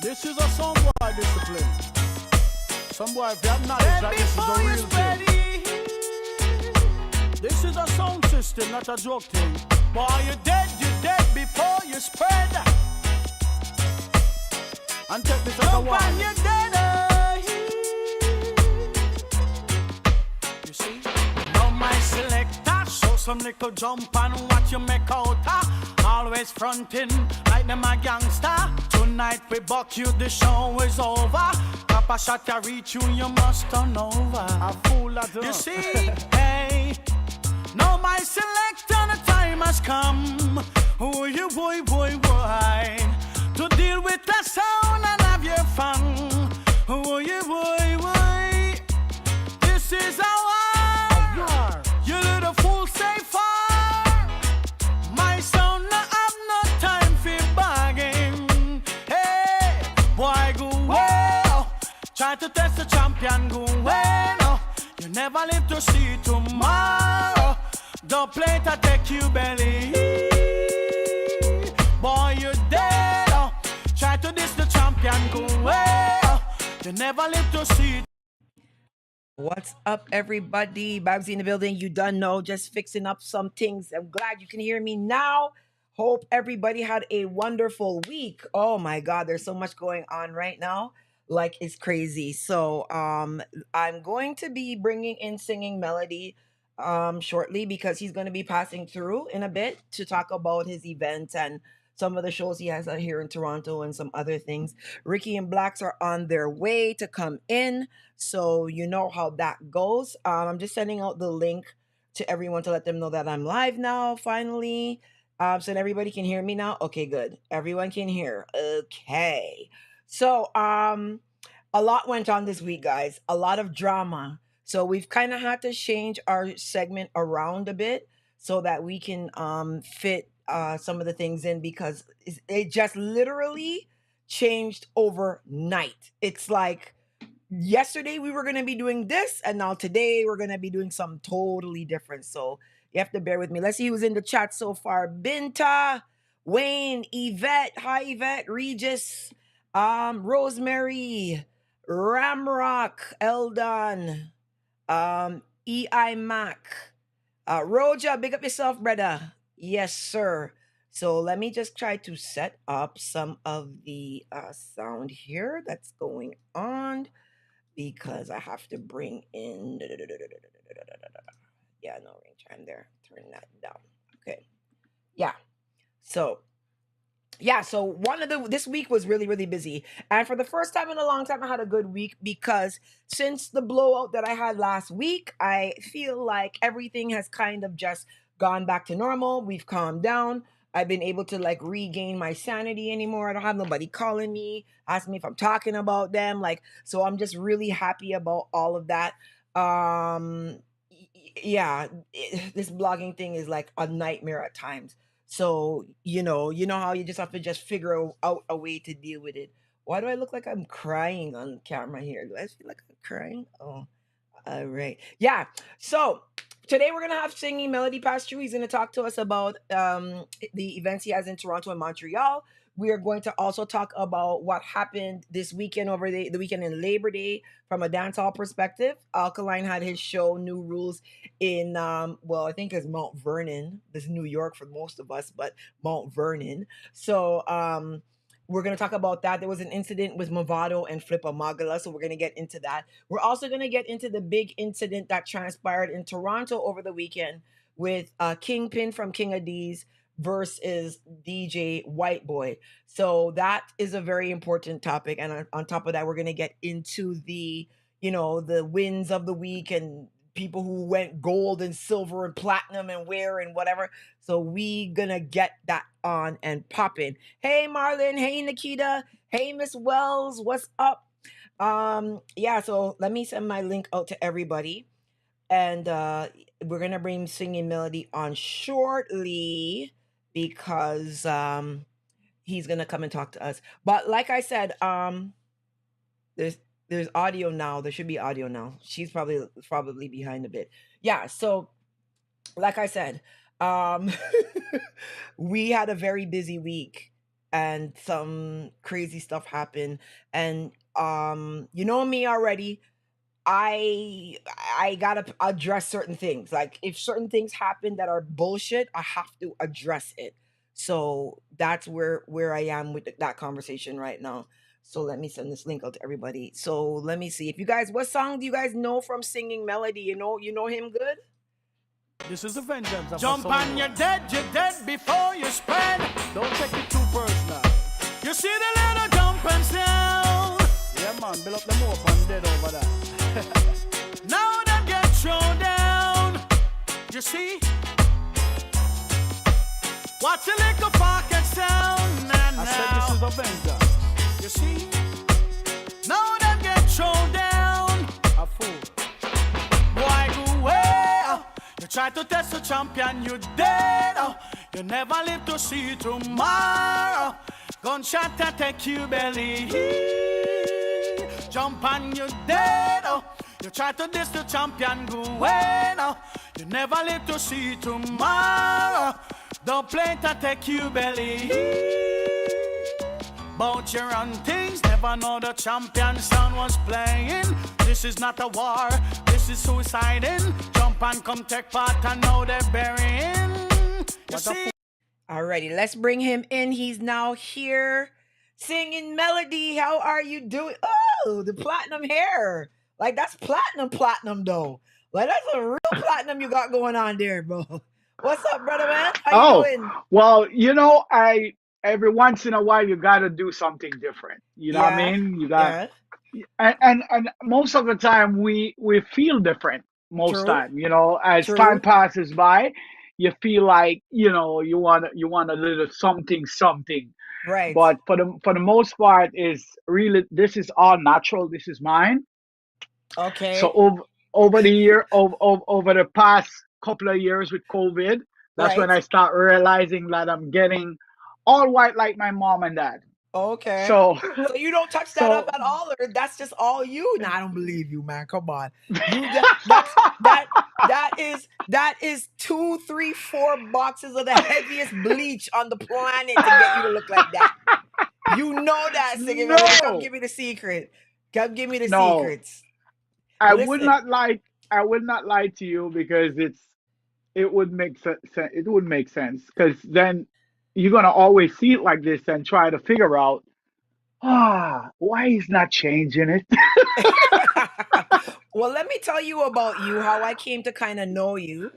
This is a some boy discipline. Some boy, if you have knowledge that this is a real thing. This is a sound system, not a joke thing. Boy, you dead before you spread. And take this as a warning. You dead. You see? Now my selector, show some little jump and what you make out. Always fronting like them a gangster. Tonight we buck you, the show is over. Papa shot to reach you, you must turn over. A fool at you see, hey. Now my selector, the time has come. Oh, you boy, to deal with the sound and have your fun. Oh, you boy, this is our you little fool, stay far. My sound, no have no time for bargain. Hey, boy, go well. Try to test the champion, go well. You never live to see tomorrow. Don't play to take you belly. Boy, you dead. Try to diss the champion, go well. You never live to see it. What's up, everybody? Babsy in the building. You done know, just fixing up some things. I'm glad you can hear me now. Hope everybody had a wonderful week. Oh my God, there's so much going on right now. Like, it's crazy. So I'm going to be bringing in Singing Melody shortly because he's going to be passing through in a bit to talk about his event and some of the shows he has out here in Toronto and some other things. Ricky and Blacks are on their way to come in, so you know how that goes. I'm just sending out the link to everyone to let them know that I'm live now, finally. So that everybody can hear me now. Okay, good. Everyone can hear. Okay. So a lot went on this week, guys. A lot of drama. So we've kind of had to change our segment around a bit so that we can fit some of the things in because it just literally changed overnight. It's like yesterday we were going to be doing this and now today we're going to be doing something totally different. So you have to bear with me. Let's see who's in the chat so far. Binta, Wayne, Yvette, hi Yvette, Regis, Rosemary, Ramrock, Eldon, EI Mac, Roja, big up yourself, brother. Yes, sir. So let me just try to set up some of the sound here that's going on because I have to bring in. Yeah, no range. I'm there. Turn that down. Okay. Yeah. So this week was really, really busy. And for the first time in a long time, I had a good week because since the blowout that I had last week, I feel like everything has kind of just gone back to normal. We've calmed down. I've been able to like regain my sanity anymore. I don't have nobody calling me, asking me if I'm talking about them. So I'm just really happy about all of that. This blogging thing is like a nightmare at times. So, you know how you just have to just figure out a way to deal with it. Why do I look like I'm crying on camera here? Do I feel like I'm crying? Oh, all right. Yeah. So today we're going to have Singing Melody pass through. He's going to talk to us about the events he has in Toronto and Montreal. We are going to also talk about what happened this weekend over the weekend in Labor Day from a dancehall perspective. Alkaline had his show New Rules in, I think it's Mount Vernon. This is New York for most of us, but Mount Vernon. So we're going to talk about that. There was an incident with Movado and Flippa Magala, so we're going to get into that. We're also going to get into the big incident that transpired in Toronto over the weekend with Kingpin from King of D's versus DJ White Boy. So that is a very important topic. And on top of that, we're going to get into the wins of the week and people who went gold and silver and platinum and where and whatever. So we gonna get that on and popping. Hey Marlon, hey Nikita, hey Miss Wells, what's up? So let me send my link out to everybody. And we're gonna bring Singing Melody on shortly because he's gonna come and talk to us. But like I said, there's audio now. There should be audio now. She's probably behind a bit. Yeah. So, like I said, we had a very busy week, and some crazy stuff happened. And you know me already. I gotta address certain things. Like if certain things happen that are bullshit, I have to address it. So that's where I am with that conversation right now. So let me send this link out to everybody. So let me see if you guys, what song do you guys know from Singing Melody? You know him good. This is the vengeance of Jump on, you're dead before you spread. Don't take it too personal. You see the little jumping sound? Yeah, man, build up the mope and dead over there. Now that get thrown down, you see? Watch a little pocket sound. I said this is the vengeance. You see? Now that get thrown down, a fool. Boy, go away. You try to test the champion, you dead. You never live to see tomorrow. Gunshot to take you belly. Jump and you dead. You try to diss the champion, go away now. You never live to see tomorrow. Don't play to take you belly. Bout your own things, never know the champion sound was playing. This is not a war, this is suiciding. Jump and come take part and now they're burying. You see? Alrighty, let's bring him in. He's now here. Singing Melody, how are you doing? Oh, the platinum hair. Like that's platinum though. Like that's a real platinum you got going on there, bro. What's up, brother man? How you doing? Well, I every once in a while you got to do something different. You know what I Yeah, mean? You got yeah. and most of the time we feel different most True, time, as time true. passes by, you feel like, you want a little something. Right. But for the most part is really this is all natural. This is mine. So Okay. over the past couple of years with COVID, that's when Right. I start realizing that I'm getting all white like my mom and dad. Okay. So So you don't touch that up so at all, or that's just all you? Nah, I don't believe you, man. Come on. You that is 2, 3, 4 boxes of the heaviest bleach on the planet to get you to look like that. You know that, Singing Melody. Come no, give me the secret. Come give me the no, secrets. I would Listen. not lie. I would not lie to you because it would make sense. It would make sense because then you're gonna always see it like this and try to figure out why he's not changing it. Well, let me tell you about you, how I came to kind of know you.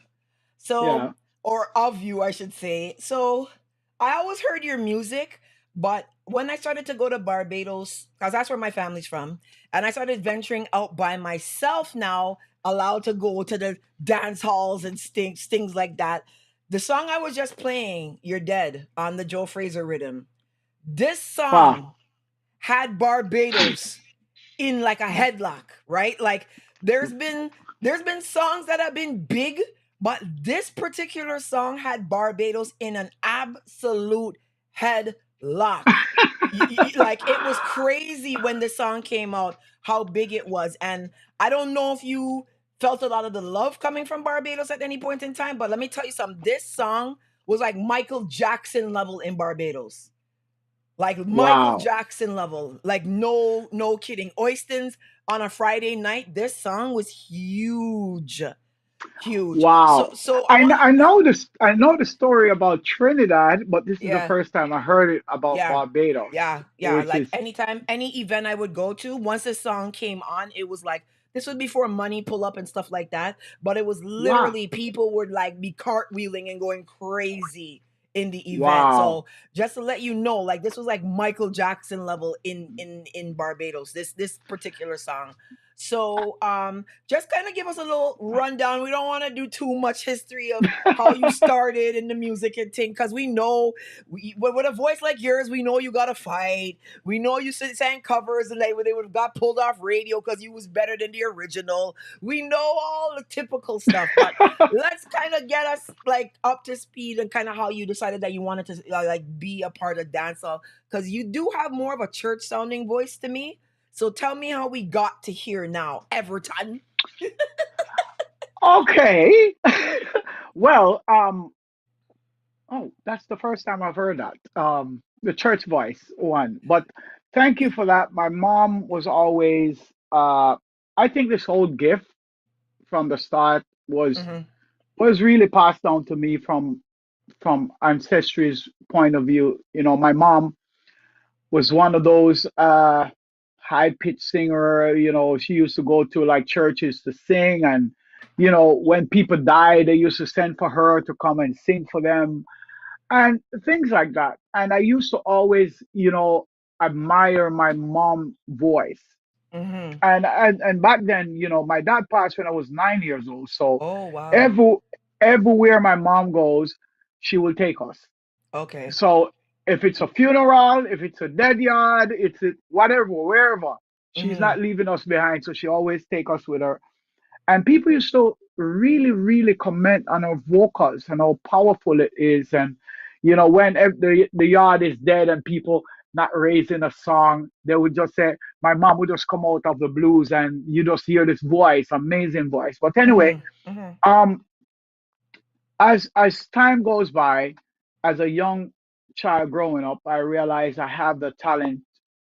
So, Yeah. or of you, I should say. So, I always heard your music, but when I started to go to Barbados, because that's where my family's from, and I started venturing out by myself now, allowed to go to the dance halls and things like that. The song I was just playing, You're Dead, on the Joe Fraser rhythm, this Huh. song had Barbados in like a headlock, right? Like there's been songs that have been big, but this particular song had Barbados in an absolute headlock. Like it was crazy when the song came out, how big it was. And I don't know if you felt a lot of the love coming from Barbados at any point in time, but let me tell you something. This song was like Michael Jackson level in Barbados, like Michael Wow. Jackson level. Like no kidding. Oystins on a Friday night. This song was huge, huge. So Wow. so I I know, want to. I know this. I know the story about Trinidad, but this is the Yeah, first time I heard it about yeah, Barbados, yeah. which Like is anytime, any event I would go to, once this song came on, it was like this was before money pull up and stuff like that. But it was wow, literally people would like be cartwheeling and going crazy in the event. wow. So just to let you know, like this was like Michael Jackson level in Barbados. This particular song. So just kind of give us a little rundown. We don't want to do too much history of how you started in the music and thing, because we know with a voice like yours, we know you got to fight. We know you sang covers and they would have got pulled off radio because you was better than the original. We know all the typical stuff, but let's kind of get us like up to speed and kind of how you decided that you wanted to like be a part of dancehall, because you do have more of a church sounding voice to me. So tell me how we got to here now, Everton. Okay. Well, Oh, that's the first time I've heard that. The church voice one. But thank you for that. My mom was always I think this whole gift from the start Mm-hmm. was really passed down to me from ancestry's point of view. You know, my mom was one of those high pitched singer. You know, she used to go to like churches to sing, and you know, when people died, they used to send for her to come and sing for them and things like that. And I used to always, you know, admire my mom's voice. Mm-hmm. And back then, you know, my dad passed when I was 9 years old. So Oh wow. every everywhere my mom goes, she will take us. Okay. So if it's a funeral, if it's a dead yard, whatever, wherever, she's Mm-hmm. not leaving us behind. So she always take us with her. And people used to really, really comment on her vocals and how powerful it is. And, you know, when the yard is dead and people not raising a song, they would just say, my mom would just come out of the blues and you just hear this voice, amazing voice. But anyway, Mm-hmm. Mm-hmm. um, as time goes by, as a young child growing up, I realized I have the talent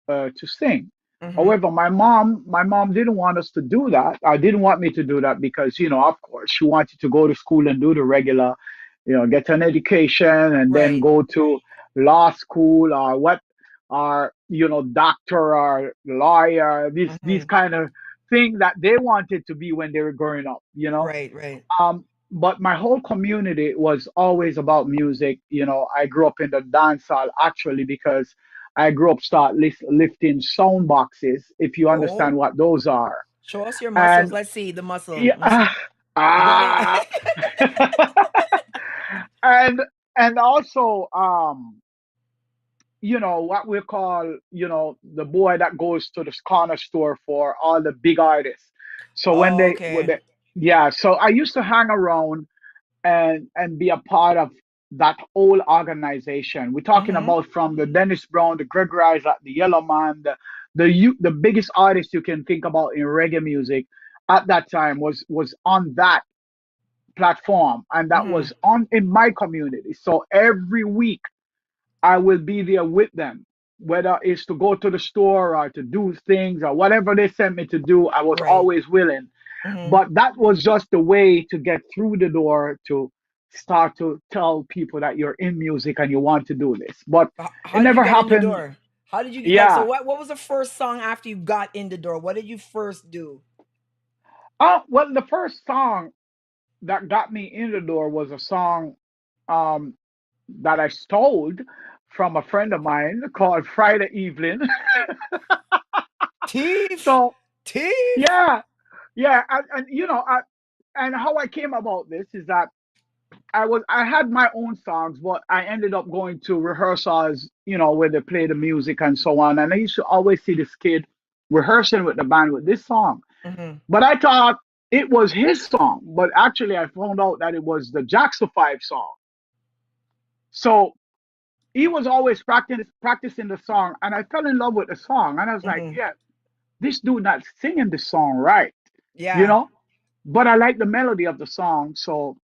to sing. Mm-hmm. However, my mom didn't want us to do that. I didn't want me to do that because, you know, of course, she wanted to go to school and do the regular, you know, get an education and then Right. go to law school or what, or you know, doctor or lawyer. These Mm-hmm. kind of things that they wanted to be when they were growing up. You know, Right. Right. but my whole community was always about music. You know, I grew up in the dance hall actually because I grew up start lifting sound boxes, if you understand Oh, what those are. show us your muscles. And Let's see the muscle. Let's yeah, see. Go ahead. ah, and and also you know what we call, you know, the boy that goes to the corner store for all the big artists. So Oh, when okay. they yeah, so I used to hang around and be a part of that whole organization. We're talking Mm-hmm. about from the Dennis Brown, the Greg Rice, the Yellow Man, the biggest artist you can think about in reggae music at that time was on that platform, and that Mm-hmm. was on in my community. So every week I will be there with them, whether it's to go to the store or to do things or whatever they sent me to do. I was Right. always willing, Mm-hmm. but that was just the way to get through the door to start to tell people that you're in music and you want to do this. But it How did you never get in the happened. door? How did you like? So Yeah. what? What was the first song after you got in the door? What did you first do? Well, the first song that got me in the door was a song um, that I stole from a friend of mine called Friday Evening. Thief, So, thief. yeah, yeah. And you know, and how I came about this is that I had my own songs, but I ended up going to rehearsals, you know, where they play the music and so on. And I used to always see this kid rehearsing with the band with this song. Mm-hmm. But I thought it was his song, but actually I found out that it was the Jackson 5 song. So he was always practicing the song, and I fell in love with the song. And I was like, Mm-hmm. yeah, this dude not singing the song right, you Yeah. know? But I like the melody of the song, so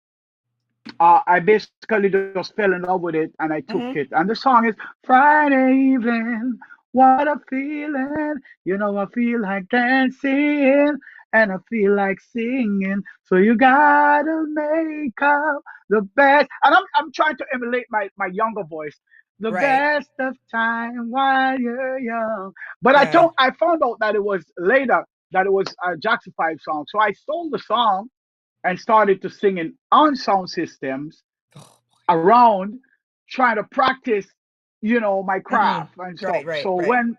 I basically just fell in love with it and I took it. Mm-hmm. And the song is Friday evening, what a feeling. You know, I feel like dancing and I feel like singing. So you gotta make up the best. And I'm trying to emulate my younger voice. The Right. best of time while you're young. But Yeah. I found out that it was later that it was a Jackson 5 song. So I stole the song and started to singing on sound systems around trying to practice, you know, my Mm-hmm. craft and stuff. Right. Right. So Right. when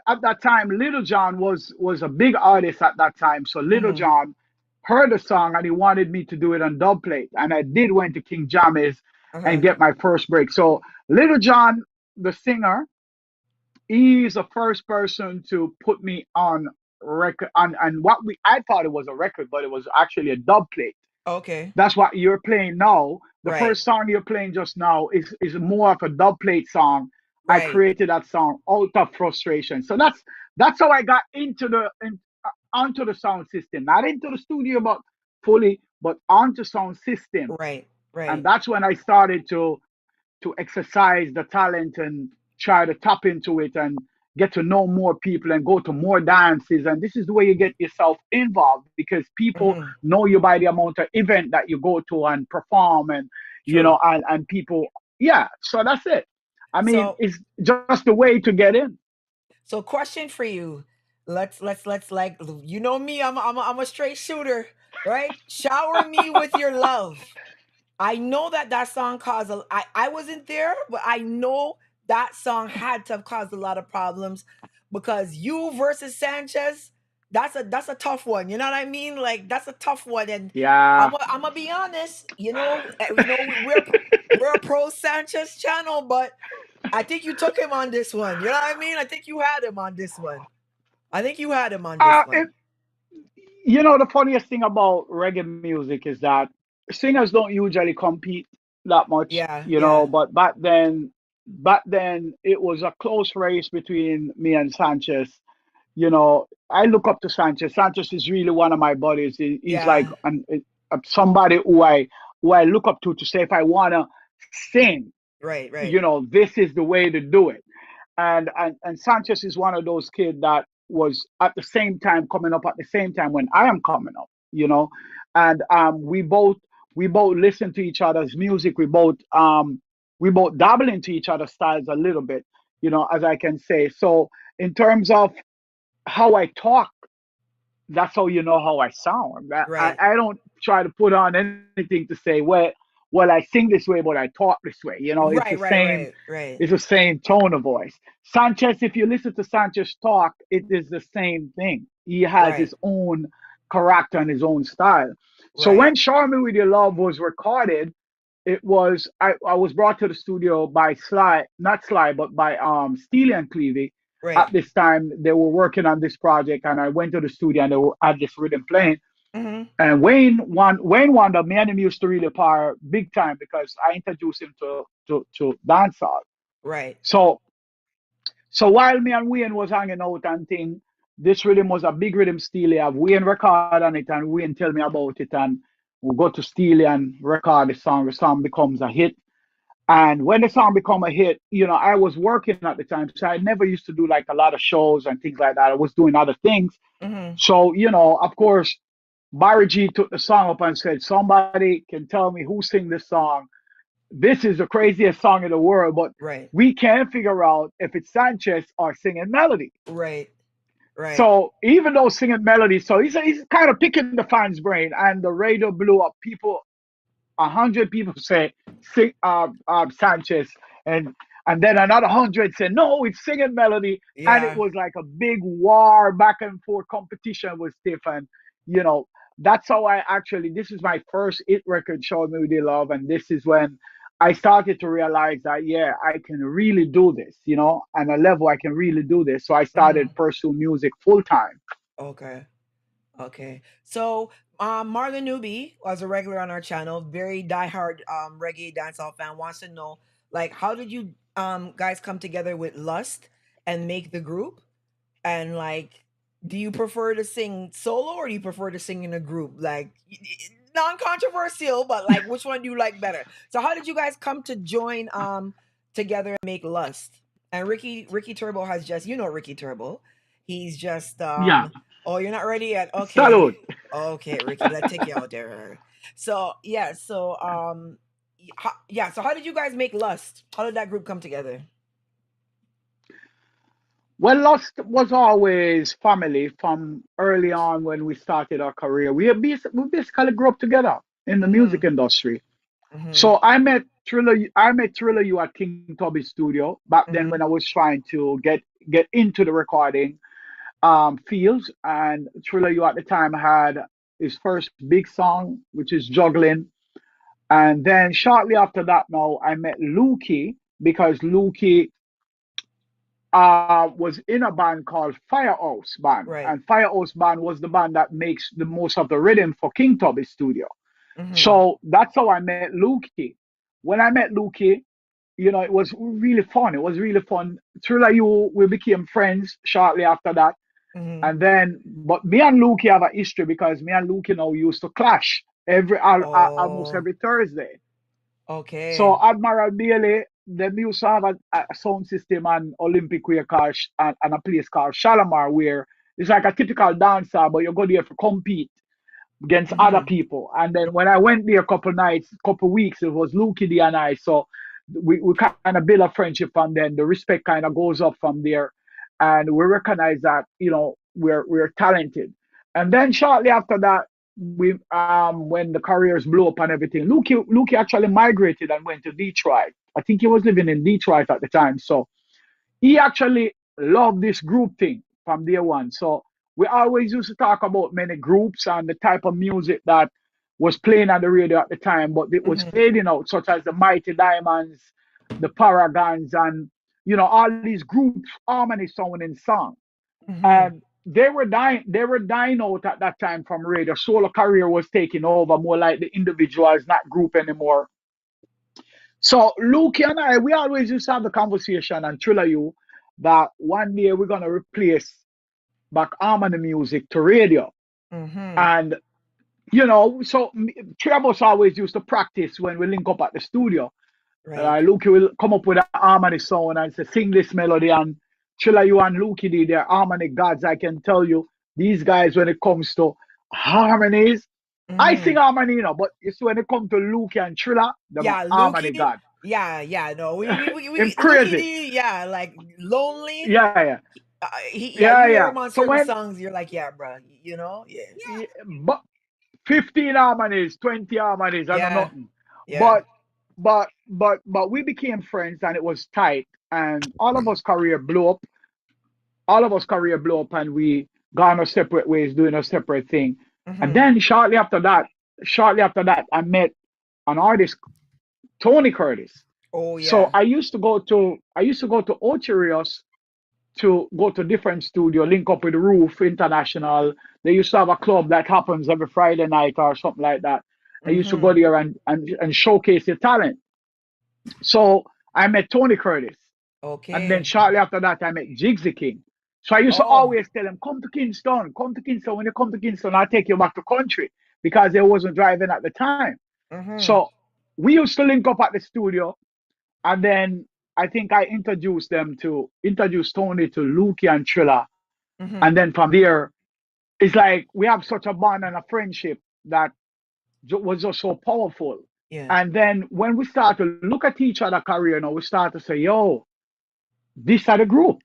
at that time, Little John was a big artist at that time. So Little Mm-hmm. John heard the song and he wanted me to do it on dub plate, and I did went to King Jammy's and Uh-huh. get my first break. So Little John, the singer, he's the first person to put me on record on what we I thought it was a record, but it was actually a dub plate. Okay. That's what you're playing now. The Right. first song you're playing just now is more of a dub plate song. I Right. created that song out of frustration. So that's how I got onto the sound system, not into the studio, but fully, but onto sound system. Right. And Right. that's when I started to exercise the talent and try to tap into it and get to know more people and go to more dances. And this is the way you get yourself involved because people Hmm. know you by the amount of event that you go to and perform and True. and people, yeah. So that's it. I mean, So it's just a way to get in. so question for you. Let's like you know me, I'm a straight shooter, right? Shower me with your love. I know that that song caused a. I wasn't there, but I know that song had to have caused a lot of problems because you versus Sanchez, that's a tough one. You know what I mean? Like that's a tough one, and Yeah. I'm gonna be honest. We're a pro Sanchez channel, but I think you took him on this one. You know what I mean? I think you had him on this one. I think you had him on this It, one. the funniest thing about reggae music is that singers don't usually compete that much, Yeah, yeah, but back then it was a close race between me and Sanchez. I look up to Sanchez. Sanchez is really one of my buddies. He's like yeah. somebody who I look up to say if I wanna sing, Right, right, this is the way to do it. And Sanchez is one of those kids that was at the same time coming up at the same time when I am coming up. And we both listen to each other's music. We both dabble into each other's styles a little bit, as I can say. So in terms of how I talk, that's how you know how I sound. I, right, I don't try to put on anything to say, well, I sing this way, but I talk this way. It's the right, right, same, right, right, it's the same tone of voice. Sanchez, if you listen to Sanchez talk, it is the same thing. He has right, his own character and his own style. So right, when Show Me With Your Love was recorded, I was brought to the studio by Sly, not Sly, but by Steely and Clevie. At right. this time, they were working on this project, and I went to the studio and had this rhythm playing. Hmm. And Wayne Wonder, me and him used to really par big time because I introduced him to dancehall. Right. So so while me and Wayne was hanging out and thing, this rhythm was a big rhythm Steely have Wayne record on it and Wayne tell me about it and we go to Steely and record the song. The song becomes a hit. And when the song become a hit, I was working at the time, so I never used to do like a lot of shows and things like that. I was doing other things. Hmm. So, of course, Barry G took the song up and said, somebody can tell me who sing this song. This is the craziest song in the world, but Right, we can't figure out if it's Sanchez or singing melody. right, right. So even though singing melody, so he's kind of picking the fans' brain, and the radio blew up. 100 people say Sanchez, and then another 100 said no, it's singing melody, and it Yeah. was like a big war, back and forth competition with Stefan. You know, that's how I actually. This is my first hit record, "Show Me the Love," and this is when I started to realize that yeah, I can really do this. On a level I can really do this. So I Hmm. started pursue music full time. Okay. Okay. So, Marlon Newby was a regular on our channel, very diehard reggae dancehall fan. Wants to know, like, how did you guys come together with Lust and make the group? And like, do you prefer to sing solo or do you prefer to sing in a group? Like, non-controversial, but like, which one do you like better? So, how did you guys come to join together and make Lust? And Ricky Turbo has just, Ricky Turbo. He's just Yeah, oh, you're not ready yet. Okay. salute. Okay, Ricky, let's take you out there. So, yeah, so yeah, so how did you guys make Lust? How did that group come together? Well, Lost was always family from early on when we started our career. We basically grew up together in the music Mhm. industry. Mhm. So I met Thriller you at King Tubby Studio back then when I Mhm. was trying to get into the recording field. And Thriller you at the time had his first big song, which is Juggling. And then shortly after that, now I met Lukey because Lukey was in a band called Firehouse Band, Right. and Firehouse Band was the band that makes the most of the rhythm for King Tubby Studio. Mhm. So that's how I met Lukey. When I met Lukey, it was really fun. It was really fun. Thriller, you we became friends shortly after that, Mhm. and then but me and Lukey have a history because me and Lukey now used to clash almost Oh, every Thursday. So Okay. Admiral Bailey, them used to have a sound system and Olympic way called and a place called Shalimar where it's like a typical dancer, but you go there to compete against other Mm-hmm. people. And then when I went there a couple nights, couple weeks, it was Luki D and I. So we kind of build a friendship from then. The respect kind of goes up from there. And we recognize that, we're talented. And then shortly after that, we when the careers blew up and everything, Luki actually migrated and went to Detroit. I think he was living in Detroit at the time. So he actually loved this group thing from day one. So we always used to talk about many groups and the type of music that was playing on the radio at the time, but it was Mm-hmm. fading out, such as the Mighty Diamonds, the Paragons, and all these groups harmony sounding song. Mm-hmm. And they were dying out at that time from radio. Solo career was taking over, more like the individuals, not group anymore. So Luke and I, we always used to have the conversation and thriller you that one day we're gonna replace back harmony music to radio. Mm-hmm. And so three of us always used to practice when we link up at the studio. Right. Luke will come up with an harmony song and say, sing this melody, and Chilla you and Luke did their harmony gods. I can tell you, these guys when it comes to harmonies, I Mm-hmm. sing harmony, but it's when it comes to Luke and Trilla, them a Yeah, harmony Lukey. god. Yeah, yeah. No, Him Lukey crazy. D. Yeah, like lonely. Yeah, yeah. Yeah, you Yeah, hear yeah. him on So certain when songs, you're like, yeah, bro. Yeah, but 15 harmonies, 20 harmonies, and no yeah, nothing. yeah. But we became friends and it was tight. And all of us career blew up and we gone our separate ways, doing a separate thing. And Mm-hmm. then shortly after that, I met an artist, Tony Curtis. Oh So yeah. I used to go to Ocherios to go to different studio, link up with Roof International. They used to have a club that happens every Friday night or something like that. I used to go Mm-hmm. there and showcase your talent. So I met Tony Curtis. And then Okay. shortly after that, I met Jigsy King. So I used to Oh. always tell him, come to Kingston, come to Kingston. When you come to Kingston, I'll take you back to country because they wasn't driving at the time. Mm-hmm. So we used to link up at the studio. And then I think I introduced Tony to Luki and Trilla. And Mm-hmm. then from there, it's like we have such a bond and a friendship that was just so powerful. Yeah. And then when we start to look at each other career now, we start to say, yo, this are the group.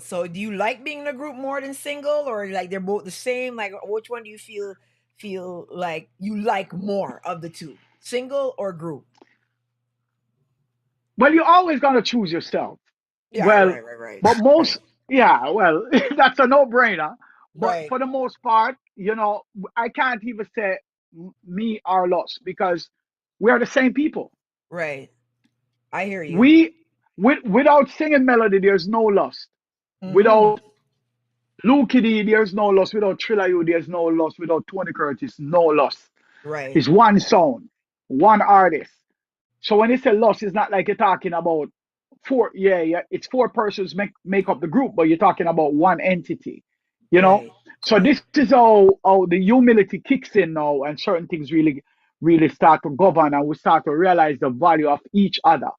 So do you like being in a group more than single, or like they're both the same? Like, which one do you feel like you like more of the two, single or group? Well, you're always gonna choose yourself. Yeah. Well, Right. but Right. yeah, well, that's a no-brainer. But Right. for the most part, I can't even say me or lost because we are the same people. Right. I hear you. We, without singing melody, there's no loss. Mm-hmm. Without Luke D, there's no loss. Without Trilla U, there's no loss. Without Tony Curtis, no loss. Right. It's one sound, one artist. So when you say loss, it's not like you're talking about four. Yeah, yeah, it's four persons make up the group, but you're talking about one entity. You know. Right. So Right. this is how the humility kicks in now, and certain things really start to govern, and we start to realize the value of each other,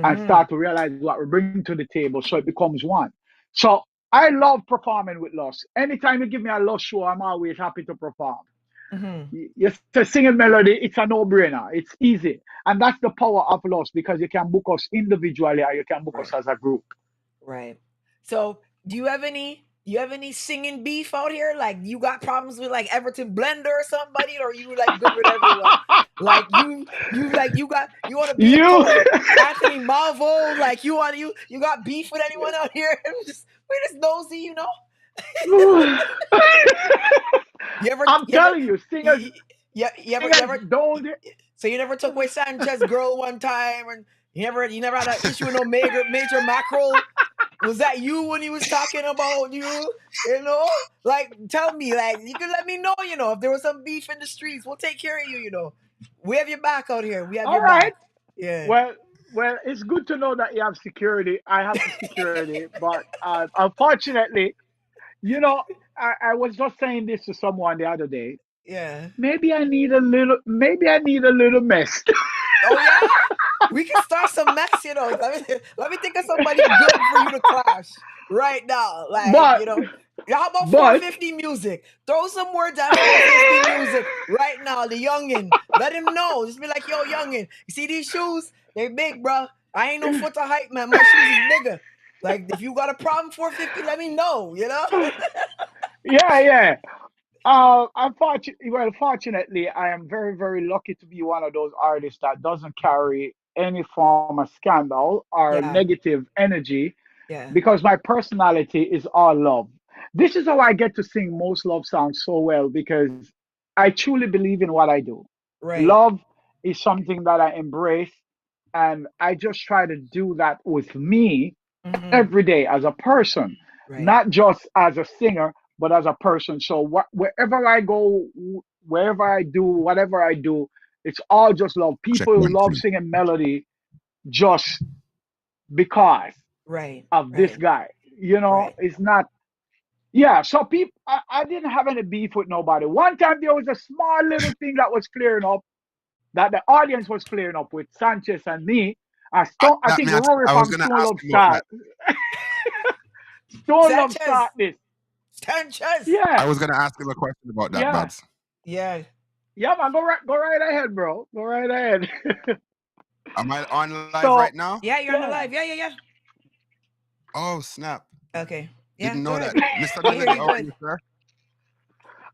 and Mm-hmm. start to realize what we bring to the table, so it becomes one. So I love performing with Lost. Anytime you give me a Lost show, I'm always happy to perform. Mm-hmm. You say singing melody, it's a no-brainer. It's easy. And that's the power of Lost because you can book us individually or you can book us Right. as a group. Right. So, do you have any singing beef out here? Like, you got problems with like Everton Blender or somebody, or you like good with everyone? Like you want to be a You Anthony Malvo? Like you got beef with anyone out here? We're just nosy. You ever I'm you ever telling you, you, you singers ever don't. so you never took away Sanchez girl one time, and you never had an issue with no major mackerel. Was that you when he was talking about you? Like tell me, like you can let me know. If there was some beef in the streets, we'll take care of you. We have your back out here. We have All your right. back. Yeah, Well, well, it's good to know that you have security. I have the security, but unfortunately, you know, I was just saying this to someone the other day. yeah. Maybe I need a little mess. Oh yeah, we can start some mess. Let me think of somebody good for you to clash right now. Like But how about but 450 music? Throw some words at 450 music right now. The youngin, let him know. Just be like, yo, youngin, you see these shoes? They're big, bro. I ain't no foot of hype, man. My shoes is bigger. Like if you got a problem 450, let me know. yeah, yeah. Unfortunately, I am very, very lucky to be one of those artists that doesn't carry any form of scandal or Yeah, negative energy yeah, because my personality is all love. This is how I get to sing most love songs so well because I truly believe in what I do. right. Love is something that I embrace, and I just try to do that with me Mm-hmm. every day as a person, Right, not just as a singer, but as a person. So wherever I go, wherever I do, whatever I do, it's all just love. Check People one, love two. singing melody just because right, of this right, guy. right. It's not. Yeah, so people, I didn't have any beef with nobody. One time there was a small little thing that was clearing up, that the audience was clearing up with Sanchez and me. I That think me, Rory I was from gonna Stone ask Love you about that. start. Stone Love Sanchez, start this. Sanchez. Yeah, I was gonna ask him a question about that, yeah, Babs. Yeah. yeah, man. Go right ahead, bro. Go right ahead. Am I on live right So now? Yeah, you're on the yeah, live. Yeah, yeah, yeah. Oh snap! Okay. Yeah, Didn't go know ahead. that. Mr. We hear Melody, you how are good. you, sir?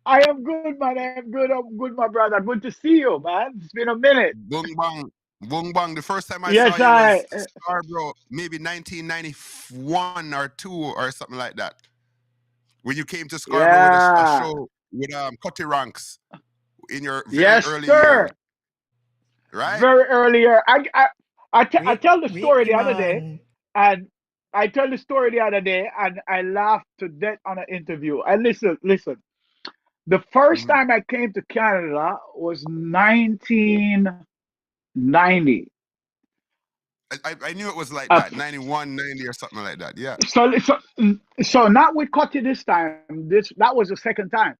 I am good, man. I am good. I'm good, my brother. Good to see you, man. It's been a minute. Boom bang, boom bang. The first time I saw Yes, you I. was Scarborough, maybe 1991 or two or something like that. When you came to Scarborough with a Yeah. show with Cutty Ranks in your very Yes, early years, sir. right? Very earlier. I tell the story Reggae the other day, man. and I tell the story the other day, and I laughed to death on an interview. And listen. The first Mhm. time I came to Canada was 1990. I knew it was like Uh, that, 91, 90 or something like that. Yeah. so, so, so not with Cutty this time. That was the second time.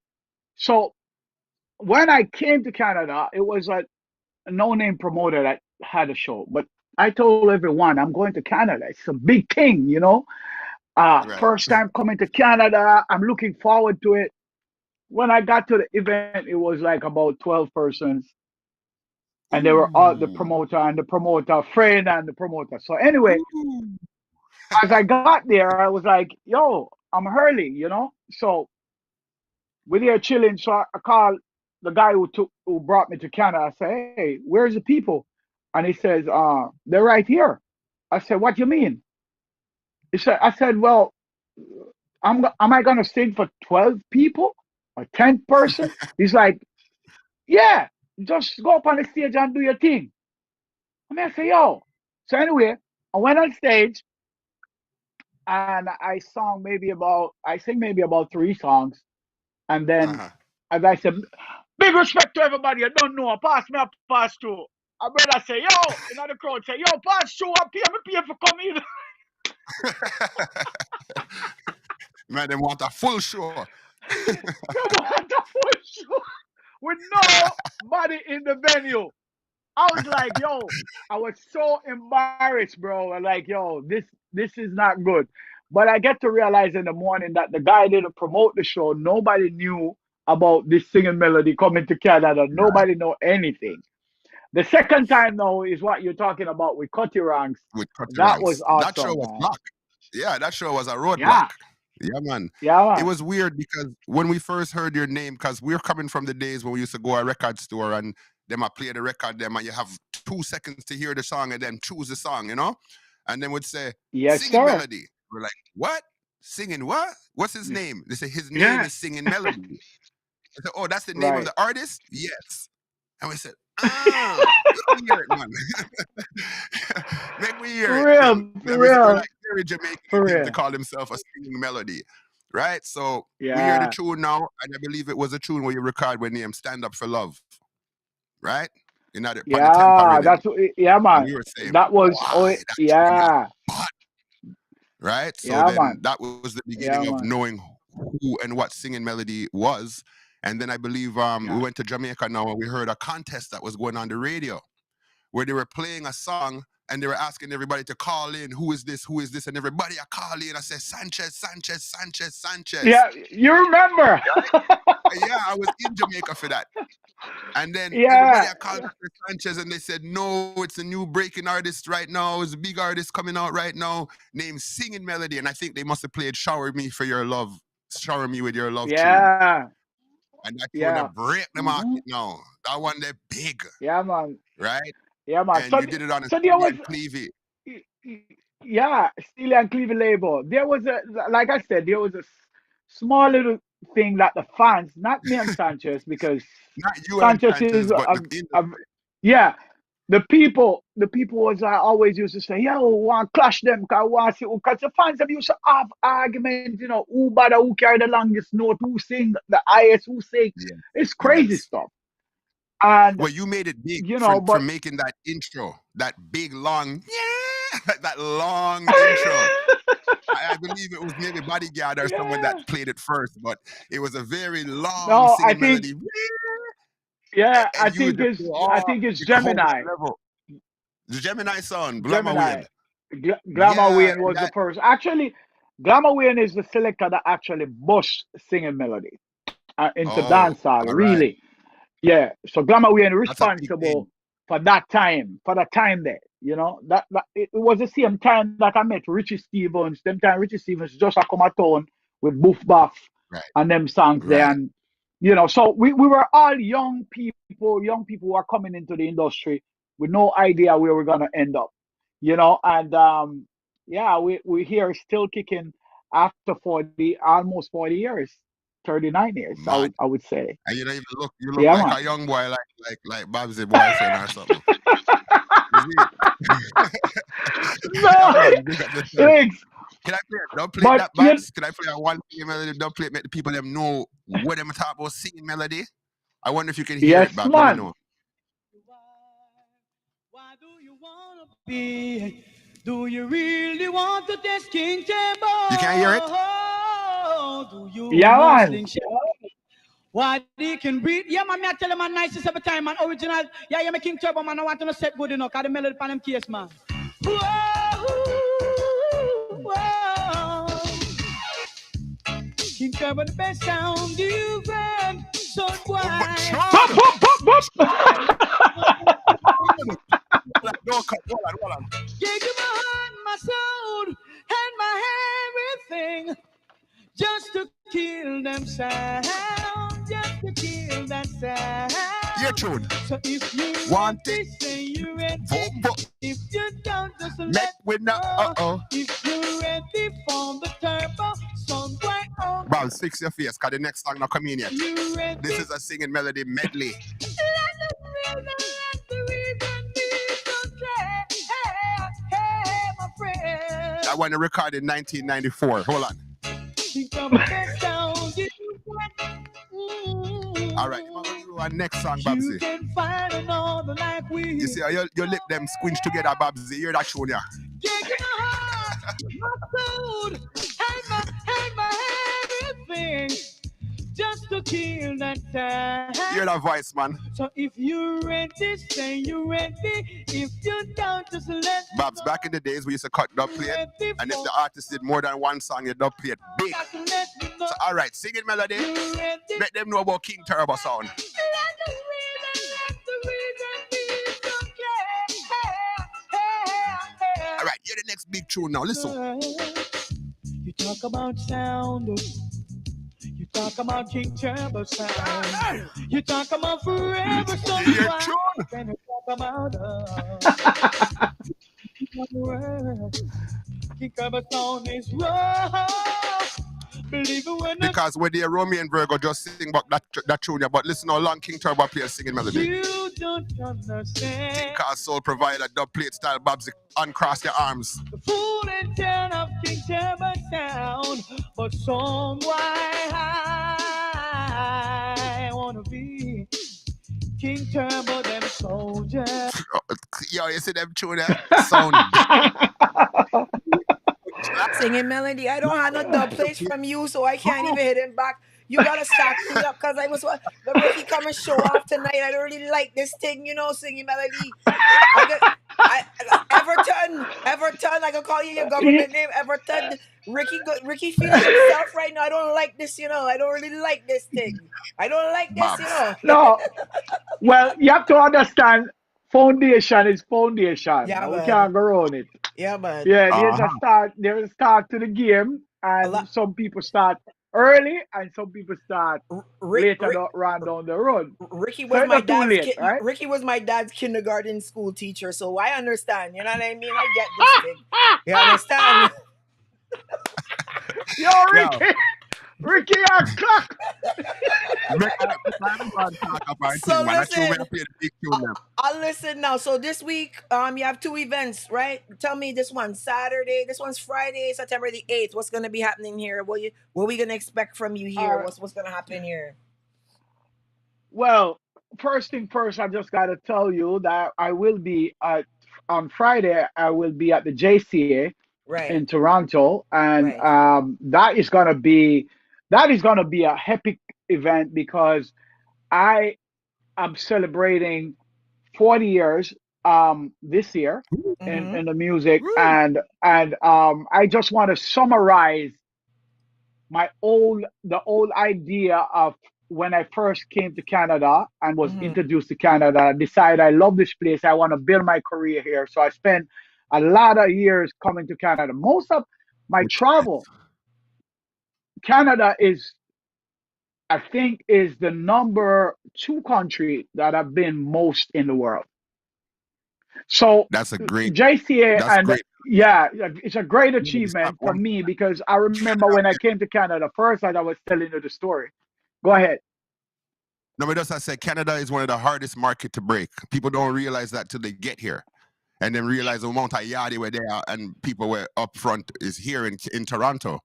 So when I came to Canada, it was a no-name promoter that had a show. But I told everyone I'm going to Canada. It's a big thing, Right. First time coming to Canada. I'm looking forward to it. When I got to the event, it was like about 12 persons, and they were all the Ooh. promoter and the promoter friend and the promoter. So anyway, Ooh. as I got there, I was like, "Yo, I'm early." So we're there chilling. So I called the guy who brought me to Canada. I said, "Hey, where's the people?" And he says, "They're right here." I said, "What do you mean?" I said, "Well, am I gonna sing for 12 people or 10 person?" He's like, "Yeah, just go up on the stage and do your thing." I say, "Yo." So anyway, I went on stage and I sing maybe about three songs, and then Uh-huh. as I said, big respect to everybody. I don't know. Pass me a pass through. A brother say, "Yo," in the crowd say, "Yo, pass through. I pay for coming." Man, they want a full show. They want a full show with nobody in the venue. I was like, "Yo," I was so embarrassed, bro. I'm like, "Yo, this is not good." But I get to realize in the morning that the guy didn't promote the show. Nobody knew about this singing melody coming to Canada. Right. Nobody know anything. The second time though is what you're talking about with Cutty Ranks. With Cutty That was Ranks. That show awesome, was man. blocked. Yeah, that show was a roadblock. Yeah, Yeah, man. yeah, It man. was weird because when we first heard your name, because we're coming from the days when we used to go to a record store and them I play the record them and you have 2 seconds to hear the song and then choose the song. And then would say, Yes, singing sir. melody. We're like, what? Singing what? What's his name? They say his name Yeah, is Singing Melody. I said, oh, that's the name of right. the artist? Yes. And we said, let me hear it, man. Make me hear For it. real, for And we said, we're real, like very Jamaican for in him to real. call himself a singing melody. Right? So we hear the Yeah, tune now, and I believe it was a tune where you record when name Stand Up for Love. Right? On the temper yeah. rhythm. Yeah, And man. we were saying, That was why oh that tune is yeah, hot. Right? So yeah, then man. that was the Yeah, beginning of man. knowing who and what singing melody was. And then I believe we Yeah. went to Jamaica now and we heard a contest that was going on the radio. where they were playing a song and they were asking everybody to call in, who is this, and everybody I call in. I said, Sanchez, Sanchez, Sanchez, Sanchez. Yeah, you remember? Yeah, I was in Jamaica for that. And then everybody Yeah, I called Mr. Sanchez and they said, no, it's a new breaking artist right now. It's a big artist coming out right now named Singing Melody. And I think they must have played Shower Me for Your Love, Shower Me with Your Love tune. yeah, And that tune yeah. that break the market now. That one they big, Yeah, man. right? Yeah, man. And you did it on a So there was, and Clevie. yeah, Steely and Cleavy label. There was like I said, there was a small little thing that the fans, not me and Sanchez, because Not you and Sanchez is Sanchez, but the industry. yeah. The people was always used to say, "Yo, want clash them, cause the fans have used to have arguments, who better, who carry the longest note, who sing the highest, who sing. Yeah. It's crazy Yes. stuff." And Well, you made it big for but making that intro, that big long, that long intro. I believe it was maybe Bodyguard or someone yeah. that played it first, but it was a very long No, I singing think melody. yeah, And you would just go, I think it's you could hold that Gemini. level. The Gemini sound, Glamour Gemini. Wayne. Glamour Yeah, Wayne was the that, first. Actually, Glamour Wayne is the selector that actually pushed singing melody into oh, dancehall, all right. really. Yeah. So Glamour Wayne That's a big responsible thing. for that time, there. That it was the same time that I met Richie Stevens. Them time Richie Stevens just a come a town with Boof Buff Right, and them songs there. right. And so we were all young people who are coming into the industry with no idea where we're gonna end up. And yeah, we here still kicking after 40, almost 40 years, 39 years, Mad. I would say. And you don't even look, you look Yeah, like man. a young boy, like Babs' boyfriend or something. You see? No, Yeah, man, big up yourself. thanks. Can I play it? Don't play But that, Babs. Can I play a one singing melody? Don't play it, make the people them know what them talk about singing melody. I wonder if you can hear yes, it, Babs. Let me man. know. Why do you want to be? Do you really want to test King Chamber? You can hear it? Do you Yeah, want man. sling why they can breathe? Yeah, man, I tell them man nicest every time, man. Original. Yeah, you're making Turbo, man. I want to set good enough. Cause the melody pan them case, man. Whoa, whoa. King Turbo, the best sound you've had. So why? Bop, bop, bop, bop. No, hold on. Gave you my heart, my soul, and my everything. Just to kill them sound. Just to kill that sound. Your tune. So if you Want ready, it? say you ready. Vote. If you don't, just Make let with no, go. If you ready for the turbo, somewhere on. Babs, fix your face, because the next song not coming yet. You ready? This is a singing melody medley. Let the reason be so clear. Hey, my friend. That one recorded in 1994. Hold on. All right, our next song, Babsy. You see, your lip them squinch together, Babsy. You hear that tune, yeah? Just to kill that time. Hear that voice, man. So if you ready, say you ready. If you don't, just let Babs, back in the days we used to cut dub plate, and if the artist did more than one song, you dub plate big. So all right, singing melody. Let them know about King Turbo sound. All right, hear the next big tune now. Listen. You talk about sound. You talk about King Turbo sound. You talk about forever so and you talk about King Turbo sound is rough. Believe it when because when the Romeo and Virgo just sing about that tune, but listen how long King Turbo plays singing melody. you don't understand. Because soul provider dub plate style Babsy uncross your arms. The fool and turn of King Turbo sound, but some why I wanna be King Turbo, them soldiers. Yo, you see them tune there? Sound. Singing melody. I don't have no dub plates from you, so I can't even hit him back. You gotta start cleaning up because I was the Ricky come and show off tonight. I don't really like this thing, singing melody. I got Everton. I can call you your government name, Everton. Ricky feeling himself right now. I don't like this, I don't really like this thing. I don't like this, Babs. No, well, you have to understand, foundation is foundation. Yeah, We can't man. go around it. Yeah, man. Yeah, Uh-huh. there's a start to the game, A and lot. some people start early, and some people start Rick, later run down the road. Ricky So was it's my not too dad's late, right? Ricky was my dad's kindergarten school teacher, so I understand. You know what I mean? I get this thing. You understand? Yo, Yo, Ricky, our clock. I'm going to talk about So thing, man. That's you listen, where I play the big tune now. I'll listen now. So this week, you have two events, right? Tell me this one Saturday. This one's Friday, September the 8th. What's gonna be happening here? What we gonna expect from you here? Uh, What's gonna happen here? well, first thing first, I just got to tell you that I will be on Friday. I will be at the JCA Right, in Toronto, and right. that is gonna be a epic event because I am celebrating 40 years this year Mm-hmm. in the music, Woo. and I just want to summarize the old idea of when I first came to Canada and was Mm-hmm. introduced to Canada. I decided I love this place. I want to build my career here. So I spent a lot of years coming to Canada. Most of my travel, Canada is, I think, is the number two country that I've been most in the world. So That's a great. JCA, That's and great. yeah, it's a great Let me stop achievement for one. me because I remember when I came to Canada first, as I was telling you the story. Go ahead. No, but as I said, Canada is one of the hardest market to break. People don't realize that till they get here, and then realize the amount of yardie where they are, and people were up front is here in Toronto,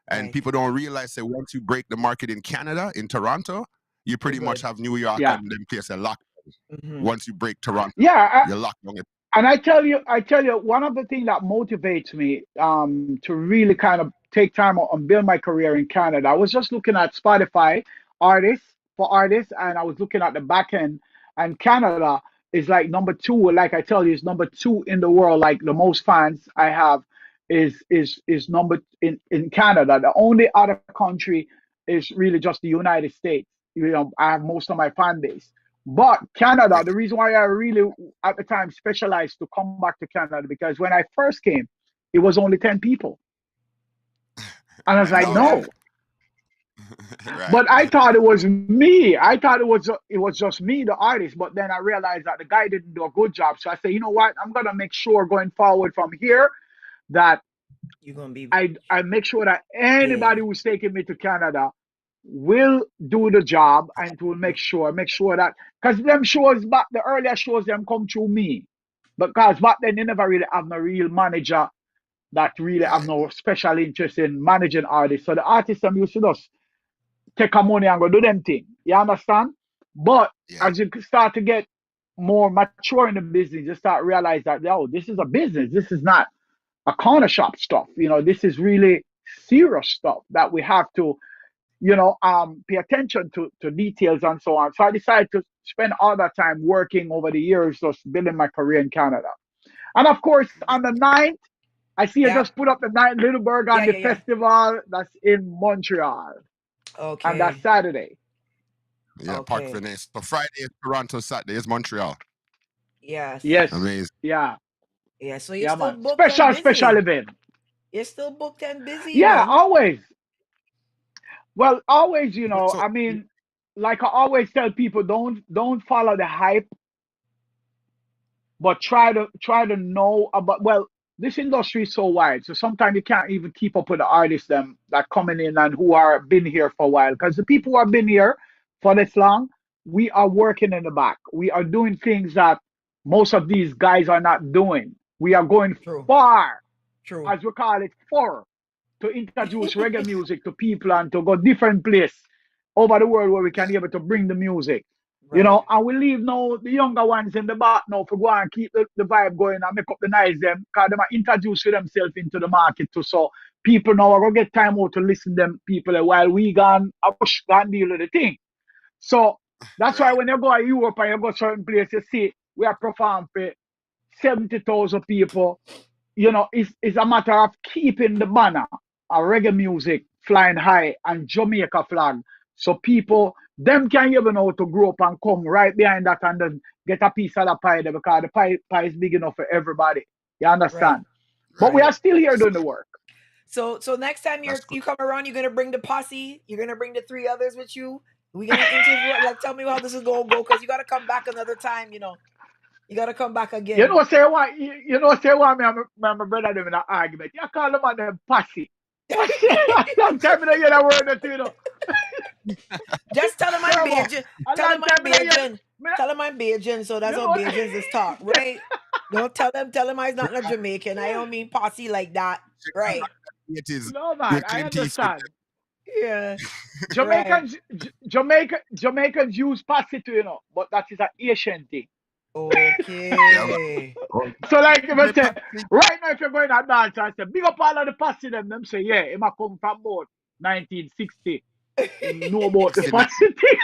and Right. people don't realize that once you break the market in Canada, in Toronto, you You're pretty much good. have New York Yeah, and them places locked. Mm-hmm. Once you break Toronto, yeah. you're locked on it. And I tell you, one of the things that motivates me to really kind of take time out and build my career in Canada. I was just looking at Spotify artists artists, and I was looking at the back end, and Canada is like number two. Like I tell you, is number two in the world. Like the most fans I have is number in Canada. The only other country is really just the United States. I have most of my fan base. But Canada, Right. the reason why I really at the time specialized to come back to Canada because when I first came, it was only 10 people. And I was I like, know that. Okay. no. Right. But I thought it was me. I thought it was just me, the artist. But then I realized that the guy didn't do a good job. So I said, you know what? I'm gonna make sure going forward from here that You're gonna be I make sure that yeah. anybody who's taking me to Canada will do the job and will make sure that because them shows back the earlier shows them come through me because back then they never really have no real manager that really have Right. no special interest in managing artists. So the artists them used to just take a money and go do them thing. You understand? But Yeah. as you start to get more mature in the business, you start realize that oh, this is a business. This is not a corner shop stuff. This is really serious stuff that we have to pay attention to details and so on. So I decided to spend all that time working over the years, just building my career in Canada. And of course, on the 9th, I see you Yeah. just put up the 9th Littleburg on Yeah, the yeah, yeah. festival that's in Montreal, and that's Okay. Saturday. Yeah. Park Okay. Venice. So Friday is Toronto, Saturday is Montreal. Yes. Yes, Amazing. yeah, Yeah. So you're yeah, still man. booked and Special busy. event. You're still booked and busy, Yeah, man. always. Well, always. So I mean, like I always tell people, don't follow the hype but try to know about this industry is so wide so sometimes you can't even keep up with the artists them that coming in and who are been here for a while because the people who have been here for this long we are working in the back we are doing things that most of these guys are not doing we are going True. far True. as we call it far to introduce reggae music to people and to go different place over the world where we can yeah. be able to bring the music. Right. And we leave now the younger ones in the back now for go and keep the vibe going and make up the nice them because they might introduce themselves into the market too. So people now are gonna get time out to listen to them people while we gone deal with the thing. So that's why Right. when you go to Europe and you go certain places, you see we are performing for 70,000 people. It's a matter of keeping the banner of reggae music flying high and Jamaica flag. So people, them can even know to grow up and come right behind that and then get a piece of the pie there because the pie is big enough for everybody. You Right. understand? But we Right. are still here So doing the work. So next time that's good. you come around, you're gonna bring the posse. You're gonna bring the 3 others with you. We're gonna interview. Like, tell me how this is gonna go, because you gotta come back another time. You gotta come back You again. know, say what? Say what? Me and my brother them in an argument. You call them on them pussy. Long time I don't hear that word, Just tell them I'm Turbo. Bajan. A Tell long them I'm time I don't hear. Bajan. Tell them I'm Bajan. So that's You how know, Bajans is talk, right? Don't tell them. Tell them I'm not a Jamaican. I don't mean posse like that, right? It is no man, with I Clint Eastwood. understand. Yeah, right. Jamaicans use pussy too, but that is an Asian thing. Yeah, Okay. well, So like if I the say, passing- right now if you're going to dance, I say, big up all of the pussy them say, yeah, it might come from about 1960. Him know about the 69. pussy thing.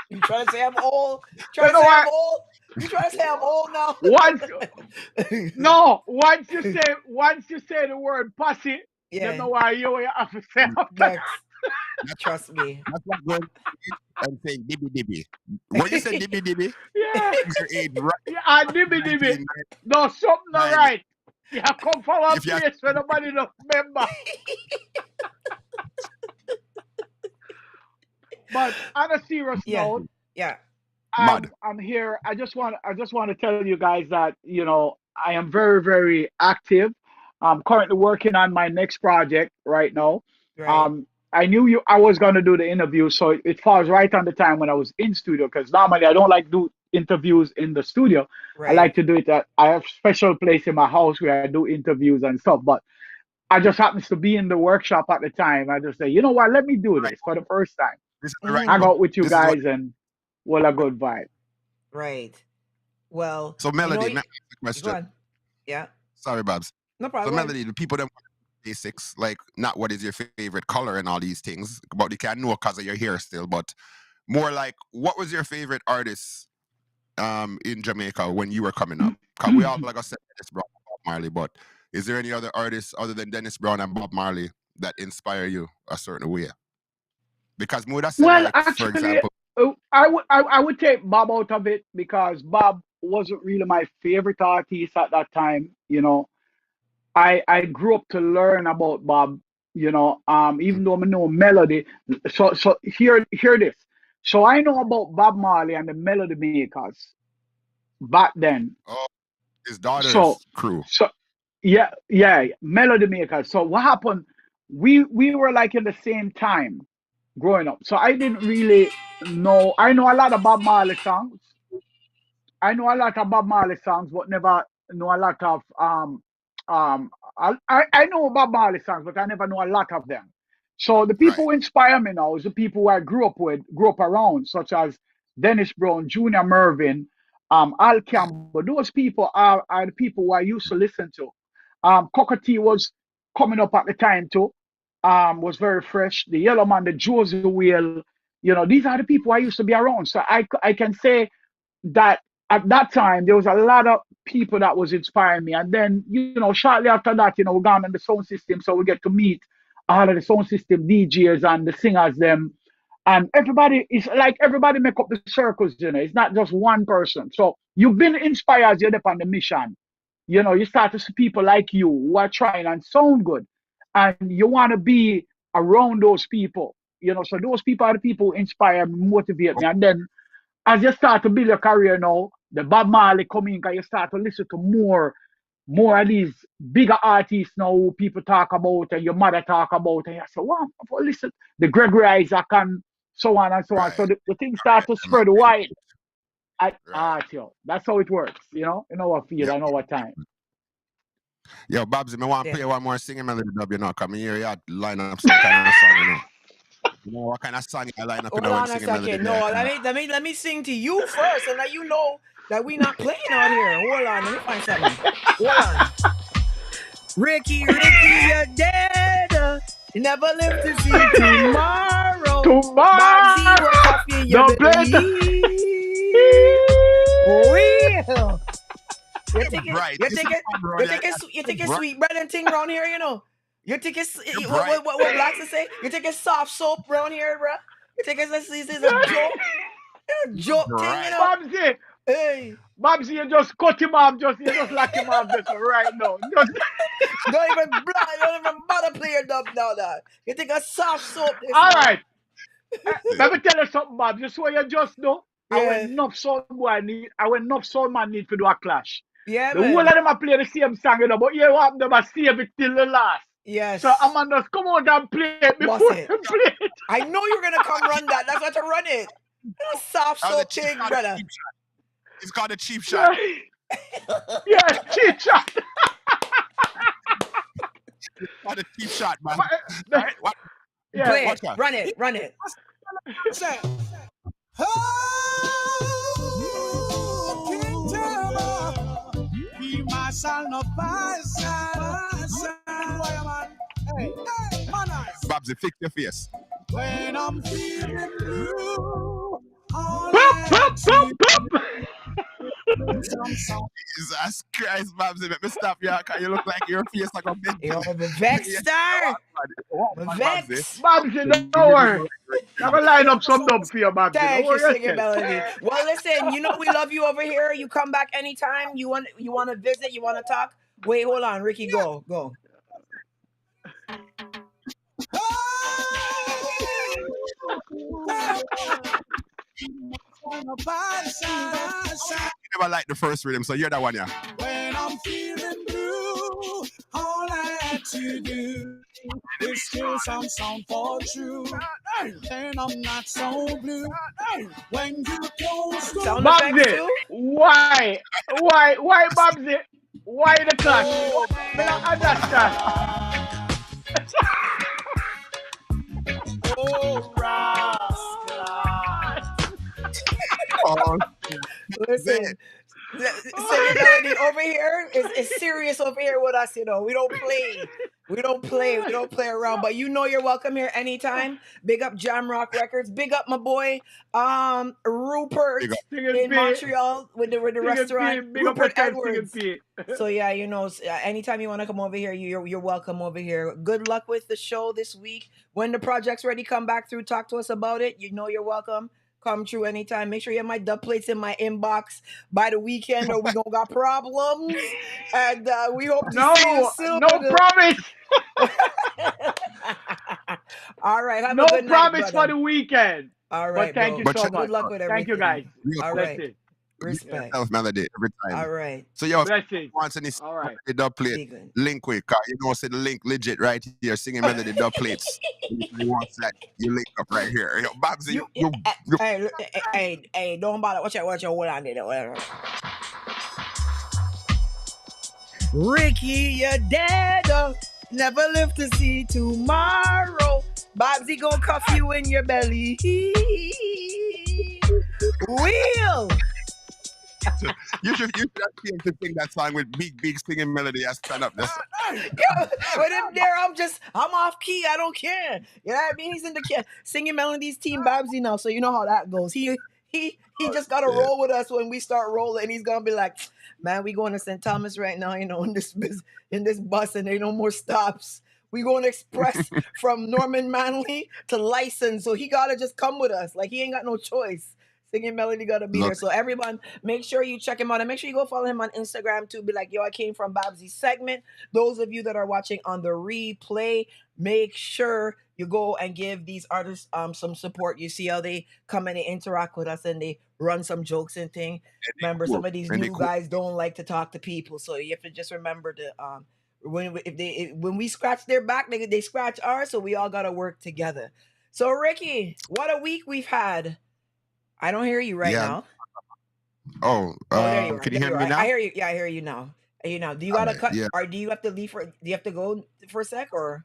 You trying to say I'm old? You know what? You trying to say I'm old now? Once no, once you say the word pussy, them Yeah, know why you have to say after that. next. That's Trust me. like going and saying dibby dibby. When you say dibby dibby, Yeah. your age right Yeah, dibby dibby. 1990. No, something not right. You have come from a If you place where nobody don't remember. But on a serious Yeah, note, yeah. mad, I'm here. I just want to tell you guys that I am very very active. I'm currently working on my next project right now. Right, Um, I knew I was gonna do the interview, so it falls right on the time when I was in studio. Because normally I don't like do interviews in the studio. I right. like to do it at I have special place in my house where I do interviews and stuff. But I just happens to be in the workshop at the time. I just say, you know what, let me do right? this for the first time. This is the right Mhm. Hang one. out with you This is what. guys and well a good vibe. Right. Well, So Melody, let me ask you a go question. on. Yeah, Sorry, Babs. no So problem. Go on. Melody, the people that want basics, like not what is your favorite color and all these things, but you can know because of your hair still, but more like what was your favorite artist in Jamaica when you were coming up? Because we all like I said Dennis Brown and Bob Marley, but is there any other artists other than Dennis Brown and Bob Marley that inspire you a certain way? Because more that say Well, like, for actually, example, I would take Bob out of it because Bob wasn't really my favorite artist at that time. I grew up to learn about Bob. mm, Even though I know melody. So hear this. So I know about Bob Marley and the Melody Makers back then. oh, his So daughter's crew, so yeah, Melody Makers. So what happened? We were like in the same time growing up. So I didn't really know. I know a lot of Bob Marley songs. I know a lot of Bob Marley songs, but never know a lot of I know Bob Marley songs, but I never know a lot of them. So the people right? who inspire me now is the people who I grew up with, grew up around, such as Dennis Brown, Junior Mervin, Al Right. Campbell. Those people are the people who I used to listen to. Cockatoo was coming up at the time too. Was very fresh. The Yellow Man, the Josie Whale, these are the people I used to be around. So I can say that at that time there was a lot of people that was inspiring me. And then, shortly after that, we gone on the sound system, so we get to meet all of the sound system DJs and the singers them. And everybody is like everybody make up the circles, It's not just one person. So you've been inspired, you're up on the mission. You start to see people like you who are trying and sound good. And you want to be around those people. So those people are the people who inspire me, motivate me. And then as you start to build your career now, the Bob Marley coming, because you start to listen to more of these bigger artists now who people talk about and your mother talk about, and you say, wow, listen, the Gregory Isaac and so on and so on. So Right. the things start to Them are spread really wide at right. art, yo. That's how it works, in our field Yep. and our time. Yo, Babs, I want to Yeah. play one more singing melody dub, come here, you line up some kind of song, You know what kind of song you line up, Hold when on a singing melody second. there, No, let me sing to you first, and let you know that we not playing out here. Hold on, let me find something. Hold on. Ricky, you there? Never live to see tomorrow. Babsy Tomorrow, will coffee in your the blade. belly. Real. You think it, Bright. you This think is it, fun, bro. you Yeah, think it's, you think it's sweet bread and thing round here, you know? You think it's you're what, bright. what blacks to say? You think it's soft soap round here, bro? You think it's a joke, joke thing, you Bright. know? Babsy, Hey, Babsy, you just cut him off, you just lock him off just right now. Just, don't even bother play your dub now, that. You think a soft soap this all man? right. Let me tell you something, Bob. Just what you just know. Yeah, I went enough sound man need to do a clash. yeah, The whole of man. them are play the same song, you know, but you want them to save it till the last. So I'm Yes, gonna just come out and play it boss before it. them play it. I know you're gonna come run that. That's why to run it. A soft That was a soap cheap thing, shot. brother. It's called a cheap shot. Yeah, cheap shot. It's called a cheap shot, man. But, Right? What? yeah. Play Watch it. that. Run it. Run it. Say, oh, King Jama, be my son of my son. Why am I? Hey, manners. Babsy, fix your face. When I'm feeling blue, all Pop, I pop, see pop, pop. is some song. Jesus Christ, Babsy, let me stop you. Cause you look like your face like a big. Yo, the vex star. The Babsy. vex. Babsy, don't worry. I'm gonna line up some dub for you, Babsy. Don't Thank you, worry singing yourself. melody. Well, listen, you know we love you over here. You come back anytime. You want to visit. You want to talk. Wait, hold on, Ricky. Go. You never liked the first rhythm, so you're that one, yeah. When I'm feeling blue, all I had to do is kill some sound for true. Then I'm not so blue. When you close the Sound effects Babsy, too. why, Babsy? Why the clash? Me not understand. oh, rascal. Oh, Listen, singing melody over here is serious over here with us. You know, we don't play. We don't play around. But you know you're welcome here anytime. Big up Jam Rock Records. Big up my boy, Rupert Big up. Singing in P, Montreal with the restaurant. big up Rupert yourself, Singing Edwards. P. So yeah, you know, anytime you want to come over here, you're welcome over here. Good luck with the show this week. When the project's ready, come back through, talk to us about it. You know you're welcome. Come through anytime. Make sure you have my dub plates in my inbox by the weekend, or we gonna got problems. And we hope to see you soon. No promise. All right, have No a good night, promise for brother. the weekend. All But right, thank bro. you But so check- much. Good luck with Thank you, everything. guys. Real All quick. right, Blessings. respect. Yourself melody every time. All right, So yo, if you Blessings. want any All right. the dub plate, be good. link with, cause you know, say the link legit right here, singing melody dub plates. If you want that, you link up right here. Yo, Babsy, you Hey, don't bother. Watch out, hold on there. Whatever. Ricky, you're dead. Never live to see tomorrow. Babsy gonna cuff you in your belly. Will. you should actually to sing that song with big singing melody as stand up. That's Yo, with him there, I'm off key. I don't care. You know what I mean? He's in the key. Singing melodies team Babsy now, so you know how that goes. He just gotta roll with us when we start rolling. He's gonna be like, man, we going to St. Thomas right now, you know, in this bus, and there ain't no more stops. We going to express from Norman Manley to License, so he gotta just come with us. Like he ain't got no choice. Singing Melody gotta be there. So everyone, make sure you check him out and make sure you go follow him on Instagram too. Be like, yo, I came from Babsy's segment. Those of you that are watching on the replay, make sure you go and give these artists some support. You see how they come and they interact with us and they run some jokes and thing. Remember, some of these new guys don't like to talk to people, so you have to just remember to when we scratch their back, they scratch ours. So we all gotta work together. So Ricky, what a week we've had. I don't hear you right now. Oh, there you are. can you hear me now? I hear you. Yeah, I hear you now. Do you gotta cut? Yeah. Or do you have to leave do you have to go for a sec or?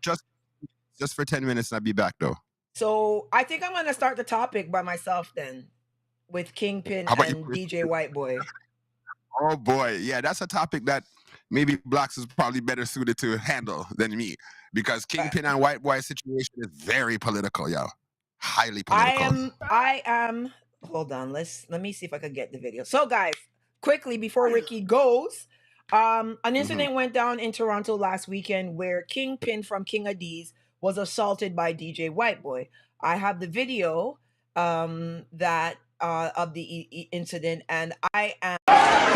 Just for 10 minutes and I'll be back though. So I think I'm gonna start the topic by myself then, with Kingpin and DJ White Boy. Oh boy, yeah, that's a topic that maybe blacks is probably better suited to handle than me, because Kingpin and White Boy situation is very political, yo. Highly political. I am hold on, let me see if I could get the video. So guys, quickly before Ricky goes, an incident went down in Toronto last weekend where Kingpin from King of D's was assaulted by DJ White Boy. I have the video that of the incident, and I am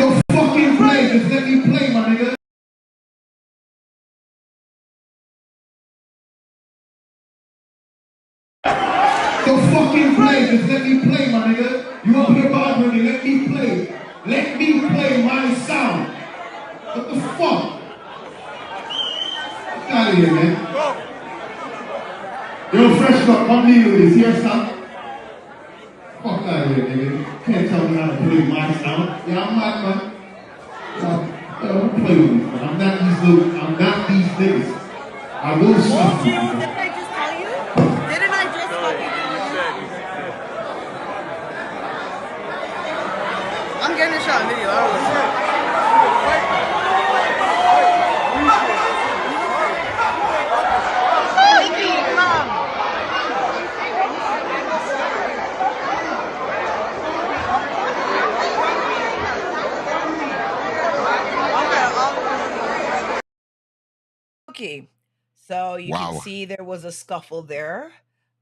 The fucking play, just let me play, my nigga. The fucking play, just let me play, my nigga. You open your mouth with me, let me play. Let me play my sound. What the fuck? Get out of here, man. Yo, fresh up, come deal with this, here, son. Fuck out of here, nigga. Can't tell me how to play my sound. Yeah, I'm not, man. Don't play with me, man. I'm not these niggas. I will stop you. Didn't I just tell you? Didn't I just tell you? I'm getting a shot video. I don't know. Okay, so you can Wow. see there was a scuffle there.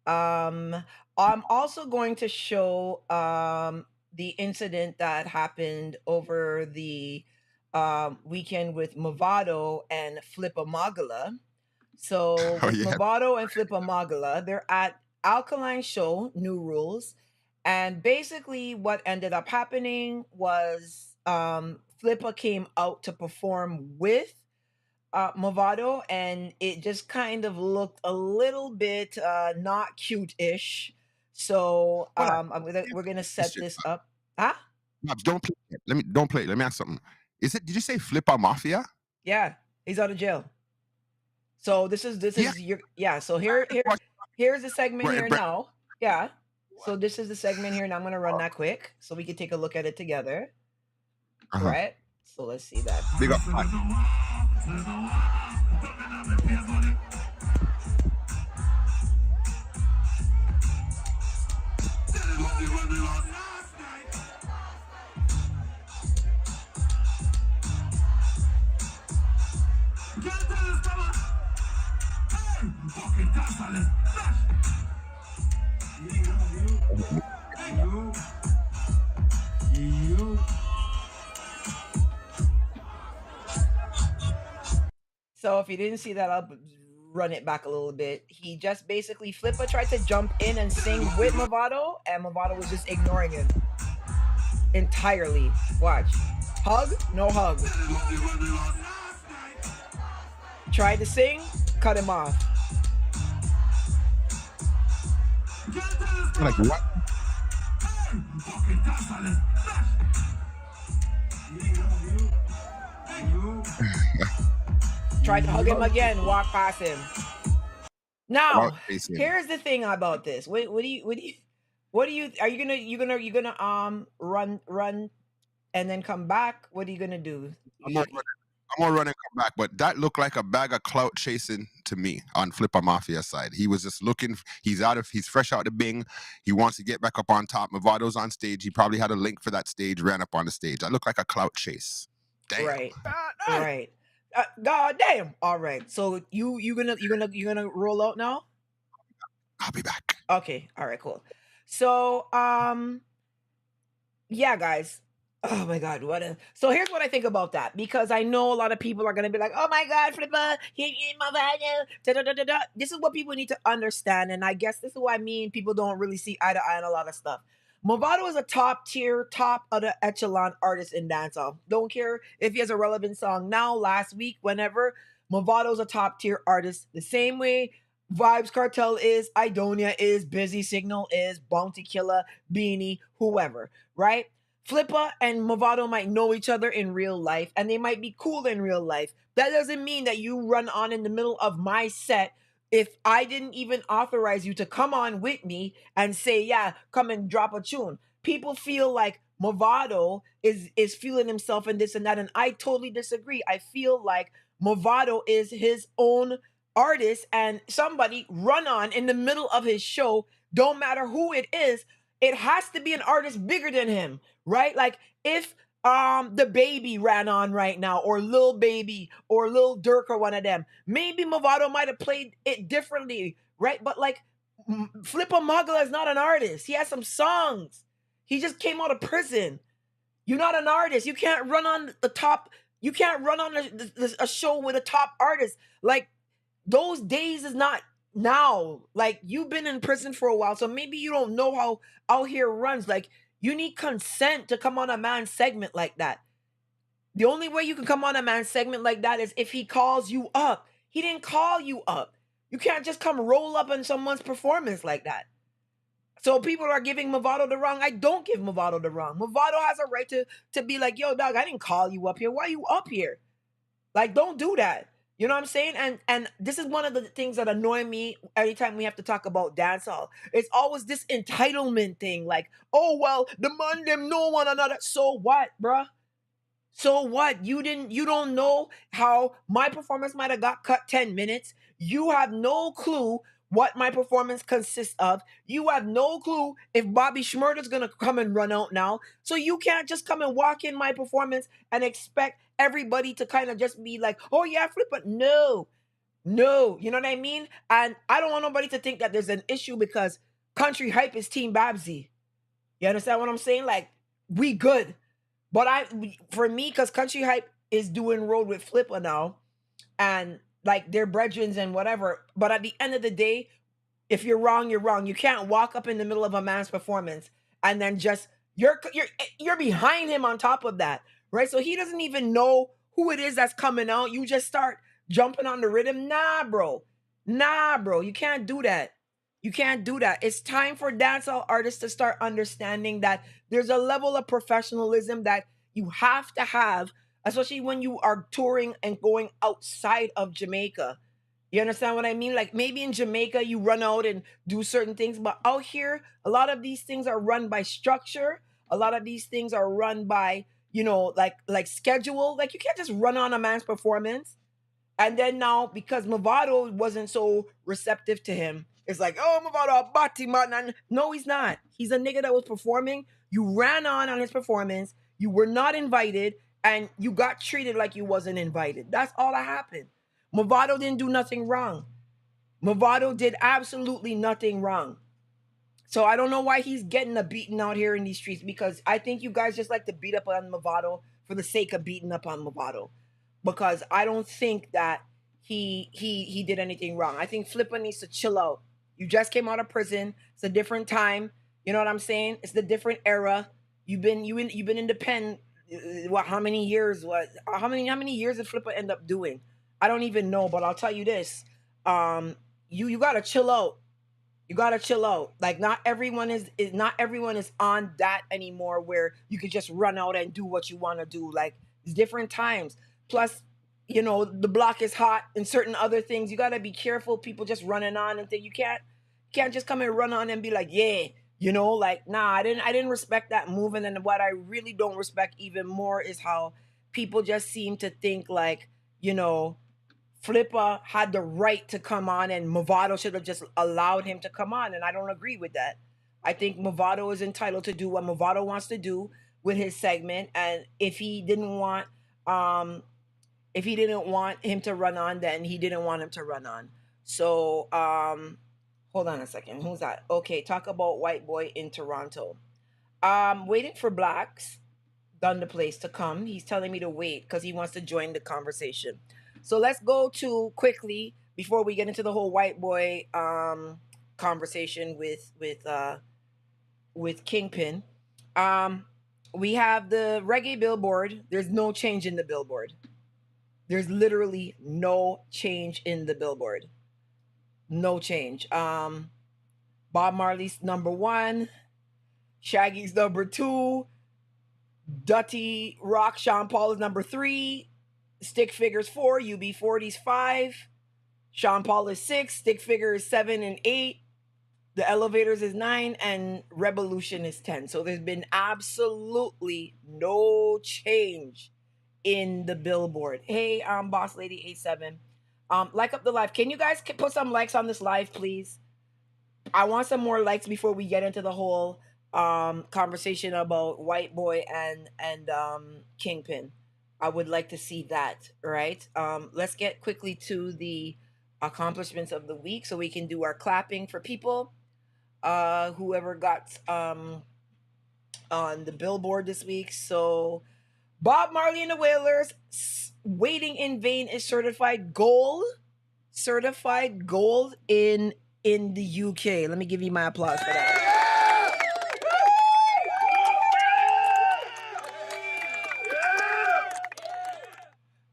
I'm also going to show the incident that happened over the weekend with Movado and Flippa Magala. So Oh with yeah. Movado and Flippa Magala, they're at Alkaline Show, New Rules. And basically what ended up happening was Flippa came out to perform with Movado, and it just kind of looked a little bit not cute-ish. So Hold on. we're gonna set Question. this up. Huh? Mobs, don't play it. Don't play it. Let me ask something. Did you say Flipper Mafia? Yeah, he's out of jail. So this Yeah. is your So here's the segment here now. Yeah. So this is the segment here, and I'm gonna run that quick so we can take a look at it together. Right? So let's see that. Big up. So if you didn't see that, I'll run it back a little bit. He just basically Flippa tried to jump in and sing with Movado, and Movado was just ignoring him entirely. Watch. Hug, no hug. Tried to sing, cut him off. Like what? Tried to hug him again, walk past him. Now, About facing. here's the thing about this. What do you are you gonna run and then come back? What are you gonna do? I'm gonna run and come back, but that looked like a bag of clout chasing to me on Flipper Mafia side. He was just looking. He's fresh out the Bing. He wants to get back up on top. Mavado's on stage. He probably had a link for that stage. Ran up on the stage. That looked like a clout chase. Damn. Right. Right. God damn. All right. So you gonna roll out now? I'll be back. Okay. All right. Cool. So yeah, guys. Oh my God, so here's what I think about that, because I know a lot of people are gonna be like, "Oh my God, Flipper, he my value." This is what people need to understand, and I guess this is what I mean. People don't really see eye to eye on a lot of stuff. Movado is a top tier, top of the echelon artist in dancehall. Don't care if he has a relevant song now, last week, whenever. Movado's a top tier artist. The same way Vibes Cartel is, Idonia is, Busy Signal is, Bounty Killer, Beanie, whoever, right? Flippa and Movado might know each other in real life, and they might be cool in real life. That doesn't mean that you run on in the middle of my set if I didn't even authorize you to come on with me and say, yeah, come and drop a tune. People feel like Movado is feeling himself and this and that, and I totally disagree. I feel like Movado is his own artist, and somebody run on in the middle of his show, don't matter who it is, it has to be an artist bigger than him, right? Like if the baby ran on right now, or Lil Baby or Lil Durk or one of them, maybe Movado might have played it differently, right? But like Flippa Muggle is not an artist. He has some songs. He just came out of prison. You're not an artist. You can't run on the top. You can't run on a show with a top artist. Like those days is not now. Like you've been in prison for a while, so maybe you don't know how out here runs. Like you need consent to come on a man's segment like that. The only way you can come on a man's segment like that is if he calls you up. He didn't call you up. You can't just come roll up on someone's performance like that. So people are giving Movado the wrong. I don't give Movado the wrong. Movado has a right to be like, yo, dog, I didn't call you up here. Why are you up here? Like, don't do that. You know what I'm saying? And this is one of the things that annoy me anytime we have to talk about dancehall. It's always this entitlement thing. Like, oh, well, the man them know one another. So what, bruh? So what? You don't know how my performance might have got cut 10 minutes. You have no clue what my performance consists of. You have no clue if Bobby Schmurder's gonna come and run out now. So you can't just come and walk in my performance and expect everybody to kind of just be like, oh yeah, flip it. No, you know what I mean? And I don't want nobody to think that there's an issue because Country Hype is Team Babsy. You understand what I'm saying? Like, we good. But for me, because Country Hype is doing road with Flippa now, and like they're brethrens and whatever. But at the end of the day, if you're wrong, you're wrong. You can't walk up in the middle of a man's performance and then just you're behind him on top of that, right? So he doesn't even know who it is that's coming out. You just start jumping on the rhythm. Nah, bro. You can't do that. You can't do that. It's time for dancehall artists to start understanding that there's a level of professionalism that you have to have, especially when you are touring and going outside of Jamaica. You understand what I mean? Like maybe in Jamaica you run out and do certain things, but out here, a lot of these things are run by structure. A lot of these things are run by, like schedule. Like you can't just run on a man's performance. And then now, because Movado wasn't so receptive to him, it's like, oh, Movado, a batty man. And no, he's not. He's a nigga that was performing. You ran on his performance. You were not invited, and you got treated like you wasn't invited. That's all that happened. Movado didn't do nothing wrong. Movado did absolutely nothing wrong. So I don't know why he's getting a beating out here in these streets, because I think you guys just like to beat up on Movado for the sake of beating up on Movado. Because I don't think that he did anything wrong. I think Flippa needs to chill out. You just came out of prison. It's a different time. You know what I'm saying? It's the different era. You've been in the pen. What? How many years? How many years did Flippa end up doing? I don't even know. But I'll tell you this. You gotta chill out. You gotta chill out. Like not everyone is on that anymore, where you could just run out and do what you want to do. Like it's different times. Plus, the block is hot and certain other things. You gotta be careful. People just running on and think you can't just come and run on and be like, yeah, like, nah, I didn't respect that move. And then what I really don't respect even more is how people just seem to think like, Flippa had the right to come on and Movado should have just allowed him to come on. And I don't agree with that. I think Movado is entitled to do what Movado wants to do with his segment. And if he didn't want him to run on, then he didn't want him to run on. So, hold on a second. Who's that? Okay, talk about white boy in Toronto. Waiting for Blacks, done the place to come. He's telling me to wait because he wants to join the conversation. So let's go to quickly before we get into the whole white boy conversation with Kingpin. We have the reggae billboard. There's no change in the billboard. There's literally no change in the billboard. No change. Bob Marley's number 1. Shaggy's number 2. Dutty Rock Sean Paul is number 3. Stick Figures 4. UB40's 5. Sean Paul is 6. Stick Figure is 7 and 8. The Elevators is 9 and Revolution is 10. So there's been absolutely no change in the billboard. Hey, Boss Lady 87. Like up the live. Can you guys put some likes on this live, please? I want some more likes before we get into the whole conversation about White Boy and Kingpin. I would like to see that, right? Let's get quickly to the accomplishments of the week so we can do our clapping for people. Whoever got on the billboard this week. So Bob Marley and the Wailers, Waiting in Vain is certified gold. Certified gold in the UK. Let me give you my applause for that.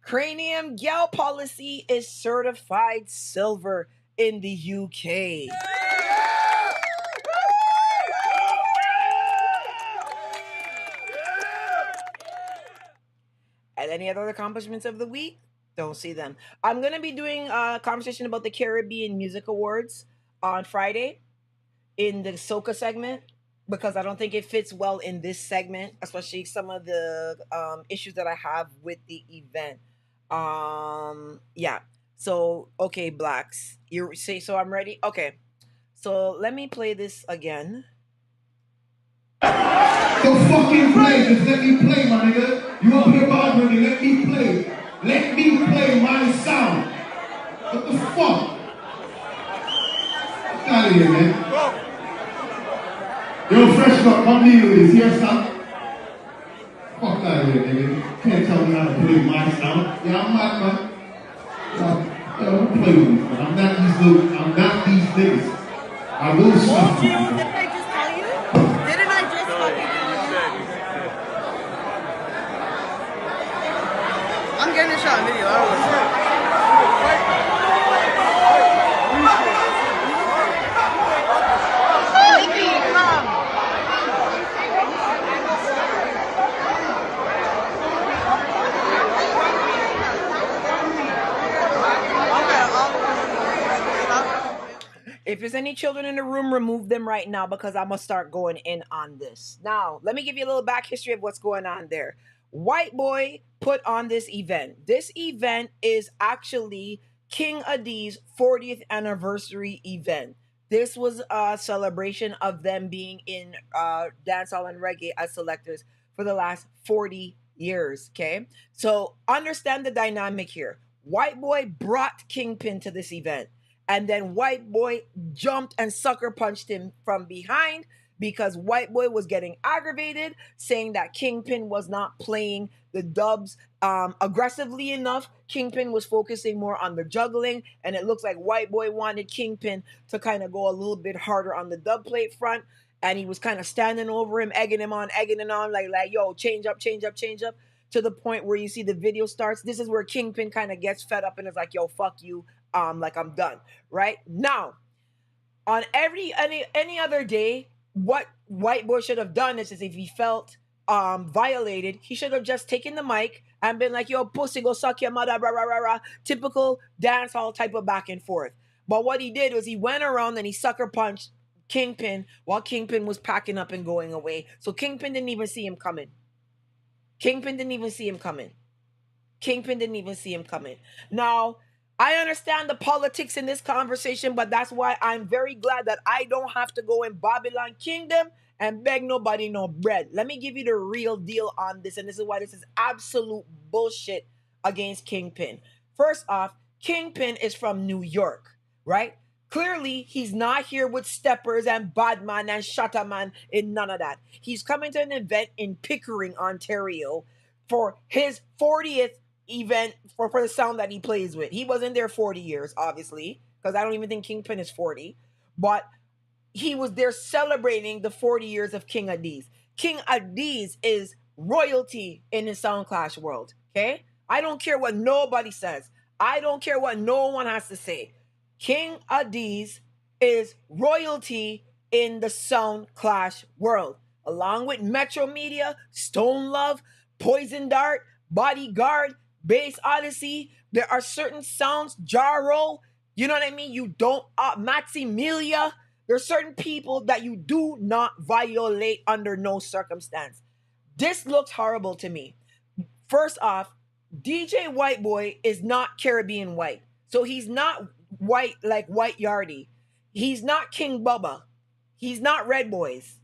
Cranium Gal Policy is certified silver in the UK. And any other accomplishments of the week? Don't see them. I'm going to be doing a conversation about the Caribbean Music Awards on Friday in the Soca segment because I don't think it fits well in this segment, especially some of the issues that I have with the event. Yeah. So, okay, Blacks. You say so I'm ready? Okay. So let me play this again. Don't fucking play, just let me play, my nigga. You up here bothering me, let me play. Let me play my sound. What the fuck? Get out of here, man. Yo, fresh up, come deal with this, here, son. Fuck out of here, nigga. Can't tell me how to play my sound. Yeah, I'm mad, man. Yo, don't play with me, man. I'm not these niggas. I will suffer. Didn't I just tell you? Didn't I just fucking tell you? I'm getting a shot video. I don't know. If there's any children in the room, remove them right now because I'm going to start going in on this. Now, let me give you a little back history of what's going on there. White Boy put on this event. This event is actually King Adi's 40th anniversary event. This was a celebration of them being in dancehall and reggae as selectors for the last 40 years, okay? So understand the dynamic here. White Boy brought Kingpin to this event. And then White Boy jumped and sucker punched him from behind because White Boy was getting aggravated, saying that Kingpin was not playing the dubs aggressively enough. Kingpin was focusing more on the juggling, and it looks like White Boy wanted Kingpin to kind of go a little bit harder on the dub plate front, and he was kind of standing over him, egging him on, like, yo, change up, to the point where you see the video starts. This is where Kingpin kind of gets fed up and is like, yo, fuck you. Like I'm done, right? Now, on any other day, what White Boy should have done is if he felt violated, he should have just taken the mic and been like, yo, pussy, go suck your mother, rah, rah, rah, rah. Typical dancehall type of back and forth. But what he did was he went around and he sucker punched Kingpin while Kingpin was packing up and going away. So Kingpin didn't even see him coming. Now, I understand the politics in this conversation, but that's why I'm very glad that I don't have to go in Babylon Kingdom and beg nobody no bread. Let me give you the real deal on this, and this is why this is absolute bullshit against Kingpin. First off, Kingpin is from New York, right? Clearly, he's not here with Steppers and Badman and Shutterman in none of that. He's coming to an event in Pickering, Ontario for his 40th event for the sound that he plays with. He wasn't there 40 years, obviously, because I don't even think Kingpin is 40. But he was there celebrating the 40 years of King Adiz. King Adiz is royalty in the Sound Clash world, okay? I don't care what nobody says. I don't care what no one has to say. King Adiz is royalty in the Sound Clash world, along with Metro Media, Stone Love, Poison Dart, Bodyguard, Bass Odyssey. There are certain sounds, Jarro, you know what I mean? You don't, Maximilia, There's certain people that you do not violate under no circumstance. This looks horrible to me. First off, DJ White Boy is not Caribbean white. So he's not white like White Yardie. He's not King Bubba. He's not Red Boys.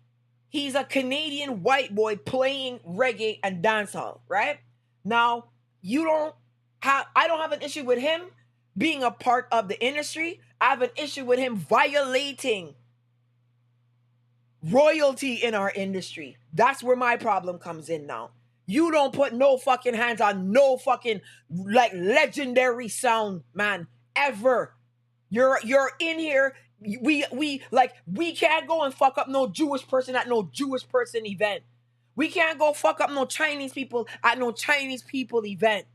He's a Canadian white boy playing reggae and dancehall, right? Now, I don't have an issue with him being a part of the industry. I have an issue with him violating royalty in our industry. That's where my problem comes in now. You don't put no fucking hands on no fucking like legendary sound, man, ever. You're in here. We can't go and fuck up no Jewish person at no Jewish person event. We can't go fuck up no Chinese people at no Chinese people event.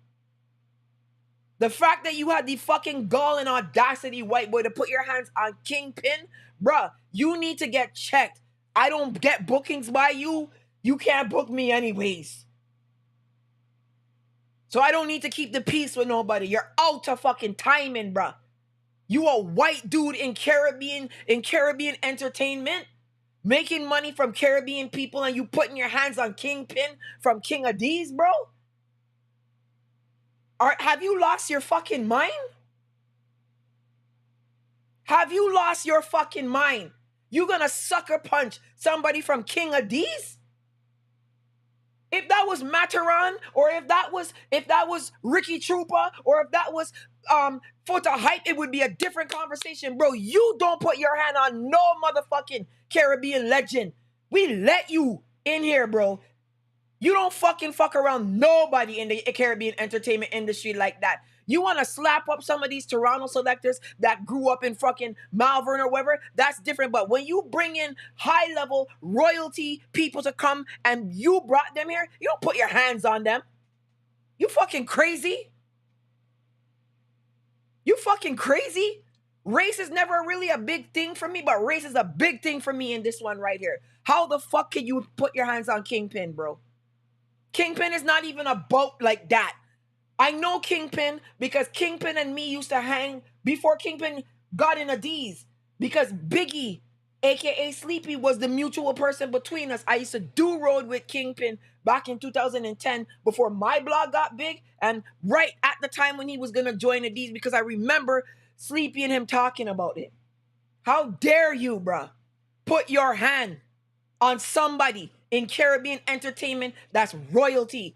The fact that you had the fucking gall and audacity, white boy, to put your hands on Kingpin, bruh, you need to get checked. I don't get bookings by you. You can't book me anyways. So I don't need to keep the peace with nobody. You're out of fucking timing, bruh. You a white dude in Caribbean entertainment, making money from Caribbean people, and you putting your hands on Kingpin from King of D's, bro? Have you lost your fucking mind? Have you lost your fucking mind? You gonna sucker punch somebody from King of D's? If that was Mataran, or if that was Ricky Trooper, or if that was Foot of Hype, it would be a different conversation, bro. You don't put your hand on no motherfucking Caribbean legend. We let you in here, bro. You don't fucking fuck around nobody in the Caribbean entertainment industry like that. You want to slap up some of these Toronto selectors that grew up in fucking Malvern or whatever, that's different. But when you bring in high-level royalty people to come and you brought them here, you don't put your hands on them. You fucking crazy? You fucking crazy? Race is never really a big thing for me, but race is a big thing for me in this one right here. How the fuck can you put your hands on Kingpin, bro? Kingpin is not even a boat like that. I know Kingpin because Kingpin and me used to hang before Kingpin got in a D's, because Biggie, aka Sleepy, was the mutual person between us. I used to do road with Kingpin back in 2010 before my blog got big, and right at the time when he was gonna join the D's, because I remember Sleepy and him talking about it. How dare you, bruh, put your hand on somebody in Caribbean entertainment that's royalty.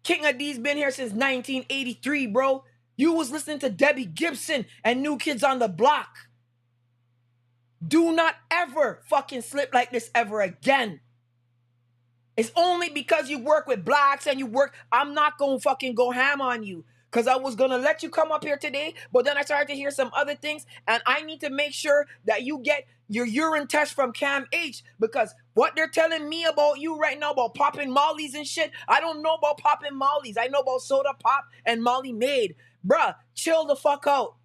King of D's been here since 1983, bro. You was listening to Debbie Gibson and New Kids on the Block. Do not ever fucking slip like this ever again. It's only because you work with blacks and I'm not gonna fucking go ham on you. Because I was gonna let you come up here today, but then I started to hear some other things, and I need to make sure that you get your urine test from Cam H, because what they're telling me about you right now about popping mollies and shit, I don't know about popping mollies. I know about soda pop and Molly Maid. Bruh, chill the fuck out.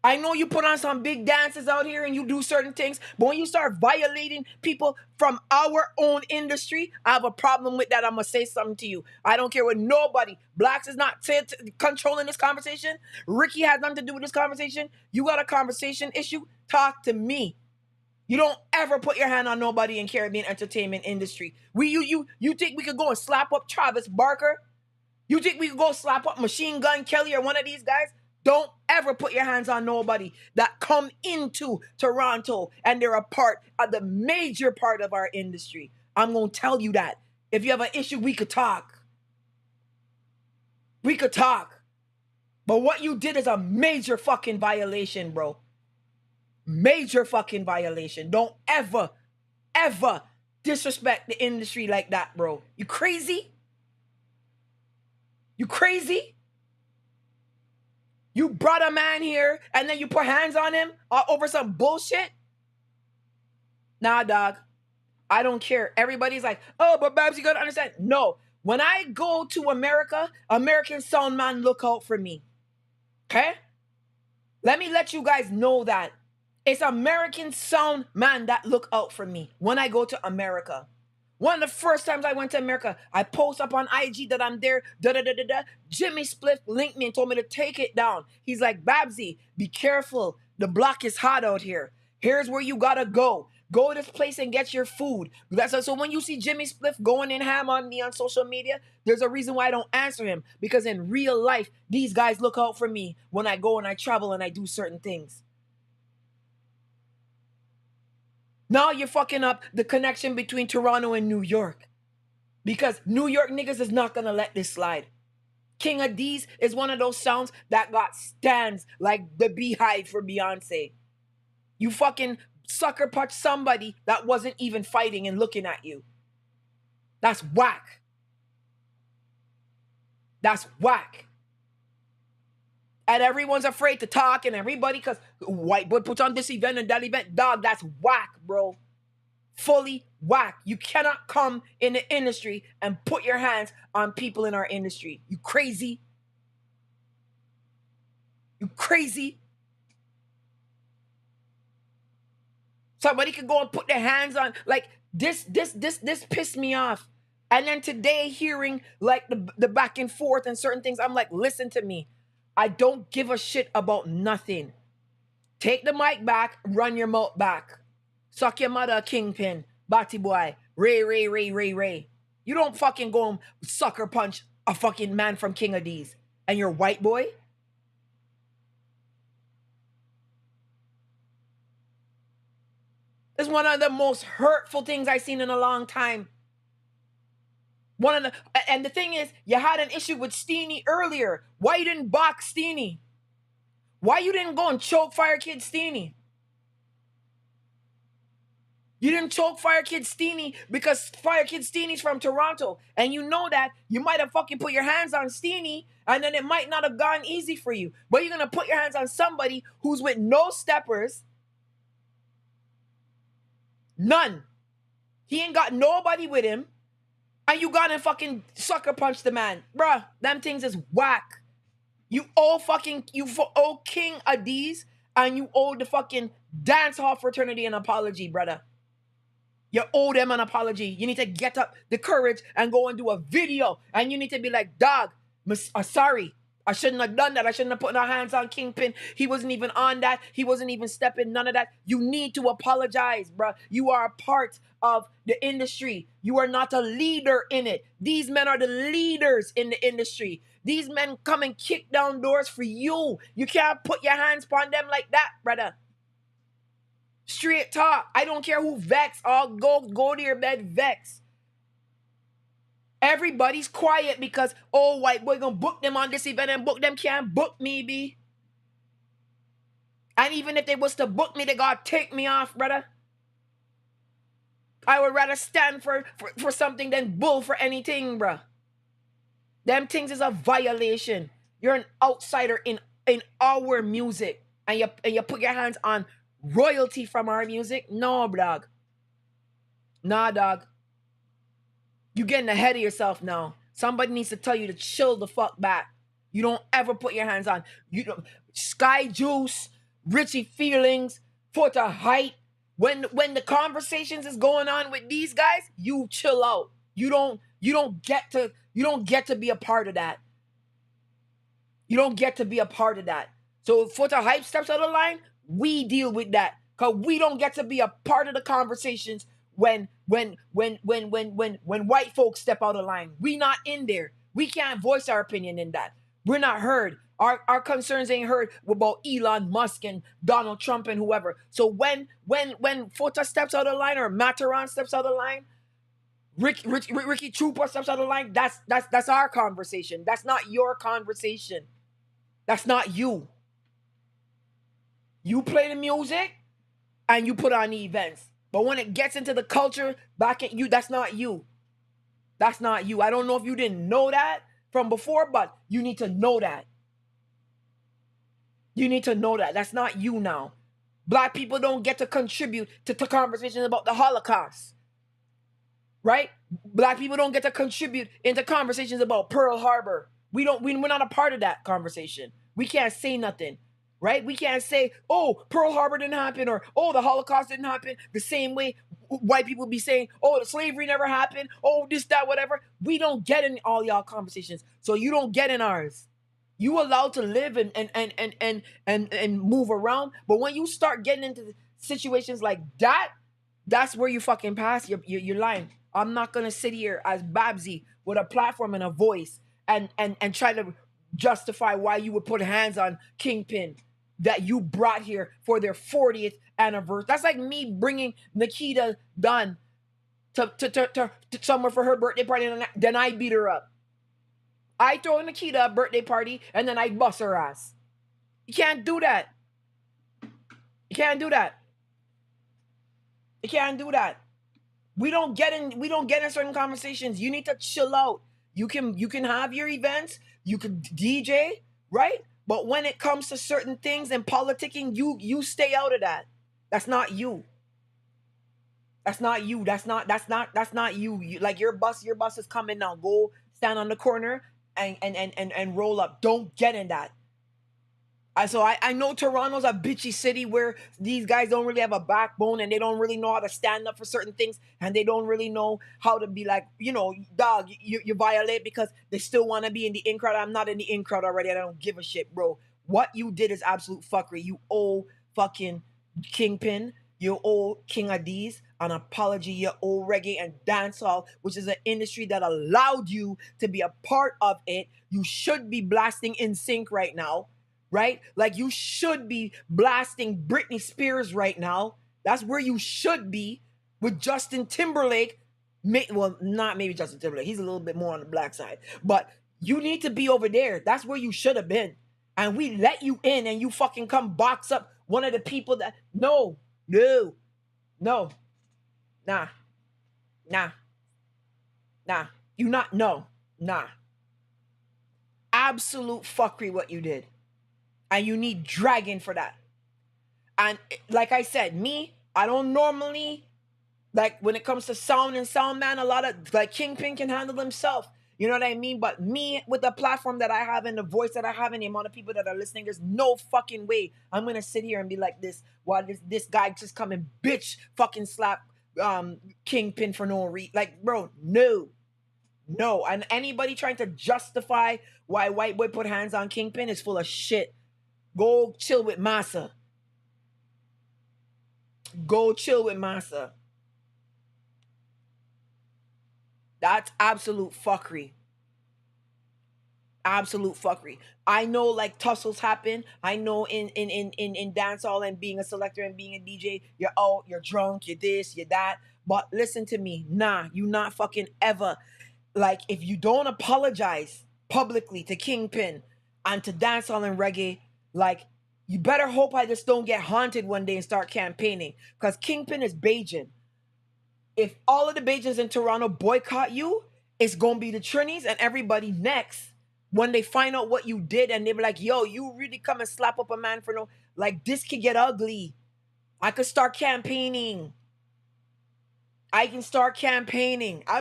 I know you put on some big dances out here and you do certain things, but when you start violating people from our own industry, I have a problem with that. I'm going to say something to you. I don't care what nobody. Blacks is not controlling this conversation. Ricky has nothing to do with this conversation. You got a conversation issue? Talk to me. You don't ever put your hand on nobody in Caribbean entertainment industry. You think we could go and slap up Travis Barker? You think we could go slap up Machine Gun Kelly or one of these guys? Don't ever put your hands on nobody that come into Toronto and they're a part of the major part of our industry. I'm going to tell you that. If you have an issue, we could talk. We could talk. But what you did is a major fucking violation, bro. Major fucking violation. Don't ever, ever disrespect the industry like that, bro. You crazy? You crazy? You brought a man here and then you put hands on him over some bullshit? Nah, dog. I don't care. Everybody's like, oh, but Babs, you gotta understand. No. When I go to America, American sound man look out for me. Okay? Let me let you guys know that. It's American sound man that look out for me when I go to America. One of the first times I went to America, I post up on IG that I'm there, Jimmy Spliff linked me and told me to take it down. He's like, Babsy, be careful. The block is hot out here. Here's where you gotta go. Go to this place and get your food. So when you see Jimmy Spliff going in ham on me on social media, there's a reason why I don't answer him. Because in real life, these guys look out for me when I go and I travel and I do certain things. Now you're fucking up the connection between Toronto and New York. Because New York niggas is not gonna let this slide. King of D's is one of those sounds that got stands like the Beehive for Beyonce. You fucking sucker punch somebody that wasn't even fighting and looking at you. That's whack. That's whack. And everyone's afraid to talk and everybody, because white boy puts on this event and that event. Dog, that's whack, bro. Fully whack. You cannot come in the industry and put your hands on people in our industry. You crazy? You crazy? Somebody could go and put their hands on, like, this pissed me off. And then today, hearing like the back and forth and certain things, I'm like, listen to me. I don't give a shit about nothing. Take the mic back, run your mouth back. Suck your mother, Kingpin, Batty Boy, Ray. You don't fucking go and sucker punch a fucking man from King of D's. And you're white boy? It's one of the most hurtful things I've seen in a long time. And the thing is, you had an issue with Steenie earlier. Why you didn't box Steenie? Why you didn't go and choke Fire Kid Steenie? You didn't choke Fire Kid Steenie because Fire Kid Steenie's from Toronto. And you know that you might have fucking put your hands on Steenie and then it might not have gone easy for you. But you're going to put your hands on somebody who's with no steppers. None. He ain't got nobody with him. And you got and fucking sucker punch the man. Bruh, them things is whack. You owe King of D's and you owe the fucking dancehall fraternity an apology, brother. You owe them an apology. You need to get up the courage and go and do a video. And you need to be like, dog, sorry. I shouldn't have done that. I shouldn't have put our hands on Kingpin. He wasn't even on that. He wasn't even stepping, none of that. You need to apologize, bro. You are a part of the industry. You are not a leader in it. These men are the leaders in the industry. These men come and kick down doors for you. You can't put your hands upon them like that, brother. Straight talk. I don't care who vex. I'll go to your bed vex. Everybody's quiet because, oh, white boy gonna book them on this event and book them can't book me, B. And even if they was to book me, they gotta take me off, brother. I would rather stand for something than bull for anything, bruh. Them things is a violation. You're an outsider in our music. And you put your hands on royalty from our music? No, dog. Nah, dog. You're getting ahead of yourself now. Somebody needs to tell you to chill the fuck back. You don't ever put your hands on. You don't, Sky Juice, Richie Feelings, Foot of Height. When the conversations is going on with these guys, you chill out. You don't get to be a part of that. You don't get to be a part of that. So if Foot of Hype steps out of line, we deal with that. Cause we don't get to be a part of the conversations when white folks step out of line. We not in there. We can't voice our opinion in that. We're not heard. Our concerns ain't heard about Elon Musk and Donald Trump and whoever. So when Fota steps out of line or Mataran steps out of line, Ricky Trooper steps out of line, that's our conversation. That's not your conversation. That's not you. You play the music and you put on the events. But when it gets into the culture back at you, that's not you. That's not you. I don't know if you didn't know that from before, but you need to know that. You need to know that. That's not you now. Black people don't get to contribute to conversations about the Holocaust. Right? Black people don't get to contribute into conversations about Pearl Harbor. We're not a part of that conversation. We can't say nothing. Right? We can't say, oh, Pearl Harbor didn't happen, or, oh, the Holocaust didn't happen, the same way white people be saying, oh, the slavery never happened, oh, this, that, whatever. We don't get in all y'all conversations, so you don't get in ours. You allowed to live and move around, but when you start getting into situations like that, that's where you fucking pass your line. I'm not gonna sit here as Babsy with a platform and a voice and try to justify why you would put hands on Kingpin that you brought here for their 40th anniversary. That's like me bringing Nikita Dunn to somewhere for her birthday party, and then I beat her up. I throw Nikita a birthday party and then I bust her ass. You can't do that. You can't do that. You can't do that. We don't get in certain conversations. You need to chill out. You can have your events, you can DJ, right? But when it comes to certain things and politicking, you stay out of that. That's not you. That's not you. That's not you. Like your bus is coming now. Go stand on the corner and roll up. Don't get in that. So I know Toronto's a bitchy city where these guys don't really have a backbone and they don't really know how to stand up for certain things, and they don't really know how to be like, dog, you violate because they still want to be in the in crowd. I'm not in the in crowd already. I don't give a shit, bro. What you did is absolute fuckery. You owe fucking Kingpin, you owe King Adiz an apology. You owe Reggae and dancehall, which is an industry that allowed you to be a part of it. You should be blasting In Sync right now. Right? Like you should be blasting Britney Spears right now. That's where you should be with Justin Timberlake. Well, not maybe Justin Timberlake. He's a little bit more on the black side. But you need to be over there. That's where you should have been. And we let you in and you fucking come box up one of the people that... No. Nah. You not... No. Nah. Absolute fuckery what you did. And you need Dragon for that. And like I said, I don't normally, like when it comes to sound and sound man, a lot of, like Kingpin can handle himself. You know what I mean? But me, with the platform that I have and the voice that I have and the amount of people that are listening, there's no fucking way I'm going to sit here and be like this while this guy just come and bitch fucking slap Kingpin for no reason. Like, bro, no. And anybody trying to justify why White Boy put hands on Kingpin is full of shit. Go chill with Massa. That's absolute fuckery. I know like tussles happen. I know in dancehall and being a selector and being a DJ, you're out, you're drunk, you're this, you're that. But listen to me. Nah, you not fucking ever. Like if you don't apologize publicly to Kingpin and to dancehall and reggae, like, you better hope I just don't get haunted one day and start campaigning. Because Kingpin is Bajan. If all of the Bajans in Toronto boycott you, it's going to be the Trinis and everybody next. When they find out what you did and they be like, yo, you really come and slap up a man for no... Like, this could get ugly. I could start campaigning. I'd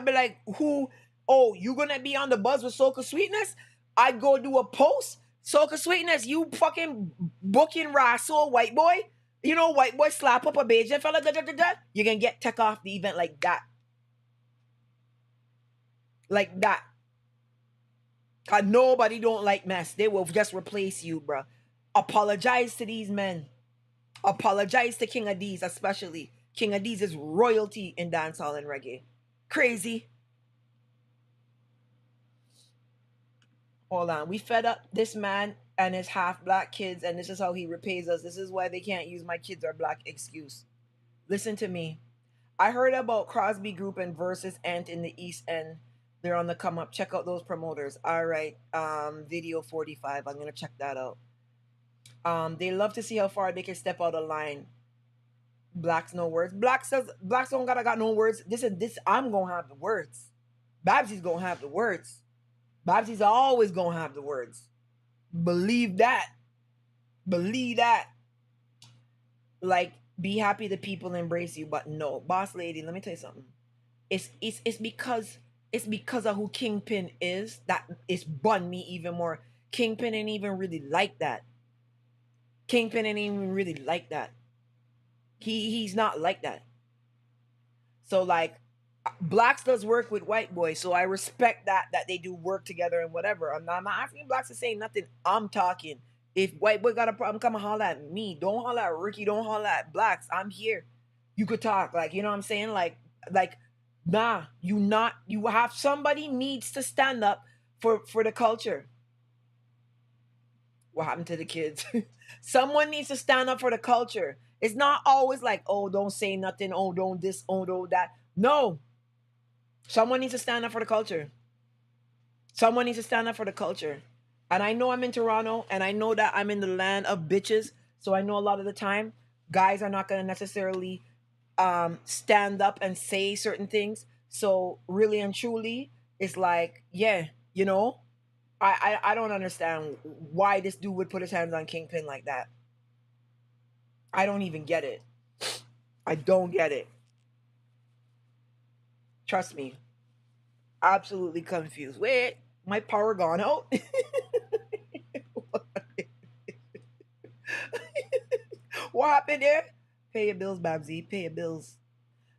be like, who... Oh, you going to be on the buzz with Soca Sweetness? I'd go do a post... Soca Sweetness, you fucking booking Rasso, White Boy. You know, White Boy slap up a Bajan fella, you can get tech off the event like that. Like that. Cause nobody don't like mess. They will just replace you, bro. Apologize to these men. Apologize to King Adiz, especially. King Adiz is royalty in dancehall and reggae. Crazy. Hold on, we fed up this man and his half-black kids, and this is how he repays us. This is why they can't use my kids are black excuse. Listen to me. I heard about Crosby Group and Versus Ant in the East End. They're on the come up. Check out those promoters. All right, video 45. I'm gonna check that out. They love to see how far they can step out of line. Blacks no words. Blacks don't got no words. This. I'm gonna have the words. Babsy's gonna have the words. Babsy's always gonna have the words. Believe that. Like, be happy the people embrace you, but no, boss lady. Let me tell you something. It's because of who Kingpin is that it's bun me even more. Kingpin ain't even really like that. He's not like that. So like, blacks does work with white boys, so I respect that they do work together and whatever. I'm not asking blacks to say nothing. I'm talking If white boy got a problem, come and holler at me. Don't holler at Ricky. Don't holler at blacks. I'm here. You could talk. Like, you know what I'm saying? Like, nah, you have somebody needs to stand up for the culture. What happened to the kids? Someone needs to stand up for the culture. It's not always like, oh, don't say nothing, oh, don't this, oh, don't that. No. Someone needs to stand up for the culture. Someone needs to stand up for the culture. And I know I'm in Toronto, and I know that I'm in the land of bitches. So I know a lot of the time, guys are not going to necessarily stand up and say certain things. So really and truly, it's like, yeah, you know, I don't understand why this dude would put his hands on Kingpin like that. I don't even get it. I don't get it. Trust me. Absolutely confused. Wait, my power gone out? What happened there? Pay your bills, Babsy. Pay your bills.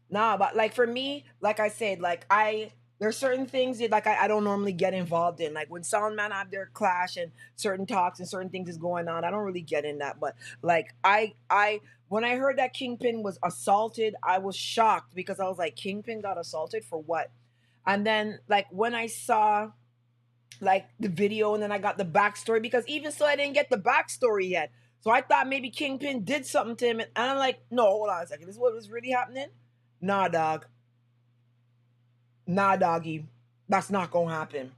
Nah, but like for me, like I said, like there's certain things that like I don't normally get involved in. Like when Soundman have their clash and certain talks and certain things is going on, I don't really get in that. But like I when I heard that Kingpin was assaulted, I was shocked because I was like, Kingpin got assaulted for what? And then like when I saw like the video and then I got the backstory, because even so I didn't get the backstory yet. So I thought maybe Kingpin did something to him, and I'm like, no, hold on a second. This is what was really happening? Nah, dog. Nah, doggy. That's not gonna happen.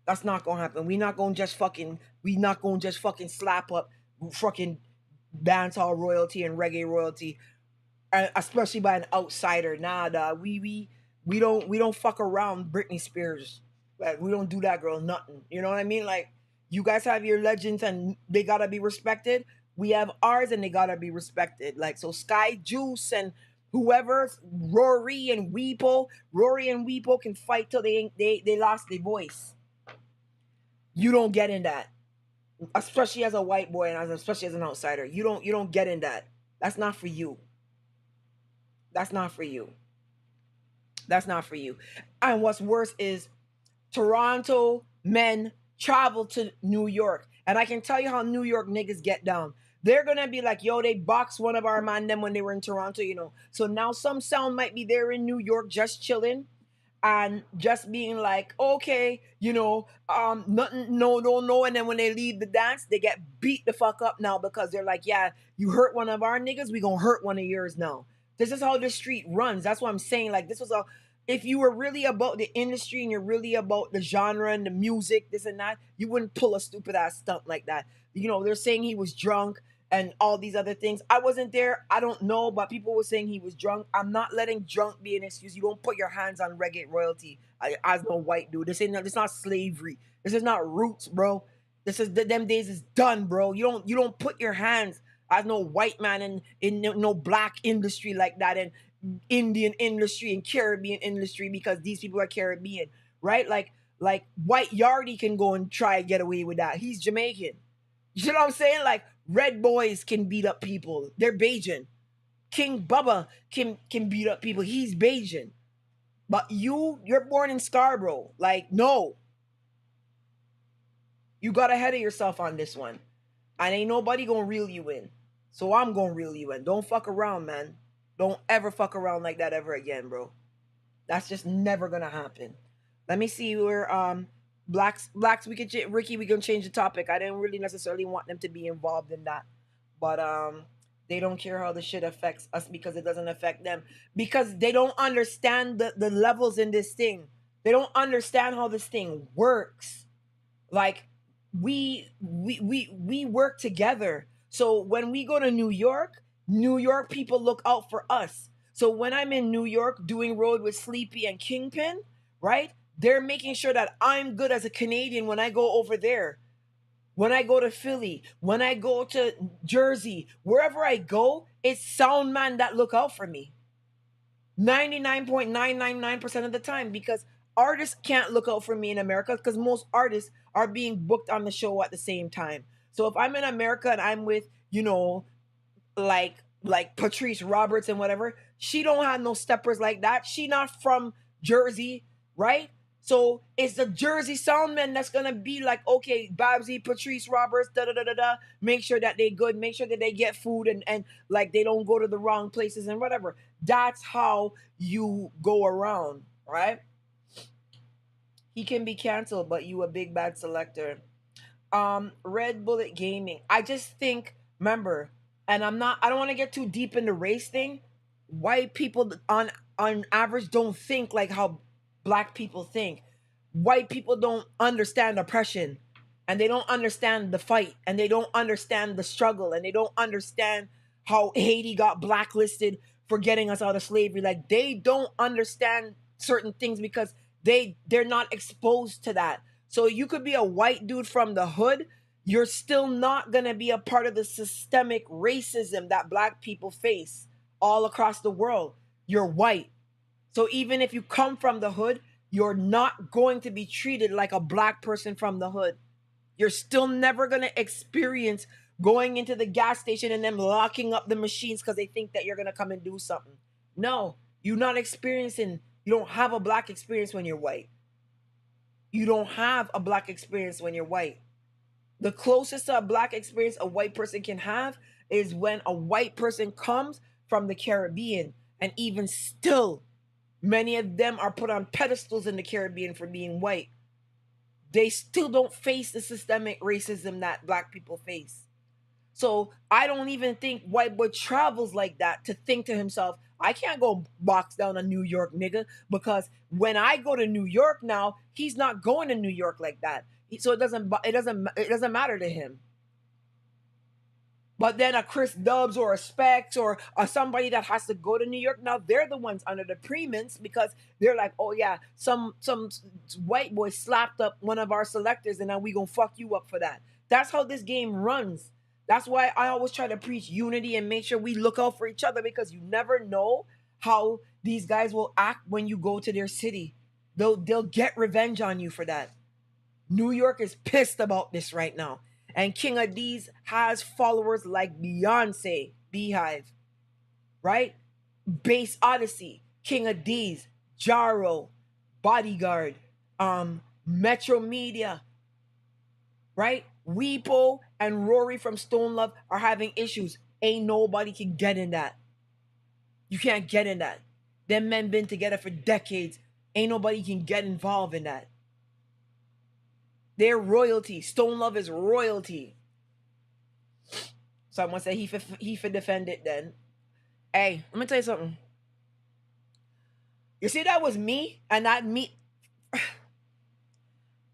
That's not gonna happen. We not gonna just fucking slap up fucking dancehall royalty and reggae royalty, especially by an outsider. Nah, dog. We don't fuck around Britney Spears. Like we don't do that girl nothing. You know what I mean? Like you guys have your legends and they gotta be respected. We have ours and they gotta be respected. Like so Sky Juice and whoever, Rory and Weepo can fight till they lost their voice. You don't get in that. Especially as a white boy and especially as an outsider. You don't get in that. That's not for you. That's not for you. That's not for you. And what's worse is Toronto men travel to New York. And I can tell you how New York niggas get down. They're gonna be like, yo, they boxed one of our man them when they were in Toronto, you know. So now some sound might be there in New York just chilling and just being like, okay, you know, nothing, no. And then when they leave the dance, they get beat the fuck up now because they're like, yeah, you hurt one of our niggas, we gonna hurt one of yours now. This is how the street runs. That's what I'm saying. Like, this was a, if you were really about the industry and you're really about the genre and the music, this and that, you wouldn't pull a stupid ass stunt like that. You know, they're saying he was drunk and all these other things. I wasn't there. I don't know, but people were saying he was drunk. I'm not letting drunk be an excuse. You don't put your hands on reggae royalty as no white dude. This ain't. This not slavery. This is not roots, bro. This is them days is done, bro. You don't put your hands as no white man in no black industry like that and Indian industry and Caribbean industry because these people are Caribbean, right? Like White Yardie can go and try to get away with that. He's Jamaican. You know what I'm saying? Like Red Boys can beat up people. They're Bajan. King Bubba can beat up people. He's Bajan. But you're born in Scarborough. Like, no. You got ahead of yourself on this one. And ain't nobody gonna reel you in. So I'm gonna reel you in. Don't fuck around, man. Don't ever fuck around like that ever again, bro. That's just never gonna happen. Let me see where blacks we could Ricky, we can change the topic. I didn't really necessarily want them to be involved in that. But they don't care how the shit affects us because it doesn't affect them. Because they don't understand the levels in this thing. They don't understand how this thing works. Like we work together. So when we go to New York people look out for us. So when I'm in New York doing road with Sleepy and Kingpin, right? They're making sure that I'm good as a Canadian when I go over there. When I go to Philly, when I go to Jersey, wherever I go, it's sound man that look out for me. 99.999% of the time, because artists can't look out for me in America because most artists are being booked on the show at the same time. So if I'm in America and I'm with, you know, like Patrice Roberts and whatever, she don't have no steppers like that. She not from Jersey, right? So it's the Jersey Soundmen that's gonna be like, okay, Babsy, Patrice Roberts, da da da da da. Make sure that they good. Make sure that they get food and like they don't go to the wrong places and whatever. That's how you go around, right? He can be canceled, but you a big bad selector. Red Bullet Gaming. I just think, remember, and I don't want to get too deep in the race thing. White people on average don't think like how black people think. White people don't understand oppression, and they don't understand the fight, and they don't understand the struggle, and they don't understand how Haiti got blacklisted for getting us out of slavery. Like they don't understand certain things because they're not exposed to that. So you could be a white dude from the hood, you're still not going to be a part of the systemic racism that black people face all across the world. You're white. So even if you come from the hood, you're not going to be treated like a black person from the hood. You're still never going to experience going into the gas station and them locking up the machines because they think that you're going to come and do something. No, you're not experiencing, you don't have a black experience when you're white. You don't have a black experience when you're white. The closest to a black experience a white person can have is when a white person comes from the Caribbean. And even still, many of them are put on pedestals in the Caribbean for being white. They still don't face the systemic racism that black people face. So I don't even think white boy travels like that to think to himself, I can't go box down a New York nigga because when I go to New York now, he's not going to New York like that. So it doesn't matter to him. But then a Chris Dubs or a Specs or somebody that has to go to New York, now they're the ones under the pretense because they're like, oh yeah, some white boy slapped up one of our selectors and now we gonna fuck you up for that. That's how this game runs. That's why I always try to preach unity and make sure we look out for each other because you never know how these guys will act when you go to their city. They'll get revenge on you for that. New York is pissed about this right now. And King of D's has followers like Beyonce, Beehive, right? Bass Odyssey, King of D's, Jaro, Bodyguard, Metro Media, right? Weepo and Rory from Stone Love are having issues. Ain't nobody can get in that. You can't get in that. Them men been together for decades. Ain't nobody can get involved in that. They're royalty. Stone Love is royalty. Someone said he for defend it then. Hey, let me tell you something. You see, that was me and not me.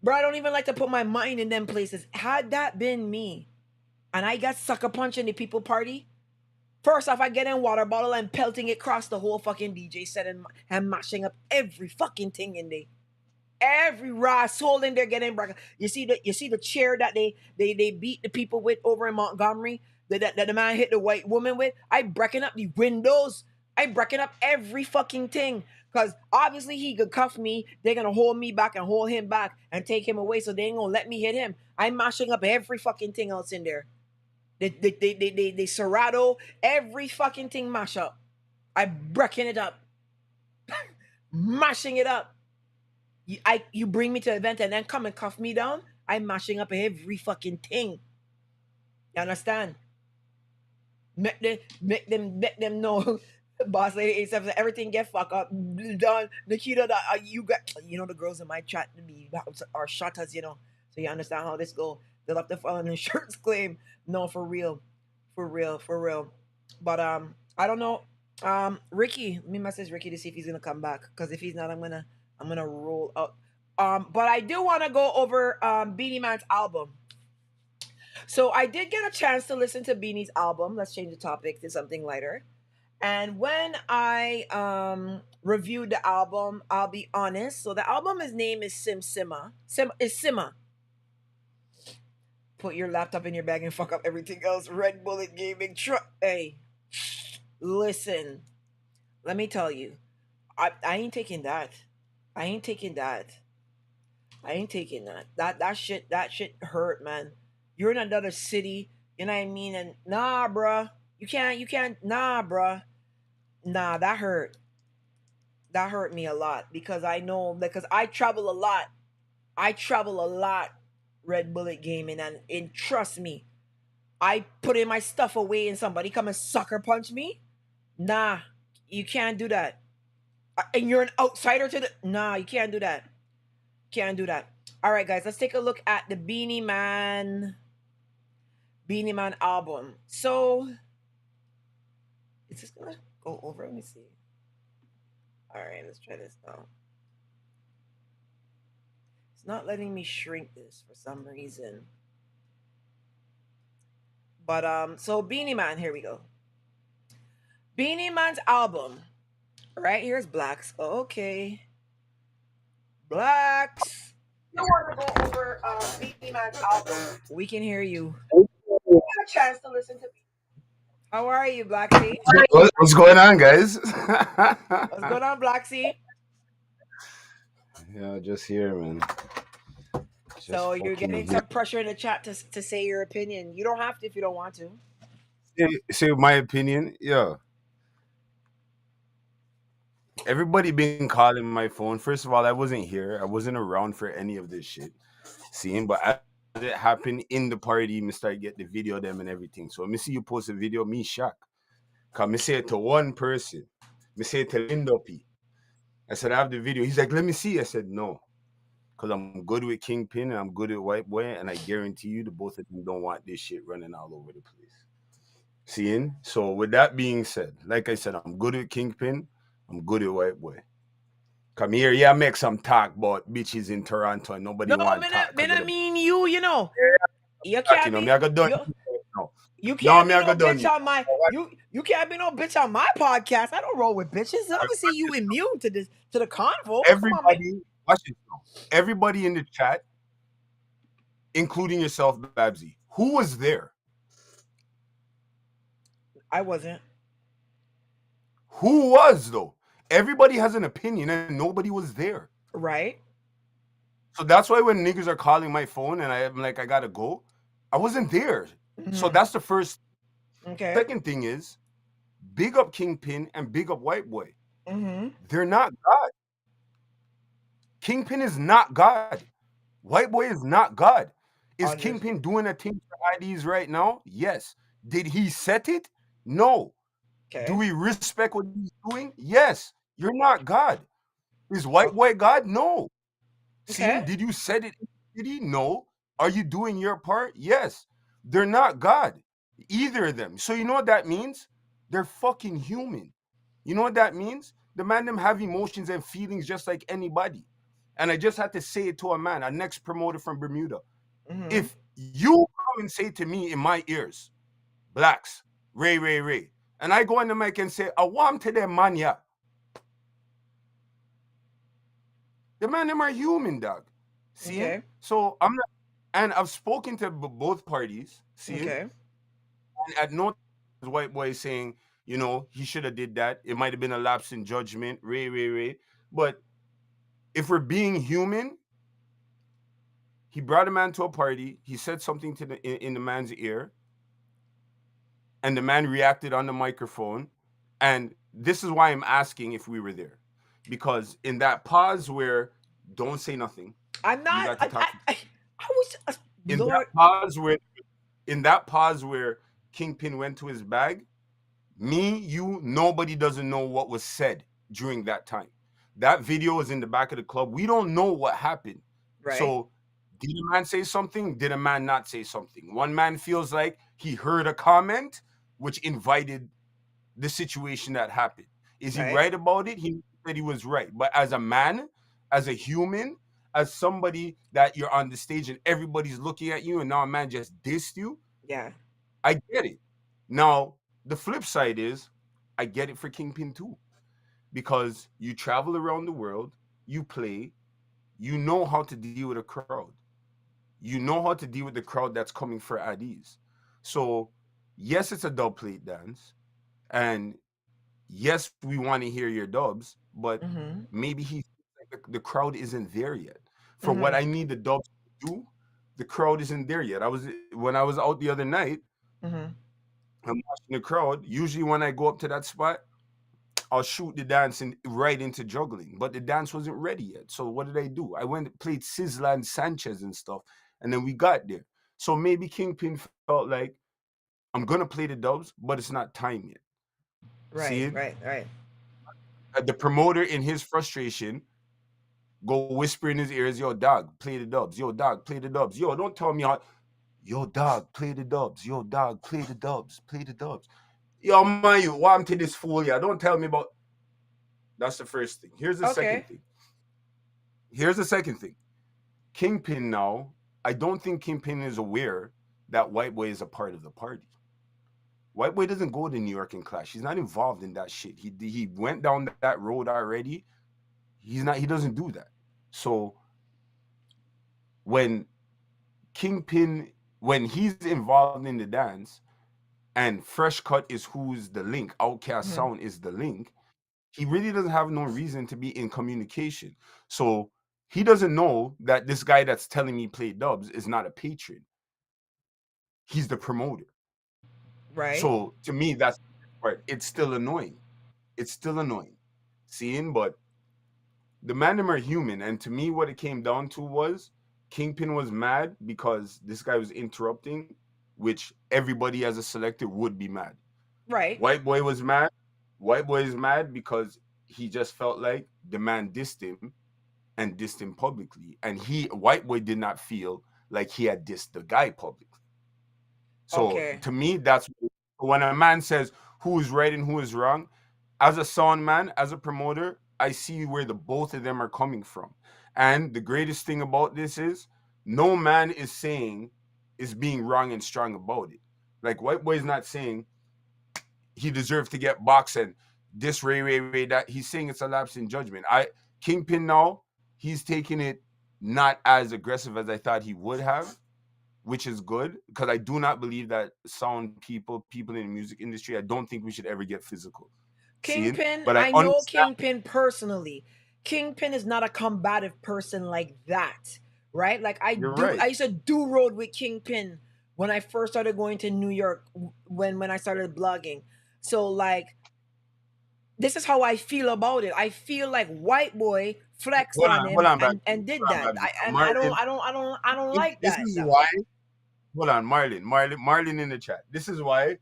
Bro, I don't even like to put my mind in them places. Had that been me and I got sucker punched in the people party, first off, I get in water bottle and pelting it across the whole fucking DJ set and mashing up every fucking thing in there. Every raw soul in there getting broken. You see the chair that they beat the people with over in Montgomery that the man hit the white woman with. I breaking up the windows. I breaking up every fucking thing. Because obviously he could cuff me. They're going to hold me back and hold him back and take him away. So they ain't going to let me hit him. I'm mashing up every fucking thing else in there. They Serato. Every fucking thing mash up. I'm breaking it up. Mashing it up. You bring me to an event and then come and cuff me down. I'm mashing up every fucking thing. You understand? Make them know. Boss lady 87, everything get fucked up. Done. Nikita, you got, the girls in my chat are shutters, So you understand how this go. They'll have to file an insurance claim. No, for real. But I don't know. Ricky, let me message Ricky to see if he's gonna come back. Because if he's not, I'm gonna roll up. But I do want to go over Beenie Man's album. So I did get a chance to listen to Beanie's album. Let's change the topic to something lighter. And when I reviewed the album, I'll be honest. So the album, his name is Simma. Simma. Put your laptop in your bag and fuck up everything else. Red Bullet Gaming truck. Hey, listen. Let me tell you, I ain't taking that. I ain't taking that. That shit hurt, man. You're in another city, you know what I mean? And nah, bruh. You can't, nah, bruh. Nah, that hurt. That hurt me a lot because I know, because I travel a lot. I travel a lot, Red Bullet Gaming, and trust me, I put in my stuff away and somebody come and sucker punch me. Nah, you can't do that. And you're an outsider to the. Nah, you can't do that. Can't do that. All right, guys, let's take a look at the Beenie Man album. So, is this gonna go over? Let me see. All right, let's try this now. It's not letting me shrink this for some reason. But so Beenie Man, here we go. Beenie Man's album. Right here's Blacks. Okay. Blacks. You want to go over Beenie Man's album? We can hear you. You have a chance to listen to me. How are you, Blacksy? What's going on, guys? What's going on, Blacksy? Yeah, just here, man. So you're getting some pressure in the chat to say your opinion. You don't have to if you don't want to. Say my opinion. Yeah. Everybody been calling my phone. First of all, I wasn't here. I wasn't around for any of this shit. Seeing, but as it happened in the party, me start get the video of them and everything. So me see you post a video, me shock. Cause me say it to one person. Me say it to Lindo P. I said, I have the video. He's like, let me see. I said, no. Because I'm good with Kingpin and I'm good at White Boy. And I guarantee you the both of them don't want this shit running all over the place. Seeing? So with that being said, like I said, I'm good with Kingpin. I'm good at White Boy. Come here, yeah, make some talk about bitches in Toronto and nobody want to talk. I mean you know. You Talk, can't be, me I got done. you can't be I no got done. bitch on my you can't be no bitch on my podcast. I don't roll with bitches. Obviously you immune to this, to the convo. Everybody, watch it now. Everybody in the chat, including yourself, Babsy, who was there? I wasn't. Who was though? Everybody has an opinion and nobody was there. Right. So that's why when niggas are calling my phone and I'm like, I gotta go, I wasn't there. Mm-hmm. So that's the first. Okay. Second thing is, big up Kingpin and big up White Boy. Mm-hmm. They're not God. Kingpin is not God. White Boy is not God. Is Kingpin doing a thing for IDs right now? Yes. Did he set it? No. Okay. Do we respect what he's doing? Yes. You're not God. Is White Boy God? No. Okay. See, did you set it? Did he? No. Are you doing your part? Yes. They're not God. Either of them. So you know what that means? They're fucking human. You know what that means? The man them have emotions and feelings just like anybody. And I just had to say it to a man, a next promoter from Bermuda. Mm-hmm. If you come and say to me in my ears, Blacks, Ray, and I go on the mic and say, I want to them man, yeah. The man them are human, dog. See? Okay. So I'm not, and I've spoken to both parties. See? Okay. And at no time White Boy saying, you know, he should have did that. It might have been a lapse in judgment, Ray. But if we're being human, he brought a man to a party. He said something to in the man's ear. And the man reacted on the microphone. And this is why I'm asking if we were there. Because in that pause where don't say nothing. I'm not. I was. In that pause where Kingpin went to his bag, me, you, nobody doesn't know what was said during that time. That video is in the back of the club. We don't know what happened. Right. So did a man say something? Did a man not say something? One man feels like he heard a comment which invited the situation that happened. Is he right about it? He said he was right. But as a man, as a human, as somebody that you're on the stage and everybody's looking at you and now a man just dissed you. Yeah. I get it. Now, the flip side is I get it for Kingpin too. Because you travel around the world, you play, you know how to deal with a crowd. You know how to deal with the crowd that's coming for IDs. So, yes, it's a dub plate dance. And yes, we want to hear your dubs, but maybe the crowd isn't there yet. For what I need the dubs to do, the crowd isn't there yet. When I was out the other night, I'm watching the crowd. Usually when I go up to that spot, I'll shoot the dance right into juggling. But the dance wasn't ready yet. So what did I do? I went and played Sizzla and Sanchez and stuff, and then we got there. So maybe Kingpin felt like, I'm gonna play the dubs, but it's not time yet. See Right, it? right, right. The promoter in his frustration go whisper in his ears, yo, dog, play the dubs. Yo, dog, play the dubs. Yo, don't tell me how. Yo, dog, play the dubs. Yo, dog, play the dubs. Play the dubs. Yo, man, you want to this fool? Yeah, don't tell me about. That's the first thing. Here's the second Okay. thing. Here's the second thing. Kingpin now, I don't think Kingpin is aware that White Boy is a part of the party. White Boy doesn't go to New York and clash. He's not involved in that shit. He went down that road already. He's not. He doesn't do that. So when Kingpin, when he's involved in the dance, and Fresh Cut is who's the link, Outcast Mhm. Sound is the link, he really doesn't have no reason to be in communication. So he doesn't know that this guy that's telling me play dubs is not a patron. He's the promoter. Right. So to me, that's the part. It's still annoying. It's still annoying. Seeing, but the man them are human. And to me, what it came down to was Kingpin was mad because this guy was interrupting, which everybody as a selector would be mad. Right. White Boy was mad. White Boy is mad because he just felt like the man dissed him and dissed him publicly. And White Boy did not feel like he had dissed the guy publicly. So Okay. to me, that's when a man says who is right and who is wrong. As a sound man, as a promoter, I see where the both of them are coming from. And the greatest thing about this is no man is saying is being wrong and strong about it. Like White Boy is not saying he deserves to get boxed and this Ray that. He's saying it's a lapse in judgment. Kingpin now, he's taking it not as aggressive as I thought he would have, which is good because I do not believe that sound people in the music industry, I don't think we should ever get physical. Seeing, Kingpin, but I I know understand. Kingpin personally. Kingpin is not a combative person like that, right? Like You're right. I used to do road with Kingpin when I first started going to New York when I started blogging. So like this is how I feel about it. I feel like White Boy flexed on Hold him on, Babs. and did Hold on, that. Babs. And Marlon, I don't like this that is that why. way. Hold on, Marlon in the chat. This is why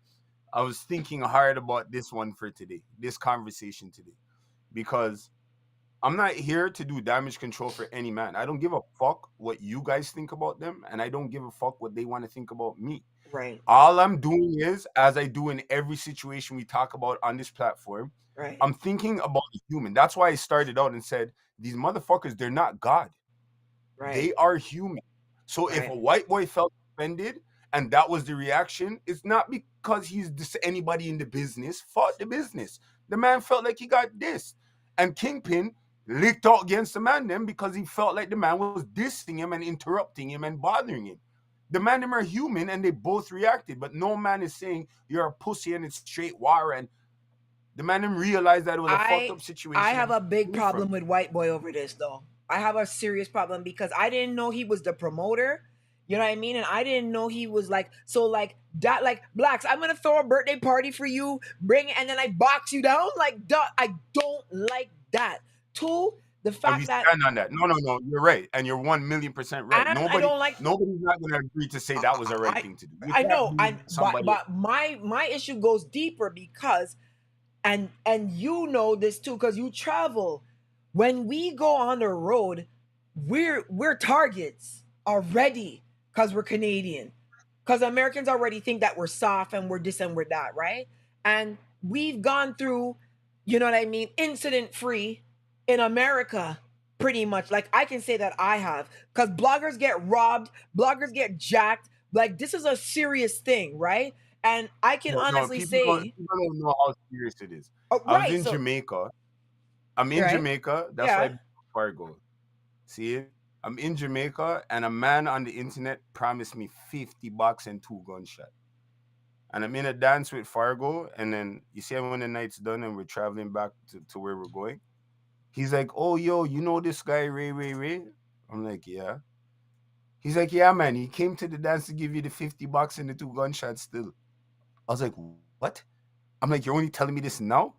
I was thinking hard about this one for today, this conversation today, because I'm not here to do damage control for any man. I don't give a fuck what you guys think about them, and I don't give a fuck what they want to think about me. Right, All I'm doing is, as I do in every situation we talk about on this platform, right, I'm thinking about the human. That's why I started out and said, these motherfuckers, they're not God. right, They are human. So if right. a white boy felt offended and that was the reaction, it's not because he's anybody in the business. Fuck the business. The man felt like he got dissed. And Kingpin licked out against the man then because he felt like the man was dissing him and interrupting him and bothering him. The man them are human and they both reacted, but no man is saying you're a pussy and it's straight war. And the man them realized that it was a fucked I up I situation have and a big moved from problem it. with White Boy over this though. I have a serious problem because I didn't know he was the promoter. You know what I mean? And I didn't know he was like so like that like Blacks, I'm gonna throw a birthday party for you, bring and then I box you down. Like duh, I don't like that. Two, the And we fact that stand on that. No, you're right, and you're 1,000,000% right. and I don't like Nobody's not going to agree to say that was the right I thing to do. You I can't know be I somebody. but my issue goes deeper because and you know this too because you travel when we go on the road we're targets already because we're Canadian because Americans already think that we're soft and we're this and we're that, right? And we've gone through, you know what I mean, incident free in America pretty much. Like I can say that I have because bloggers get robbed, bloggers get jacked. Like this is a serious thing, right? And I can No, honestly say people don't know how serious it is. oh, I was right. in So, Jamaica. I'm in right. Jamaica. That's why Yeah. I Fargo. See, I'm in Jamaica, and a man on the internet promised me $50 and 2 gunshots. And I'm in a dance with Fargo, and then you see when the night's done and we're traveling back to where we're going. He's like, "Oh, yo, you know this guy Ray? I'm like, "Yeah." He's like, "Yeah, man. He came to the dance to give you the $50 and the 2 gunshots still." I was like, "What?" I'm like, "You're only telling me this now?"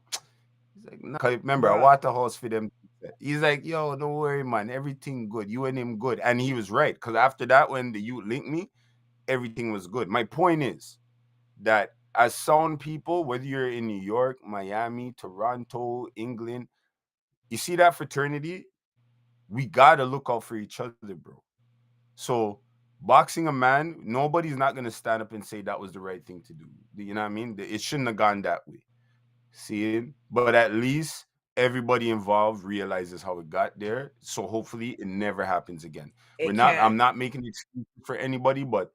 He's like, no. 'Cause remember, I Bruh. bought the house for them. He's like, yo, don't worry, man. Everything good. You and him good. And he was right. Because after that, when the youth linked me, everything was good. My point is that as sound people, whether you're in New York, Miami, Toronto, England, you see that fraternity, we gotta look out for each other, bro. So boxing a man, nobody's not gonna stand up and say that was the right thing to do. You know what I mean? It shouldn't have gone that way. See, but at least everybody involved realizes how it got there. So hopefully it never happens again. It I'm can't. not making excuses for anybody, but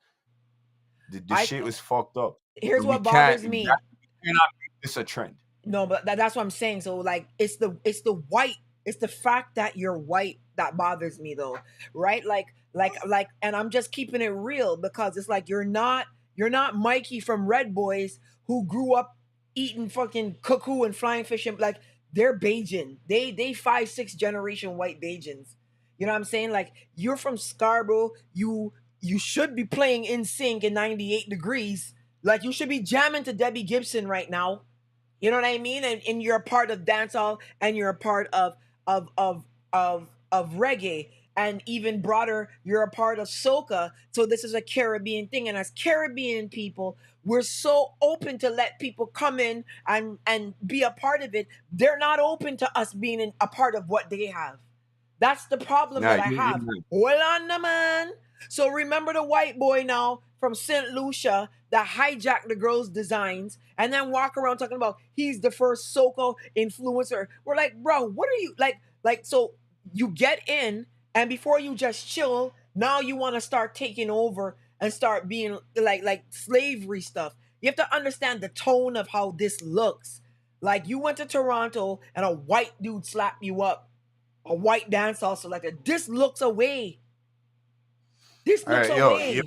the I shit was fucked up. Here's We what bothers can't me. cannot make this a trend. No, but that's what I'm saying. So like it's the white, it's the fact that you're white that bothers me though. Right? Like and I'm just keeping it real because it's like you're not Mikey from Red Boys who grew up eating fucking cuckoo and flying fish and like they're Bajan. They 5-6 generation white Bajans. You know what I'm saying? Like you're from Scarborough, you should be playing in sync in 98 degrees. Like you should be jamming to Debbie Gibson right now. You know what I mean? And you're a part of dancehall and you're a part of reggae. And even broader, you're a part of soca. So this is a Caribbean thing. And as Caribbean people, we're so open to let people come in and be a part of it. They're not open to us being a part of what they have. That's the problem Nah, that I have. Hold on, the man. So remember the white boy now from St. Lucia that hijacked the girls' designs and then walk around talking about he's the first soca influencer. We're like, bro, what are you like? So you get in, and before you just chill, now you want to start taking over and start being like slavery stuff. You have to understand the tone of how this looks. Like you went to Toronto and a white dude slapped you up, a white dancehall selector. This looks away. This All looks right, yo, away.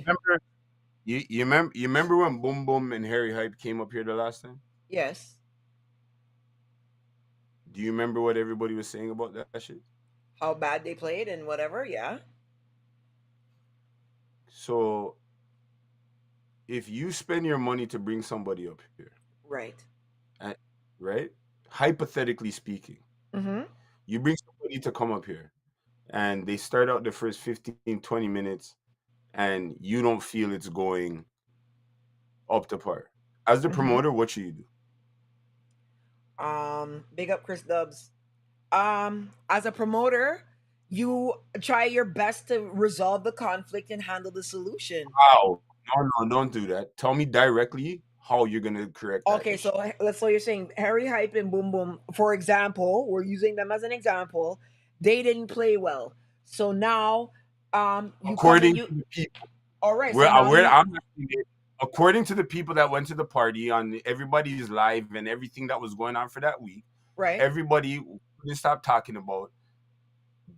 you remember when Boom Boom and Harry Hype came up here the last time? Yes. Do you remember what everybody was saying about that shit? How bad they played and whatever, yeah. So if you spend your money to bring somebody up here, Right. right? Hypothetically speaking, Mm-hmm. you bring somebody to come up here and they start out the first 15, 20 minutes and you don't feel it's going up to par. As the Mm-hmm. promoter, what should you do? Big up Chris Dubs. As a promoter, you try your best to resolve the conflict and handle the solution. How? No, don't do that. Tell me directly how you're gonna correct that Okay, issue. so you're saying Harry Hype and Boom Boom, for example, we're using them as an example. They didn't play well, so now you come According and you. to the people, All right, so now where you. I'm asking it, according to the people that went to the party on everybody's live and everything that was going on for that week, Right. everybody couldn't stop talking about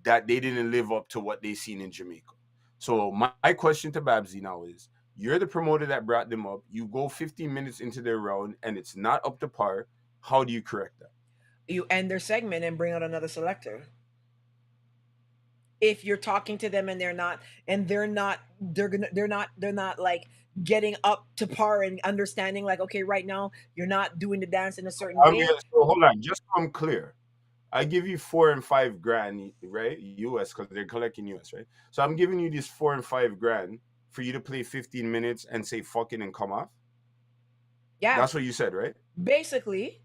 that they didn't live up to what they seen in Jamaica. So my question to Babsy now is, you're the promoter that brought them up. You go 15 minutes into their round and it's not up to par. How do you correct that? You end their segment and bring out another selector. If you're talking to them and they're not like getting up to par and understanding like, okay, right now you're not doing the dance in a certain I way. mean, so hold on, just so I'm clear. I give you $4 and $5 grand, right? US, because they're collecting US, right? So I'm giving you this $4 and $5 grand for you to play 15 minutes and say fucking and come off. Yeah, That's what you said, right? basically.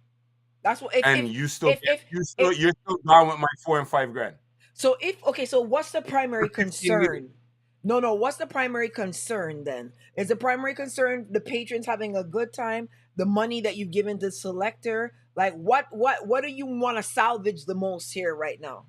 That's what And if you still if you're still down with my $4 and $5 grand. so if okay, so what's the primary For 15 minutes. concern? No, what's the primary concern then? Is the primary concern the patrons having a good time, the money that you've given to selector? Like what do you want to salvage the most here right now?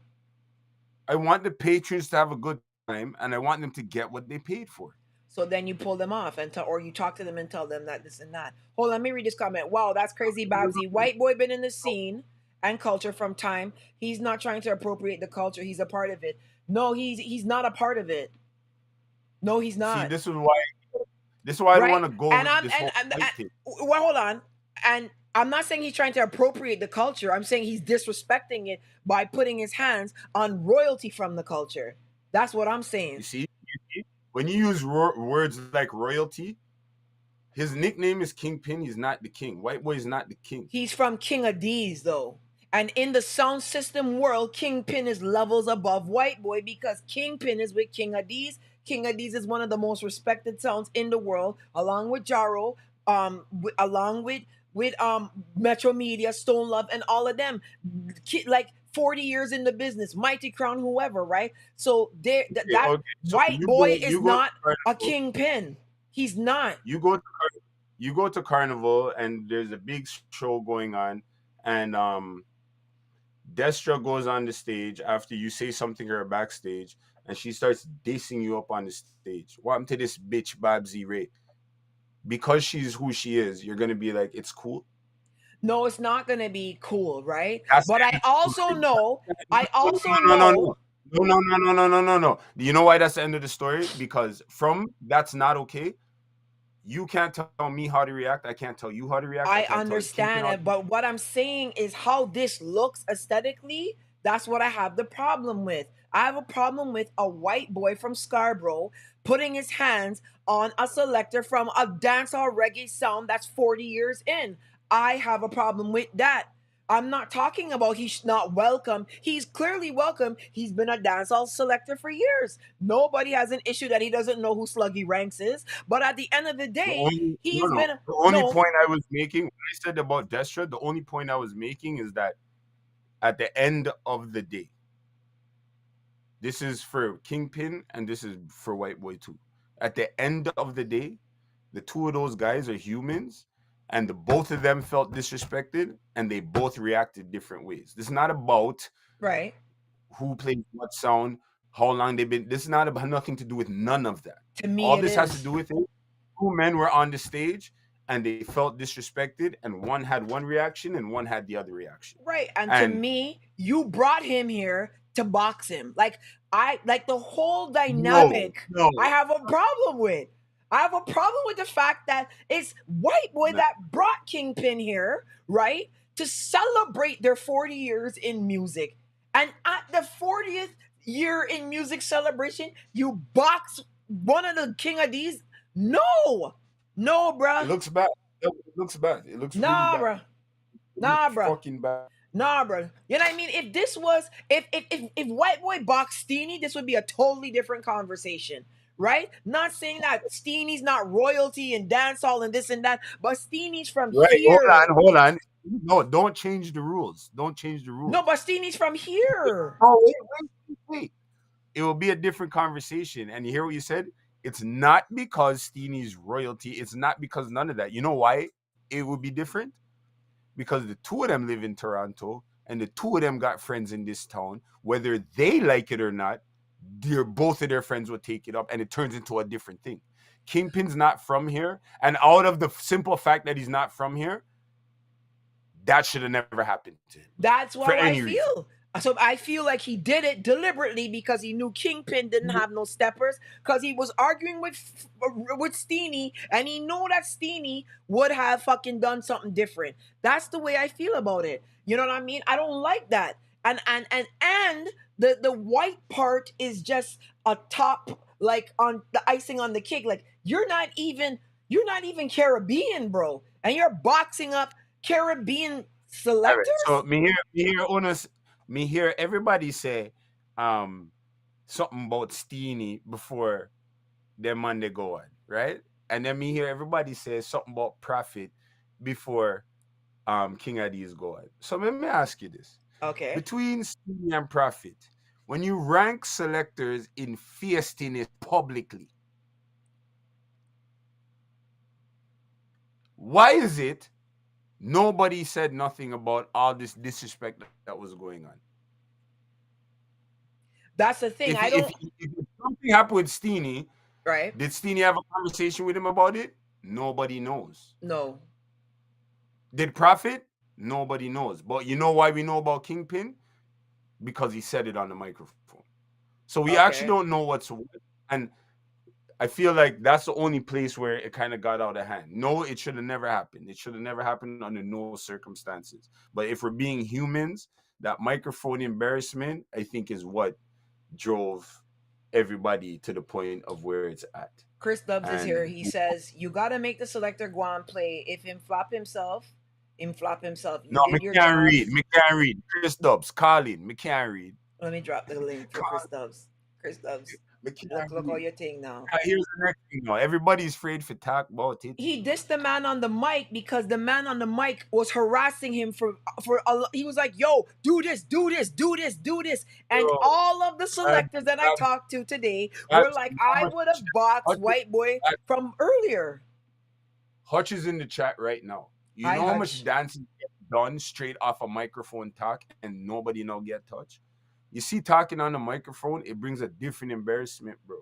I want the patrons to have a good time and I want them to get what they paid for. So then you pull them off or you talk to them and tell them that this and that. Hold on, let me read this comment. Wow, that's crazy, Babsy. White boy been in the scene and culture from time. He's not trying to appropriate the culture. He's a part of it. No, he's not a part of it. No, he's not. See, this is why I don't want to go and with I'm this and, whole and, fight thing. well, hold on. And I'm not saying he's trying to appropriate the culture. I'm saying he's disrespecting it by putting his hands on royalty from the culture. That's what I'm saying. You see? When you use words like royalty, his nickname is Kingpin. He's not the king. White boy is not the king. He's from King of D's though. And in the sound system world, Kingpin is levels above White Boy because Kingpin is with King Addies. King Addies is one of the most respected sounds in the world, along with Jaro, along with Metro Media, Stone Love, and all of them. Like 40 years in the business, Mighty Crown, whoever, right? So that Okay. So White Boy is you go to not a Carnival. Kingpin. He's not. You go to Carnival and there's a big show going on, and Destra goes on the stage after you say something to her backstage, and she starts dissing you up on the stage. What happened to this bitch Babsy Ray? Because she's who she is, you're gonna be like, it's cool. No, it's not gonna be cool, right? That's But I also know, no. No. Do you know why that's the end of the story? Because from that's not okay. You can't tell me how to react. I can't tell you how to react. I can't tell understand Kingpin how it, but what I'm saying is how this looks aesthetically. That's what I have the problem with. I have a problem with a white boy from Scarborough putting his hands on a selector from a dancehall reggae sound that's 40 years in. I have a problem with that. I'm not talking about he's not welcome. He's clearly welcome. He's been a dancehall selector for years. Nobody has an issue that he doesn't know who Sluggy Ranks is. But at the end of the day, he's been The only no. point I was making when I said about Destra, the only point I was making is that at the end of the day, this is for Kingpin and this is for White Boy too. At the end of the day, the two of those guys are humans, and both of them felt disrespected, and they both reacted different ways. This is not about Right. who plays what sound, how long they've been. This is not about nothing to do with none of that. To me, All it this has to is. do with it. Two men were on the stage and they felt disrespected, and one had one reaction and one had the other reaction. Right. And to me, you brought him here to box him. Like the whole dynamic no. I have a problem with. I have a problem with the fact that it's White Boy that brought Kingpin here, right? To celebrate their 40 years in music. And at the 40th year in music celebration, you box one of the King of these. No, bruh. It looks bad. It looks bad. It looks really Nah, bad. bruh. Nah, bruh. Fucking bad. Nah, bro. You know what I mean? If this was if White Boy boxed Steenie, this would be a totally different conversation, right? Not saying that Steenie's not royalty and dancehall and this and that, but Steenie's from Right. here. Hold on. No, don't change the rules. Don't change the rules. No, but Steenie's from here. Oh, wait. It will be a different conversation. And you hear what you said? It's not because Steenie's royalty. It's not because none of that. You know why it would be different? Because the two of them live in Toronto and the two of them got friends in this town. Whether they like it or not, both of their friends will take it up and it turns into a different thing. Kingpin's not from here. And out of the simple fact that he's not from here, that should have never happened to him. That's what I feel. So I feel like he did it deliberately because he knew Kingpin didn't have no steppers, because he was arguing with Steenie, and he knew that Steenie would have fucking done something different. That's the way I feel about it. You know what I mean? I don't like that. And the white part is just a top, like on the icing on the cake. Like you're not even Caribbean, bro, and you're boxing up Caribbean selectors. Right, so me hear everybody say something about Steenie before their Monday go on, right? And then me hear everybody say something about Prophet before King Addies go on. So let me ask you this. Okay. Between Steenie and Prophet, when you rank selectors in feistiness publicly, why is it nobody said nothing about all this disrespect that was going on? That's the thing. If something happened with Steenie, right? Did Steenie have a conversation with him about it? Nobody knows. No. Did Prophet? Nobody knows. But you know why we know about Kingpin? Because he said it on the microphone. So we actually don't know what's what. And I feel like that's the only place where it kind of got out of hand. No, it should have never happened. It should have never happened under no circumstances. But if we're being humans, that microphone embarrassment, I think, is what drove everybody to the point of where it's at. Chris Dubs is here. He says, you got to make the selector go and play. If him flop himself, Him flop himself. You No, did me your can't job. read. Me can't read. Chris Dubs, Colin, me can't read. Let me drop the link for Chris Stubbs. Chris Stubbs, Me can't look all read. your thing now. Here's the next thing now. Everybody's afraid to talk about it. He dissed the man on the mic because the man on the mic was harassing him he was like, yo, do this, do this, do this, do this. And Bro, all of the selectors that I talked to today were like, I would have boxed White Boy from earlier. Hutch is in the chat right now. You Hi, know how Hutch. much dancing gets done straight off a microphone talk and nobody now get touched? You see, talking on the microphone, it brings a different embarrassment, bro.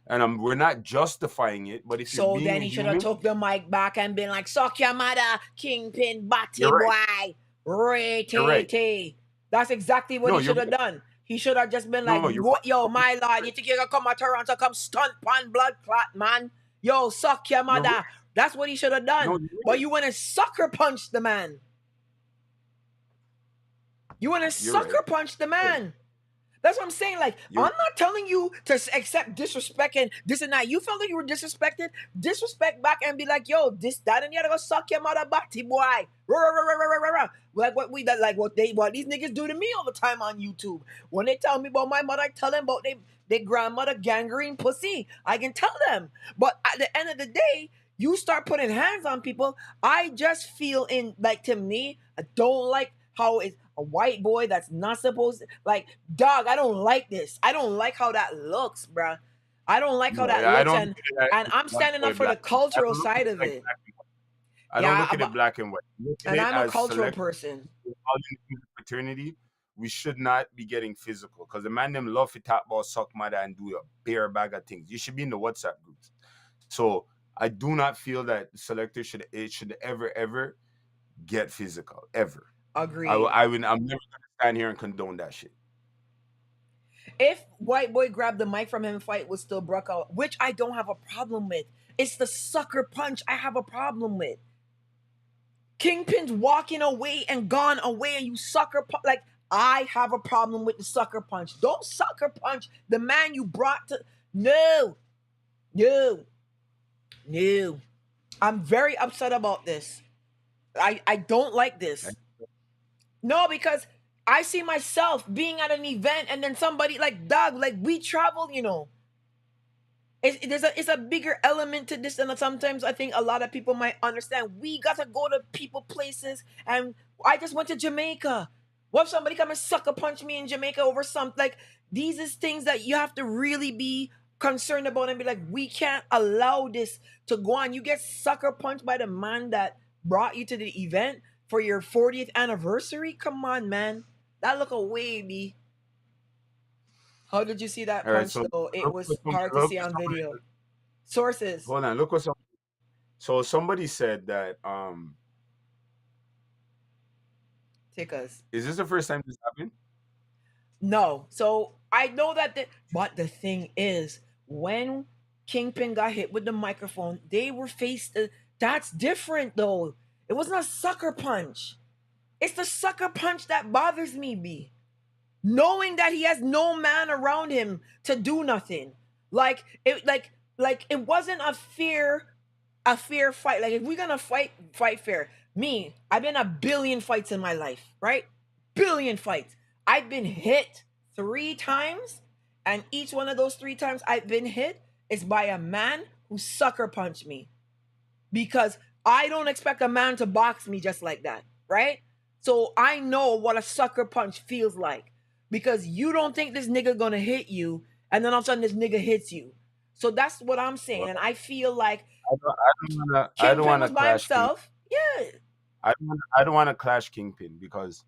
And we're not justifying it, but if you're So being then he should have took the mic back and been like, suck your mother, Kingpin, Batty You're Boy, Ray You're right. Tay. That's exactly what No, he you're should have done. He should have just been No, like, you're what, yo, my lord, you think you're gonna come to Toronto, come stunt pan blood clot, man? Yo, suck your mother. right. That's what he should have done. No, you're But right. you went and sucker punched the man. You went and You're sucker right. punched the man. That's what I'm saying. Like, You're- I'm not telling you to accept disrespect and this and that. You felt like you were disrespected. Disrespect back and be like, yo, this, that, and the other go suck your mother, Batty Boy. Like what these niggas do to me all the time on YouTube. When they tell me about my mother, I tell them about their grandmother gangrene pussy. I can tell them. But at the end of the day, you start putting hands on people. I just feel to me, I don't like how it's a white boy that's not supposed to, like, dog, I don't like this. I don't like how that looks, bruh. I don't like how that looks, and I'm standing up for the cultural side of it. I don't look at it black and white. And I'm a cultural person. Fraternity, we should not be getting physical because the man them love to talk about suck mother and do a bare bag of things. You should be in the WhatsApp groups. So I do not feel that selectors should ever get physical ever. Agreed. I'm never gonna stand here and condone that shit. If White Boy grabbed the mic from him, fight was still broke out, which I don't have a problem with. It's the sucker punch I have a problem with. Kingpin's walking away and gone away, and you sucker punch. Like, I have a problem with the sucker punch. Don't sucker punch the man you brought to. No. I'm very upset about this. I don't like this. No, because I see myself being at an event and then somebody like, dog, like we travel, you know. It's a bigger element to this, and sometimes I think a lot of people might understand. We got to go to people places, and I just went to Jamaica. What if somebody come and sucker punch me in Jamaica over something? Like, these is things that you have to really be concerned about and be like, we can't allow this to go on. You get sucker punched by the man that brought you to the event for your 40th anniversary? Come on, man. That look away, B. How did you see that punch, though? It was hard to see on video. Sources. Hold on, look what so somebody said that Take us. is this the first time this happened? No. So I know that but the thing is, when Kingpin got hit with the microphone, they were faced. That's different, though. It wasn't a sucker punch. It's the sucker punch that bothers me, B. Knowing that he has no man around him to do nothing. Like it wasn't a fair fight. Like, if we're gonna fight fair. Me, I've been a billion fights in my life, right? Billion fights. I've been hit 3 times, and each one of those 3 times I've been hit is by a man who sucker punched me. Because I don't expect a man to box me just like that, right? So I know what a sucker punch feels like. Because you don't think this nigga gonna hit you, and then all of a sudden this nigga hits you. So that's what I'm saying. And I feel like I don't want to by clash himself. Kingpin. Yeah. I don't want to clash Kingpin because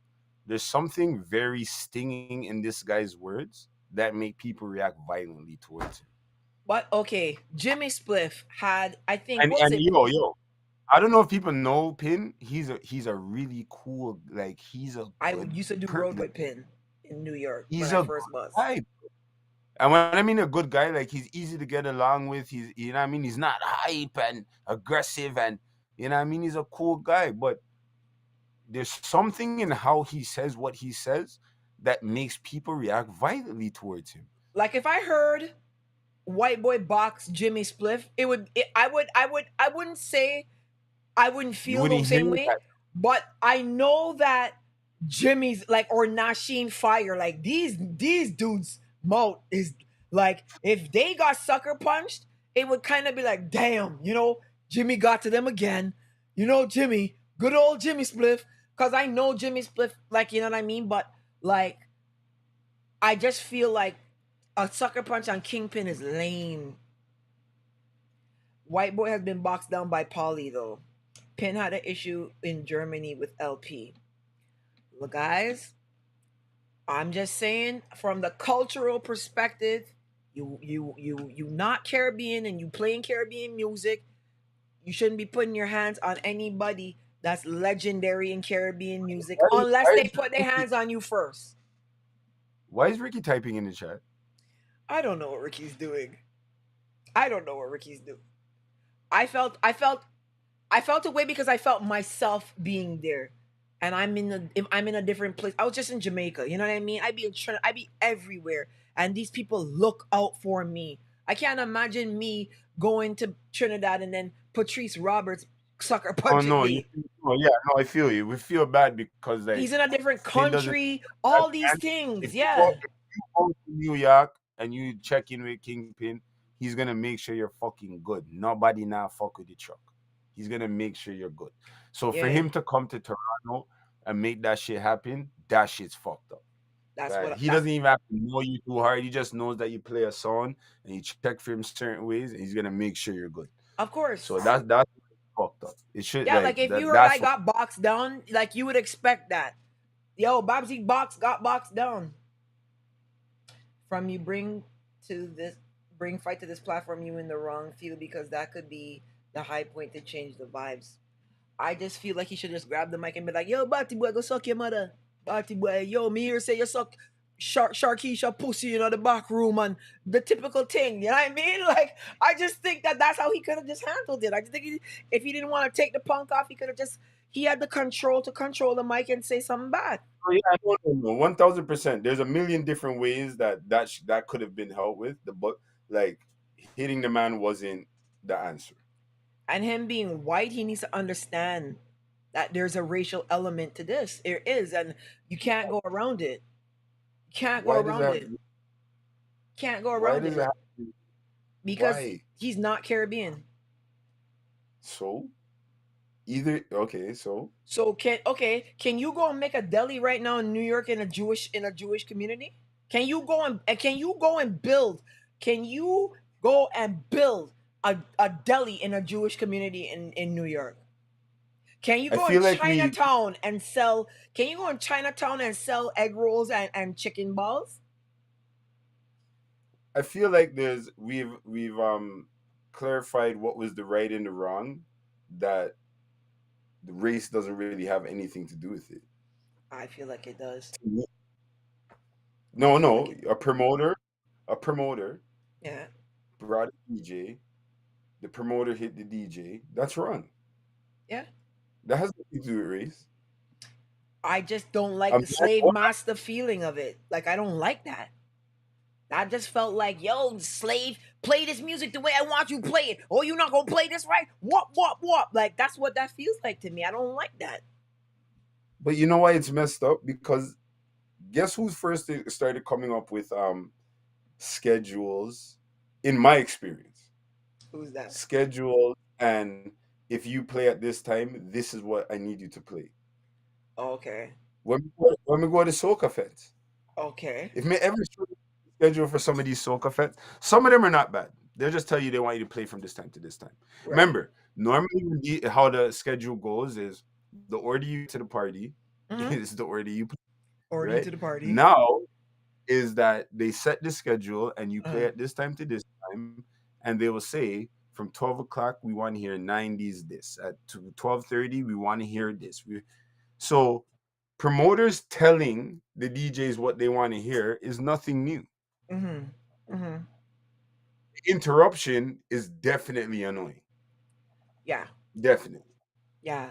there's something very stinging in this guy's words that make people react violently towards him. But okay, Jimmy Spliff had, I think, And yo, I don't know if people know Pin. He's a really cool, like, I used to do road with Pin in New York. He's when a I first was. guy. And when I mean a good guy, like, he's easy to get along with. He's, you know what I mean? He's not hype and aggressive, and, you know what I mean? He's a cool guy. But there's something in how he says what he says that makes people react violently towards him. Like, if I heard White Boy box Jimmy Spliff, I wouldn't say I wouldn't feel the same way. But I know that Jimmy's like or Nasheen Fire, like these dudes' mouth is like if they got sucker punched, it would kind of be like, damn, Jimmy got to them again. Jimmy, good old Jimmy Spliff. Cause I know Jimmy Spliff, like you know what I mean? But like I just feel like a sucker punch on Kingpin is lame. White Boy has been boxed down by Polly though. Pin had an issue in Germany with LP. Well, guys, I'm just saying from the cultural perspective, you not Caribbean and you playing Caribbean music, you shouldn't be putting your hands on anybody that's legendary in Caribbean music unless they put their hands on you first. Why is Ricky typing in the chat? I don't know what Ricky's doing. I don't know what Ricky's doing. I felt a way because I felt myself being there. And I'm in a different place. I was just in Jamaica, you know what I mean? I be everywhere, and these people look out for me. I can't imagine me going to Trinidad and then Patrice Roberts sucker punching me. I feel you. We feel bad because like he's in a different country. All these things, if yeah. If you go to New York and you check in with Kingpin, he's gonna make sure you're fucking good. Nobody now fuck with the truck. He's gonna make sure you're good. So for him to come to Toronto and make that shit happen, that shit's fucked up. That's right? what He doesn't even have to know you too hard. He just knows that you play a song and you check for him certain ways, and he's gonna make sure you're good. Of course. So that's fucked up. It should. Yeah, like if you heard I got boxed down, like you would expect that. Yo, Babsy Box got boxed down. From you bring fight to this platform, you in the wrong field because that could be the high point to change the vibes. I just feel like he should just grab the mic and be like, yo, Batty boy, go suck your mother. Batty boy, yo, me here say you suck Sharkeisha pussy in the back room and the typical thing, you know what I mean? Like, I just think that's how he could have just handled it. I just think if he didn't want to take the punk off, he had the control to control the mic and say something bad. Oh, yeah, no, 1000%. There's a million different ways that could have been helped with, but like hitting the man wasn't the answer. And him being white, he needs to understand that there's a racial element to this. There is, and you can't go around it. Can't go around it. Can't go around it. Because he's not Caribbean. So can you go and make a deli right now in New York in a Jewish community? Can you go and build a deli in a Jewish community in New York? Can you go in Chinatown and sell egg rolls and chicken balls? I feel like we've clarified what was the right and the wrong, that the race doesn't really have anything to do with it. I feel like it does. No, a promoter yeah, brought a DJ, the promoter hit the DJ. That's wrong. Yeah. That has nothing to do with race. I just don't like the slave master feeling of it. Like, I don't like that. I just felt like, yo, slave, play this music the way I want you to play it. Oh, you're not going to play this right? Whoop. Like, that's what that feels like to me. I don't like that. But you know why it's messed up? Because guess who's first started coming up with schedules, in my experience? Who's that? Schedules, and if you play at this time, this is what I need you to play. Okay. When we go to Soca Fest. Okay. If me ever schedule for some of these Soca Fest, some of them are not bad. They'll just tell you they want you to play from this time to this time. Right. Remember, normally how the schedule goes is the order you to the party is the order you play. Order right? to the party. Now is that they set the schedule and you play at this time to this time, and they will say from 12 o'clock we want to hear 90s this. At 12:30 we want to hear this. So promoters telling the DJs what they want to hear is nothing new. Interruption is definitely annoying. Yeah. Definitely. Yeah.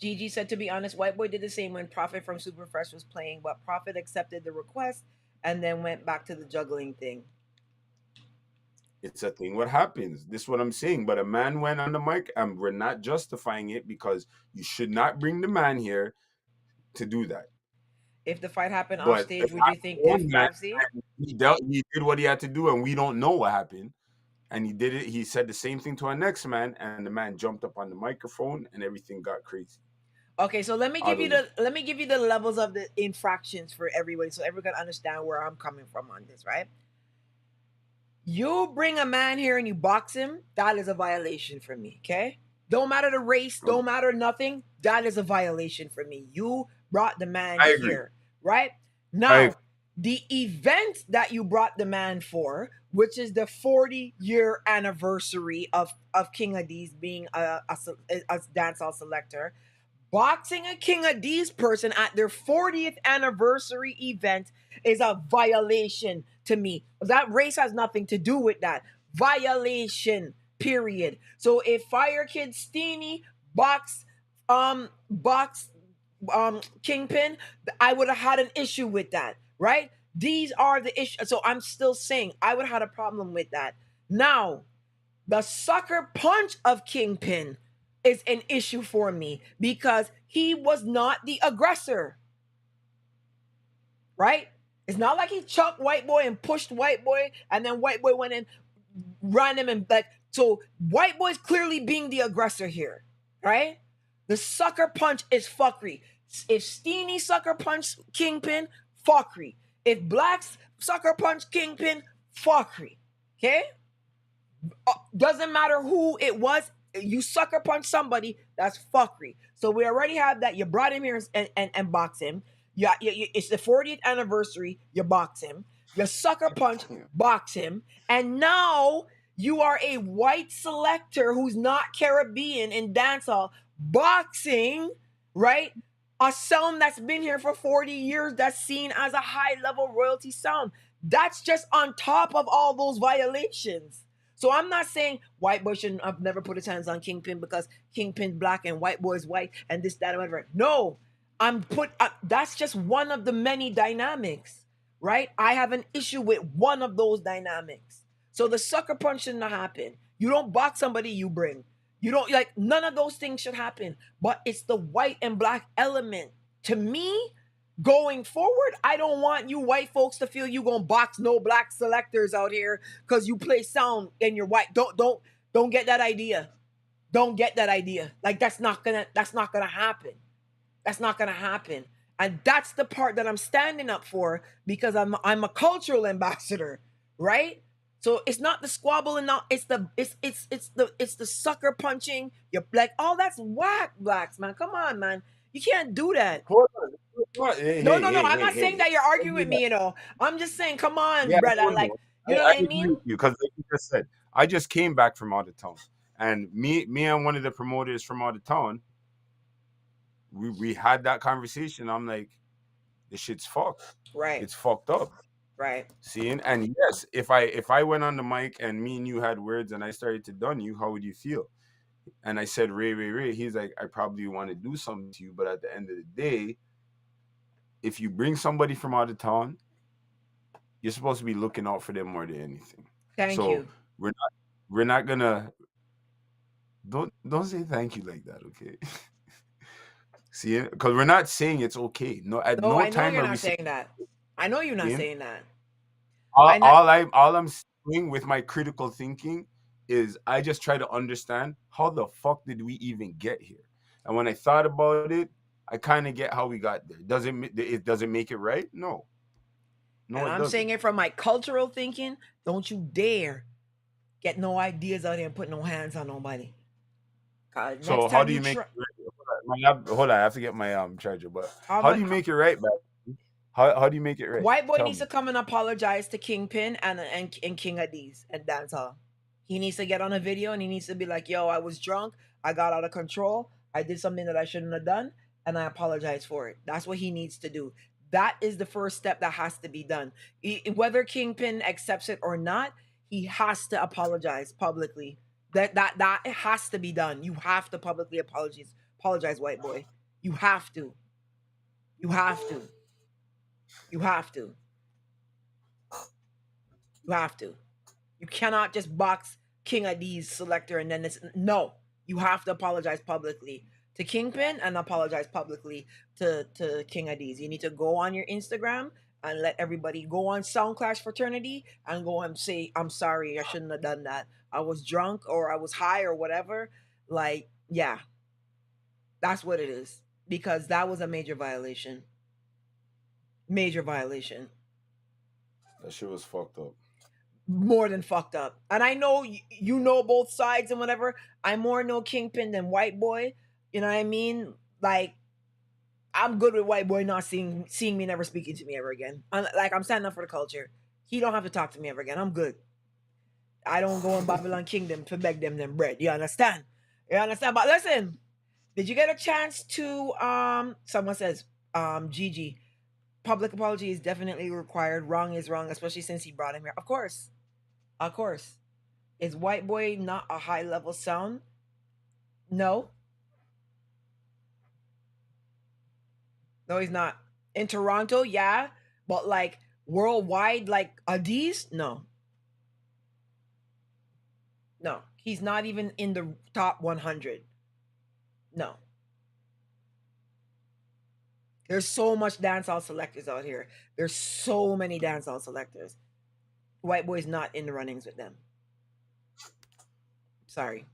Gigi said, to be honest, White Boy did the same when Prophet from Superfresh was playing, but Prophet accepted the request and then went back to the juggling thing. It's a thing what happens. This is what I'm saying. But a man went on the mic, and we're not justifying it because you should not bring the man here to do that. If the fight happened off But stage, if would I you think own man, F5C? and he did what he had to do, and we don't know what happened. And he did it. He said the same thing to our next man, and the man jumped up on the microphone, and everything got crazy. Okay, so let me I give you don't know. the levels of the infractions for everybody, so everyone can understand where I'm coming from on this, right? You bring a man here and you box him, that is a violation for me, okay? Don't matter the race, don't matter nothing, that is a violation for me. You brought the man I agree. here, right? I Now, agree. the event that you brought the man for, which is the 40-year anniversary of King Addies being a dancehall selector, boxing a King Addies person at their 40th anniversary event is a violation to me. That race has nothing to do with that. Violation, period. So if Fire Kid Steenie box Kingpin, I would have had an issue with that, right? These are the issues. So I'm still saying I would have had a problem with that. Now, the sucker punch of Kingpin is an issue for me because he was not the aggressor. Right? It's not like he chucked White Boy and pushed White Boy and then White Boy went and ran him and like, so White Boy's clearly being the aggressor here. Right? The sucker punch is fuckery. If Steenie sucker punch Kingpin, fuckery. If Black's sucker punch Kingpin, fuckery. Okay? Doesn't matter who it was, you sucker punch somebody, that's fuckery. So we already have that. You brought him here and box him. It's the 40th anniversary, you box him. You sucker punch, box him. And now you are a white selector who's not Caribbean in dancehall, boxing, right? A sound that's been here for 40 years that's seen as a high-level royalty sound. That's just on top of all those violations. So I'm not saying White Boy shouldn't have never put his hands on Kingpin because Kingpin's black and White Boy's white and this, that, and whatever. No, that's just one of the many dynamics, right? I have an issue with one of those dynamics. So the sucker punch shouldn't happen. You don't box somebody, you bring. You don't, like, none of those things should happen. But it's the white and black element. To me, going forward, I don't want you white folks to feel you gonna box no black selectors out here because you play sound and you're white. Don't get that idea. Don't get that idea. Like that's not gonna happen. That's not gonna happen. And that's the part that I'm standing up for because I'm a cultural ambassador, right? So it's not the squabble and not it's the sucker punching. You're like, oh, that's whack, blacks, man. Come on, man. You can't do that. Hey, No, hey, no, no. hey, I'm hey, not saying hey. that you're Don't arguing do with that. me, I'm just saying, come on, Yeah, brother. no, Like, no. you know I what I agree mean? with you because, like you just said, I just came back from out of town, and me and one of the promoters from out of town, we had that conversation. I'm like, this shit's fucked. Right, It's fucked up. right. Seeing, and yes, if I went on the mic and me and you had words and I started to dun you, how would you feel? And I said, Ray. He's like, I probably want to do something to you, but at the end of the day, if you bring somebody from out of town, you're supposed to be looking out for them more than anything. Thank So you. we're not gonna don't say thank you like that, okay? See, because we're not saying it's okay. No, at No, no I know time you're are we not saying that. I know you're not saying. saying that. All, I know. all I'm saying with my critical thinking is I just try to understand how the fuck did we even get here? And when I thought about it, I kind of get how we got there. Doesn't make it right? No, And it I'm saying doesn't. it from my cultural thinking. Don't you dare get no ideas out there and put no hands on nobody. Next So how time do you you make try, it right? Hold on, I have to get my charger. But how how do much? you make it right, man? How do you make it right? White boy Tell needs to me. come and apologize to Kingpin and King Addies and dancehall. He needs to get on a video and he needs to be like, "Yo, I was drunk. I got out of control. I did something that I shouldn't have done, and I apologize for it." That's what he needs to do. That is the first step that has to be done. Whether Kingpin accepts it or not, he has to apologize publicly. That has to be done. You have to publicly apologize, white boy. You have to. You have to. You have to. You have to. You cannot just box King Ad's selector and then it's no. You have to apologize publicly to Kingpin and apologize publicly to King Ad's. You need to go on your Instagram and let everybody go on Sound Clash Fraternity and go and say, I'm sorry, I shouldn't have done that. I was drunk or I was high or whatever. Like, yeah. That's what it is. Because that was a major violation. Major violation. That shit was fucked up. More than fucked up. And I know you know both sides and whatever. I more know Kingpin than White Boy. You know what I mean? Like, I'm good with White Boy not seeing me, never speaking to me ever again. I'm standing up for the culture. He don't have to talk to me ever again. I'm good. I don't go in Babylon Kingdom to beg them bread. You understand? You understand? But listen, did you get a chance to someone says, Gigi, public apology is definitely required. Wrong is wrong, especially since he brought him here. Of course. Of course. Is White Boy not a high level sound? No. No, he's not. In Toronto, yeah. But like worldwide, like Adis? No. No. He's not even in the top 100. No. There's so much dancehall selectors out here. There's so many dancehall selectors. White Boy's not in the runnings with them. Sorry.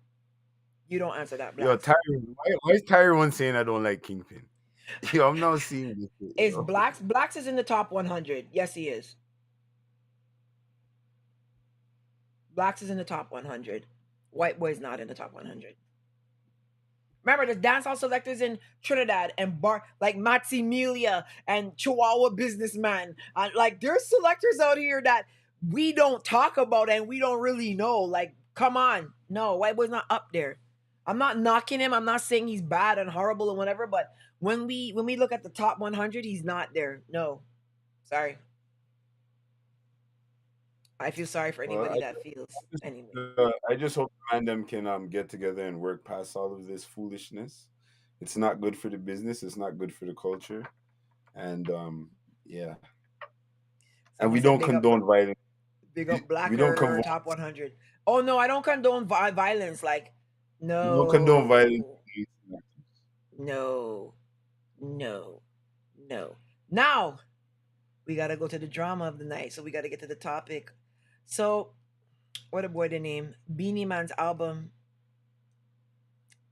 You don't answer that. Yo, Tyrone, why is Tyrone saying I don't like Kingpin? Yo, I'm not seeing this shit, Is yo. Blacks is in the top 100. Yes, he is. Blacks is in the top 100. White Boy's not in the top 100. Remember, there's dancehall selectors in Trinidad and like Maximilia and Chihuahua Businessman. Like, there's selectors out here that we don't talk about and we don't really know. Like, come on. No, White Boy's not up there. I'm not knocking him. I'm not saying he's bad and horrible and whatever, but when we look at the top 100, he's not there. No. Sorry. I feel sorry for anybody that feels anyway. I just hope the man them can get together and work past all of this foolishness. It's not good for the business. It's not good for the culture, and yeah. And we don't condone violence. Big up Black We don't or top 100. Oh no, I don't condone violence. Like, no. We don't condone violence. No. Now we gotta go to the drama of the night. So we gotta get to the topic. So, what a boy the name? Beenie Man's album.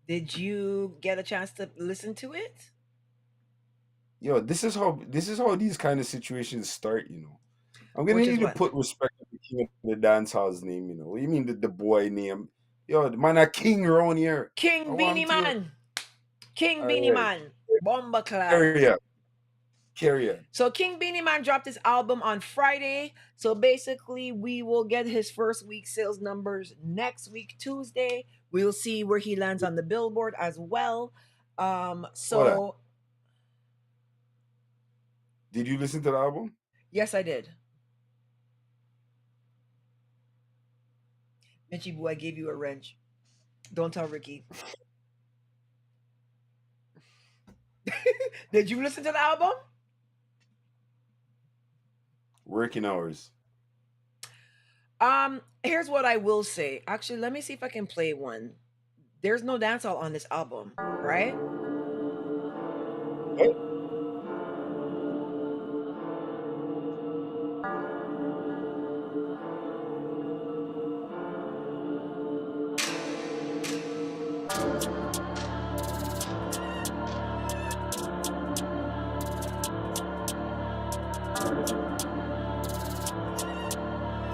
Did you get a chance to listen to it? Yo, this is how these kind of situations start, you know. I'm gonna Which is need to what? put respect on the king of the dance house name, you know. What do you mean the boy name? Yo, the man a king around here. King Beenie Man. King Beenie Man. Bomba class. Carrier. So King Beenie Man dropped his album on Friday. So basically, we will get his first week sales numbers next week, Tuesday. We'll see where he lands on the billboard as well. So did you listen to the album? Yes, I did. Mitchie Boo, I gave you a wrench. Don't tell Ricky. Did you listen to the album? Working hours. Here's what I will say. Actually, let me see if I can play one. There's no dancehall on this album, right?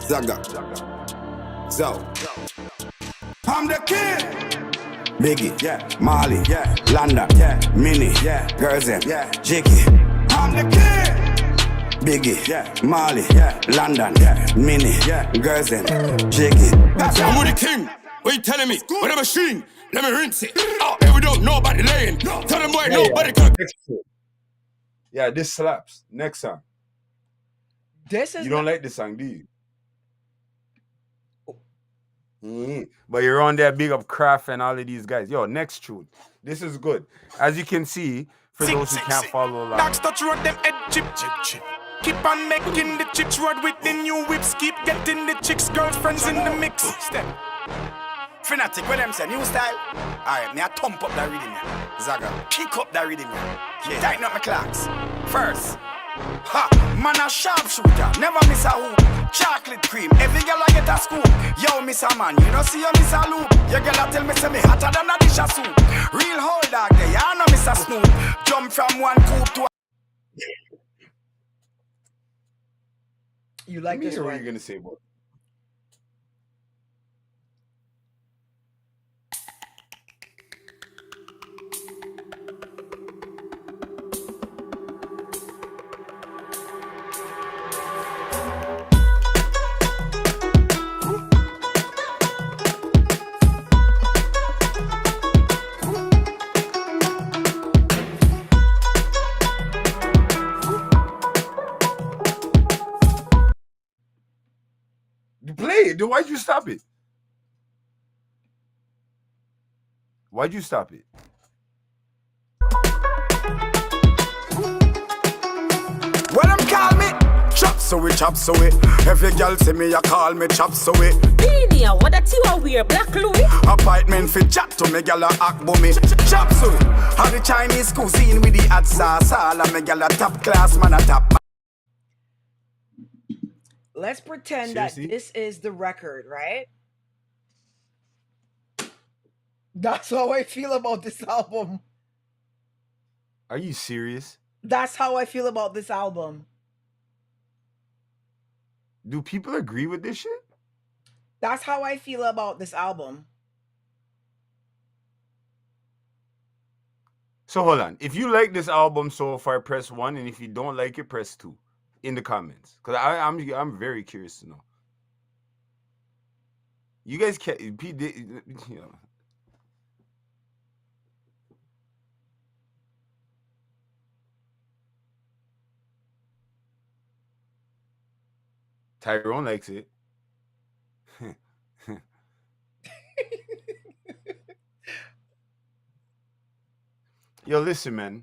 Zaga. So, I'm the kid. Biggie, yeah. Molly, yeah. London, yeah. Minnie, yeah. Girls, yeah. Jiggy. I'm the kid. Biggie, yeah. Molly, yeah. London, yeah. Minnie, yeah. Girls, Jiggy. I'm with the king. What you telling me? With a machine, let me rinse it. Oh, and we don't know about the lane. Tell them boy, nobody can. Yeah, this slaps. Next song. This is you don't like this song, do you? But you're on there, big up Craft and all of these guys. Yo, next tune. This is good. As you can see, for those who can't follow along. Dogs touch road them head chip. Keep on making the chicks rod with the new whips. Keep getting the chicks' girlfriends in the mix. Step. Fanatic, what them say? New style? Alright, me I thump up that rhythm, yeah. Zaga, pick up that rhythm, yeah. Tighten up my clocks. First. Ha! Man a sharpshooter, never miss a hoop. Chocolate cream, every girl I get a scoop. Yo, miss a man, you know see you miss a loop. Your girl a tell me say me hotter than a dish of soup. Real whole dog there, you know miss a snoop. Jump from one coop to a... You like this What are one? you gonna say, boy? Play it. Why'd you stop it? Why'd you stop it? Well, them call me chop so we chop so we. Every girl say me a call me chop so we. Beenie, what that you are wear? Black Louis? Appointment for chat to me girl a act for me. Chop so we. How the Chinese cuisine with the hot sauce. All of me girl a top class man a top. Let's pretend Seriously? that this is the record, right? That's how I feel about this album. Are you serious? That's how I feel about this album. Do people agree with this shit? That's how I feel about this album. So hold on. If you like this album so far, press 1, and if you don't like it, press 2 in the comments. Because I'm very curious to know. You guys can't, you know. Tyrone likes it. Yo, listen, man.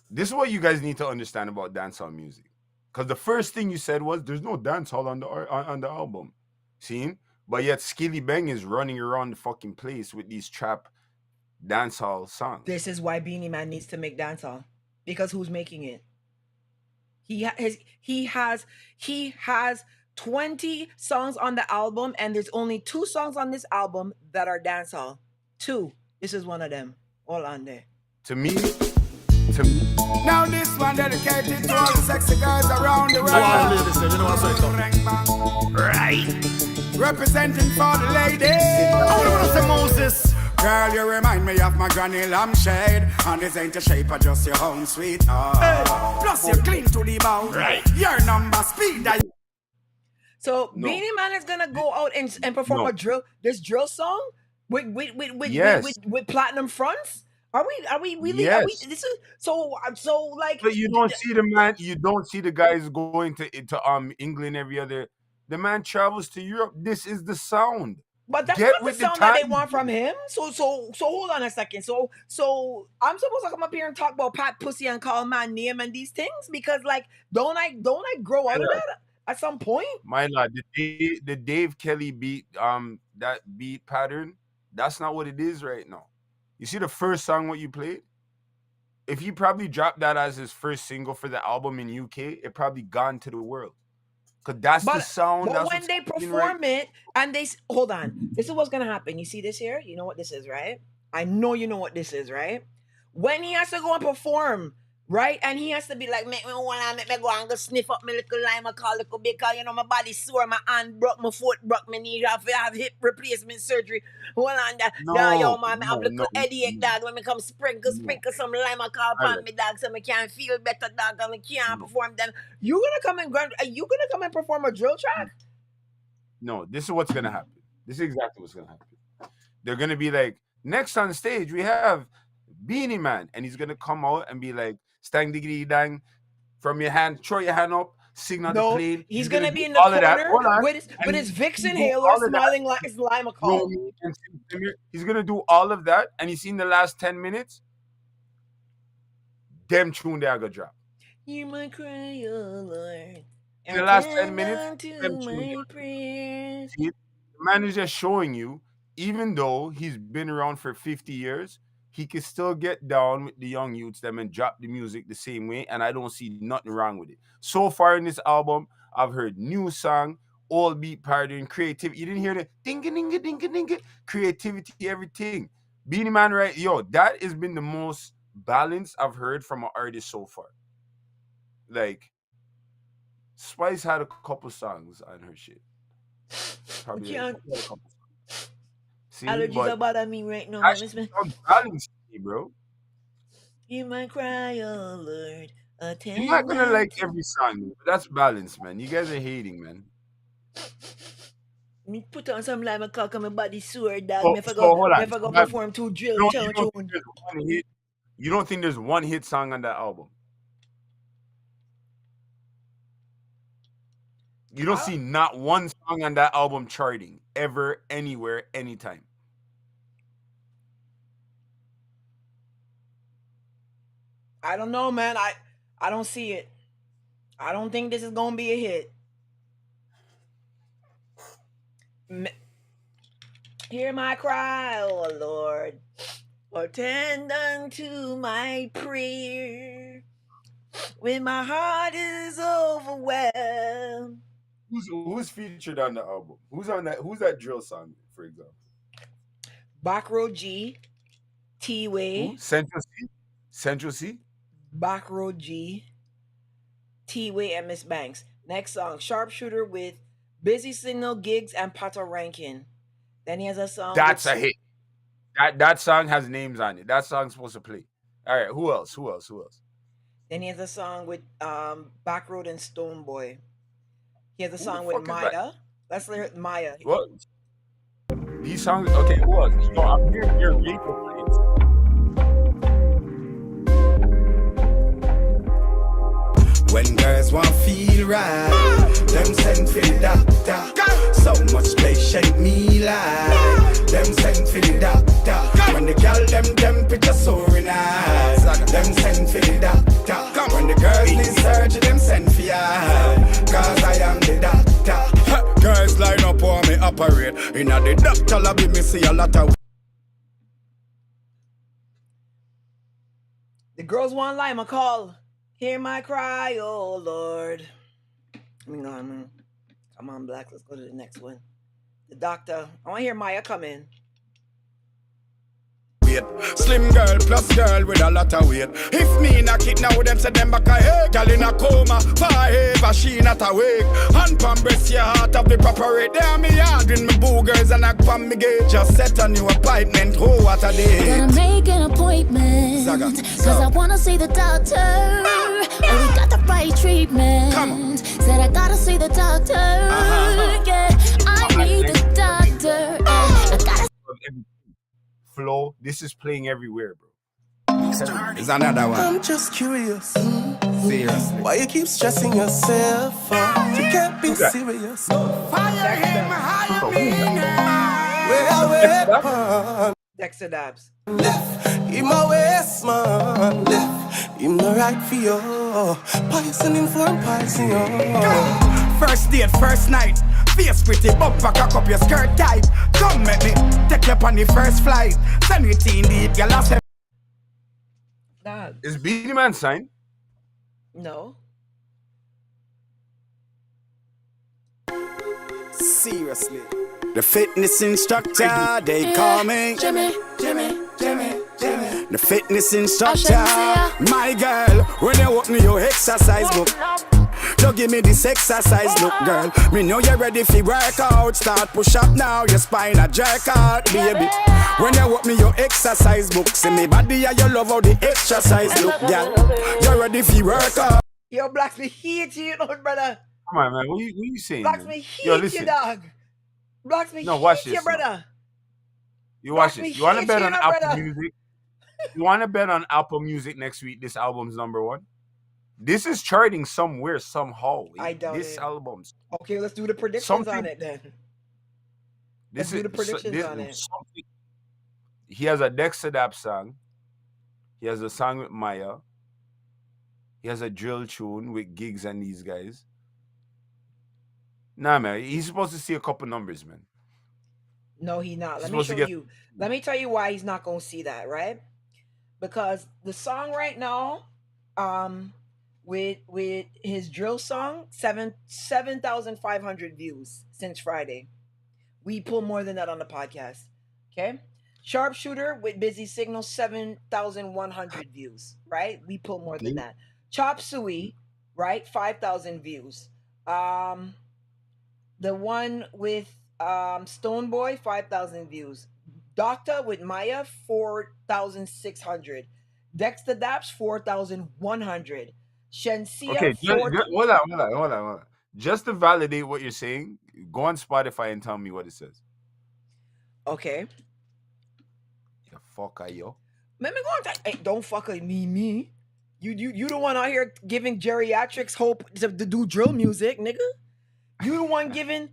This is what you guys need to understand about dancehall music. Because the first thing you said was there's no dancehall on the album. See? But yet Skilly Bang is running around the fucking place with these trap dancehall songs. This is why Beenie Man needs to make dancehall. Because who's making it? He has 20 songs on the album, and there's only 2 songs on this album that are dancehall. 2. This is one of them. All on there. To me, Now this one dedicated to all the sexy girls around the world. Right. Representing for the ladies. I wanna say Moses. Girl, you remind me of my granny lampshade. And this ain't your shape, but just your own sweet heart. Hey. Plus you're clean to the bone. Right. Your number speed that. So No. Beenie Man is gonna go out and perform No. a drill song with Yes. with platinum fronts. Are we really? Yes. Are we, this is so like. But you don't see the man. You don't see the guys going to England every other. The man travels to Europe. This is the sound. But that's Get not the with the sound that they times. want from him. So hold on a second. So I'm supposed to come up here and talk about Pat Pussy and call my name and these things because like don't I grow out of that at some point? My lord, the Dave Kelly beat that beat pattern. That's not what it is right now. You see the first song what you played? If he probably dropped that as his first single for the album in UK, it probably gone to the world. Cause that's the sound. But that's when what's they happening perform right. it and hold on, this is what's gonna happen. You see this here? You know what this is, right? I know you know what this is, right? When he has to go and perform, right? And he has to be like, make me go and go sniff up my little lime, call little because you know my body sore, my hand broke, my foot broke, my knee, I have hip replacement surgery. Hold on, yo, man, I have a little headache, dog. When me come sprinkle some lime, call upon me, dog, so me can feel better, dog, and me can't perform them. You gonna come and perform a drill track? No, this is what's gonna happen. This is exactly what's gonna happen. They're gonna be like, next on stage we have Beenie Man, and he's gonna come out and be like, "Stang diggity dang," from your hand, throw your hand up, signal the plane. He's gonna be in do the all of corner with his Vicks inhaler, smiling like his lime call. He's gonna do all of that, and you seen the last 10 minutes, them tune they are gonna drop. Hear my cry, oh Lord. In the last 10 Attend minutes, them unto tunes my prayers. see, the man is just showing you, even though he's been around for 50 years, he can still get down with the young youths them and drop the music the same way, and I don't see nothing wrong with it. So far in this album, I've heard new song, old beat partying, creativity. You didn't hear the dinga dinga dinga dinga creativity, everything. Beenie Man, right? Yo, that has been the most balanced I've heard from an artist so far. Like, Spice had a couple songs on her shit. Probably like Can't. a couple. See, Allergies are but bothering me right now, that man. shit on balance, bro. Hear my cry, oh Lord. You're not Attend gonna like unto. every song, but that's balance, man. You guys are hating, man. Me put on some lime and cock on my body sore, dog. So, hold Me on. for So go that, perform two you drill don't, you chow don't think tune. there's one hit? You don't think there's one hit song on that album? You don't see not one song on that album charting ever, anywhere, anytime. I don't know, man. I don't see it. I don't think this is gonna be a hit. Hear my cry, oh Lord. Attend unto my prayer. When my heart is overwhelmed. Who's featured on the album? Who's on that? Who's that drill song, for example? Back Row G, T-Way. Who? Central C? Central C? Back Row G, T-Way, and Miss Banks. Next song, Sharpshooter with Busy Signal, Gigs, and Pato Rankin. Then he has a song. That's a hit. That song has names on it. That song's supposed to play. All right, who else? Then he has a song with Backroad and Stoneboy. He has a Who song the with fuck is Maya. that? Let's hear Maya. What? These songs, okay, who else? Yo, I'm hearing your radio plays. When girls want feel right, them send for the doctor. So much patient me like, them send for the doctor. When the girl them temperature soaring high, them send for the doctor. When the girls need surgery, them send for ya, cause I am the doctor. Girls line up while me operate. Inna the doctor lobby me see a lot of. The girls want lime, a call. Hear my cry, oh Lord. Come on, Black. Let's go to the next one. The doctor. I want to hear Maya come in. Slim girl plus girl with a lot of weight. If me knock it now, them say them back a hey. Girl in a coma, forever she not awake. Hand pan breast your heart of the proper rate. There me hard in me boogers and I pan me gate. Just set a new appointment, oh what a day. Gotta make an appointment, cause I wanna see the doctor. Oh, we got the right treatment. Said I gotta see the doctor. Yeah, I need the doctor. I gotta Flow, this is playing everywhere, bro. It's another one. I'm just curious. Seriously. Why you keep stressing yourself out? You can't be serious. Fire him higher Where Dexter Dabs. Left in my waist, man. Left in the right for you. Poison inform poison. First date, first night. Face pretty, bumper cock up your skirt tight. Come make me take you up on the first flight. Send you teen deep, your last. Is Beenie Man signed? No. Seriously. The fitness instructor, they call me Jimmy. The fitness instructor, my girl. When you walk me your exercise book, you give me this exercise look, girl. Me know you're ready for work out. Start push up now, your spine a jerk out, baby. When you walk me your exercise book, see me body and you love how the exercise look, girl. You're ready for work out. Yo, Blacks, me hate you, brother. Come on, man. What you saying? Blacks, Man? me hate Yo, you, listen. dog. Blacks, me No, watch hate you, this, brother. You watch Blacks, me this. You want to hate bet you, on no, Apple brother. Music? You want to bet on Apple Music next week? This album's #1. This is charting somewhere, somehow. I doubt this it. album's. Okay, let's do the predictions Something- on it then. This Let's do is the predictions on it. something. He has a Dexter Dap song. He has a song with Maya. He has a drill tune with Gigs and these guys. Nah, man, he's supposed to see a couple numbers, man. No, he not. He's Let me supposed to show get. you. Let me tell you why he's not gonna see that, right? Because the song right now, with his drill song, 7,500 views since Friday. We pull more than that on the podcast. Okay. Sharpshooter with Busy Signal, 7,100 views, right? We pull more than that. Chop Suey, right? 5,000 views. The one with Stone Boy, 5,000 views. Doctor with Maya, 4,600. Dexter Daps, 4,100. Shensia, Okay, hold on. Just to validate what you're saying, go on Spotify and tell me what it says. Okay. The fuck are you? Let me go on. Hey, don't fuck with me. You the one out here giving geriatrics hope to do drill music, nigga. You the one giving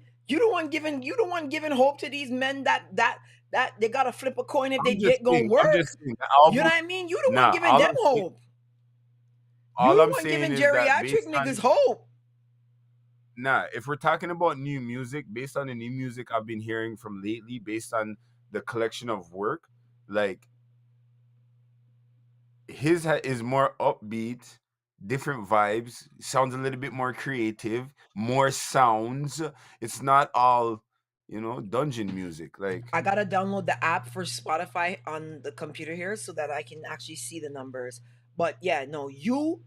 hope to these men that they gotta flip a coin if they get gonna work. You know what I mean? You the one giving them hope. You the one giving geriatric niggas hope. Nah, if we're talking about new music, based on the new music I've been hearing from lately, based on the collection of work, like his is more upbeat, different vibes, sounds a little bit more creative, more sounds. It's not all, dungeon music. Like, I gotta download the app for Spotify on the computer here so that I can actually see the numbers. But yeah, no, you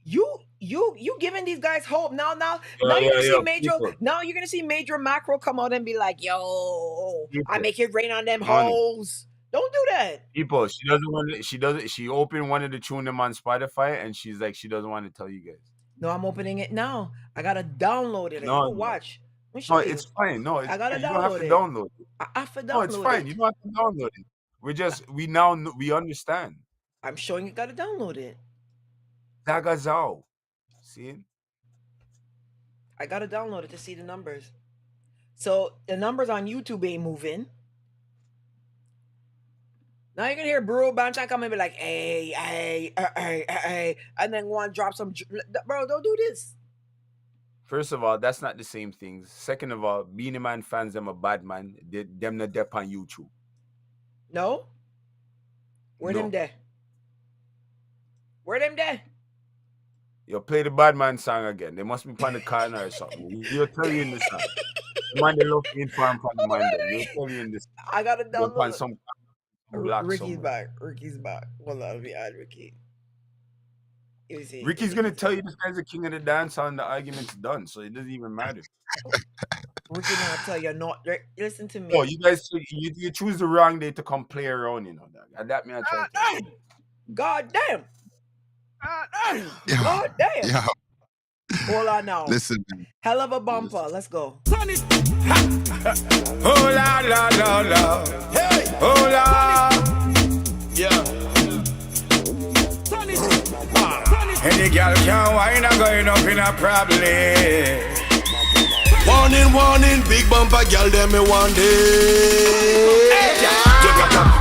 giving these guys hope. Now you're gonna see Major. People. Now you're gonna see Major Macro come out and be like, "Yo, I make it rain on them hoes." Don't do that. People, she doesn't want to, she opened one of the tune them on Spotify and she's like, she doesn't want to tell you guys. No, I'm opening it now. I gotta download it. No, watch. No, it's fine. No, it's I gotta fine. download You don't have to download it. I have to download No, it's fine. You don't have to download it. We understand. I'm showing you gotta download it. Zagazao. See? I gotta download it to see the numbers. So the numbers on YouTube ain't moving. Now you're gonna hear Bro Bancha come and be like, hey, and then go and drop some. Bro, don't do this. First of all, that's not the same thing. Second of all, Beenie Man fans, them a bad man. Them not dep on YouTube. No? Where them there? Where them there? You play the bad man song again. They must be on the corner or something. You'll tell you in the song. The man they love to inform from the man. You'll tell you in this. I gotta download some Ricky's back. Ricky's back. Well, I'll be add Ricky. Ricky's gonna tell you this guy's the king of the dance and the argument's done, so it doesn't even matter. Ricky gonna tell you not. Listen to me. Oh, you guys, you choose the wrong day to come play around, And that me I try to. God damn. God damn. Yeah. Hold on now. Listen. Hell of a bumper. Let's go. Oh la la la la. Hey. Oh la. Yeah. Any girl can wind up going up in a problem. Warning, big bumper girl, them me want it.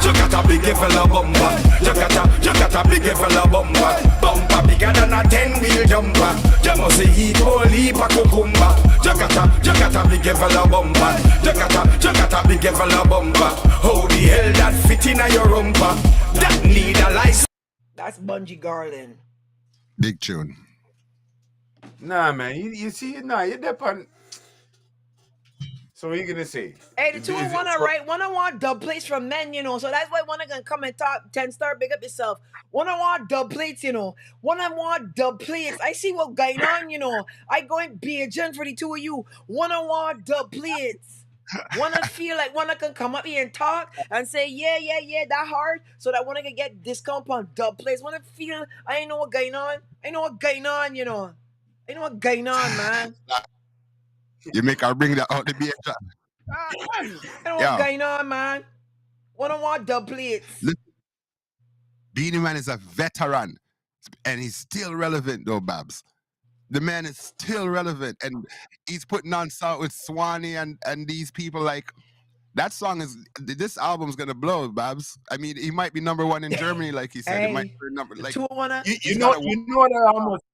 Jackata, big fella bumper. Jackata, big fella bumper. Bumper bigger than a 10-wheel jumper. You must eat holy pa cucumber. Jackata, big fella bumper. Jackata, big fella bumper. How the hell that fit in your rumper? That need a license. That's Bungie Garland. Big tune. Nah, man. You see, you're dep on. So what are you gonna say? Hey, the 2 and 1 are right. 101 dub plates from men, so that's why one gonna come and talk 10-star, big up yourself. 101 dub plates, 101 dub plates. I see what going on, I going be a gen for the 2 of you. 101 dub plates. Wanna feel like one can come up here and talk and say, yeah, that hard, so that one can get discount on dub plates. Wanna feel I know what going on. I know what going on, I know what going on, man. You make her bring that out the beer. I know what's going on, man. 101 dub plates. Beenie Man is a veteran, and he's still relevant, though, Babs. The man is still relevant, and he's putting on sound with Swanee and these people like This album's gonna blow, Babs. I mean, he might be number one in Germany, like he said. It might Hey, be number the like 201, You know what I almost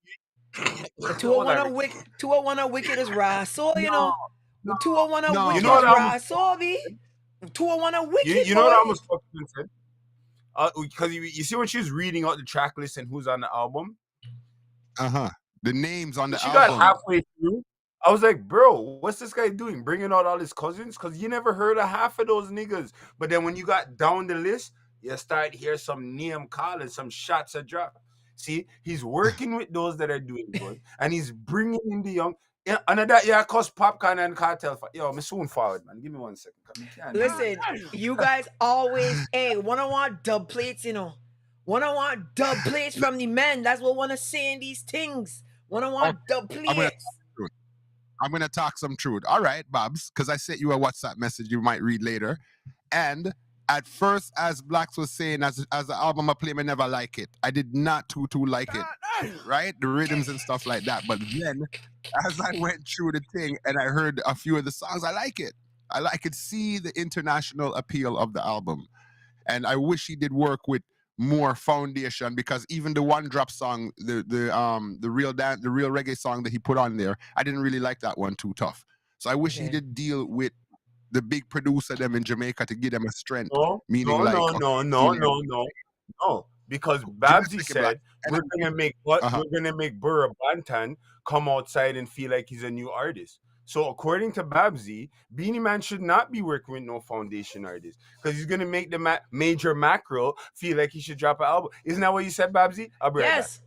the hold 201 on. wicked, 201 wicked is Raso, you No, know. The 201 no, you wicked know is what I almost Raso, B. 201 wicked, you know what boy. I almost fucking said? Because you see when she was reading out the track list and who's on the album, the names on the she got album. halfway through. I was like, bro, what's this guy doing? Bringing out all his cousins? Because you never heard of half of those niggas. But then when you got down the list, you start hear some name calling, some shots are dropped. See, he's working with those that are doing good, and he's bringing in the young. Yeah, and that cost Popcorn and Cartel. Yo, me soon forward, man. Give me 1 second. Listen, you guys always, hey, want dub plates, you know. Want dub plates from the men. That's what wanna say in these things. Want dub plates. I'm gonna talk some truth. All right, Babs, because I sent you a WhatsApp message you might read later. And at first, as Blacks was saying, as the album I play, I never like it. I did not too like it, right? The rhythms and stuff like that. But then, as I went through the thing and I heard a few of the songs, I like it. I could see the international appeal of the album, and I wish he did work with more foundation, because even the one drop song, the real reggae song that he put on there, I didn't really like that one too tough. So I wish he did deal with the big producer them in Jamaica to give them a strength. No, because Babsy said we're gonna make Burra Bantan come outside and feel like he's a new artist. So according to Babsy, Beenie Man should not be working with no foundation artist, because he's gonna make the Major Mackerel feel like he should drop an album. Isn't that what you said, Babsy? I'll be right Yes.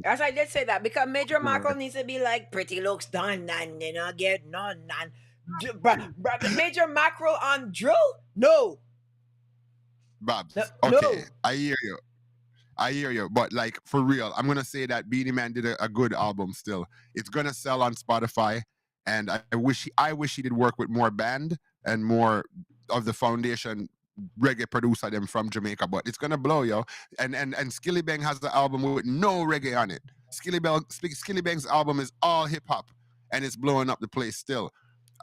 Yes, I did say that, because Major Mackerel needs to be like pretty looks done and get none and Major Mackerel on drill? No. Babs, No. okay, I hear you, but like for real, I'm gonna say that Beenie Man did a good album. Still, it's gonna sell on Spotify, and I wish he did work with more band and more of the foundation reggae producer them from Jamaica. But it's gonna blow, yo. And Skilly Bang has the album with no reggae on it. Skilly Bang's album is all hip hop, and it's blowing up the place still.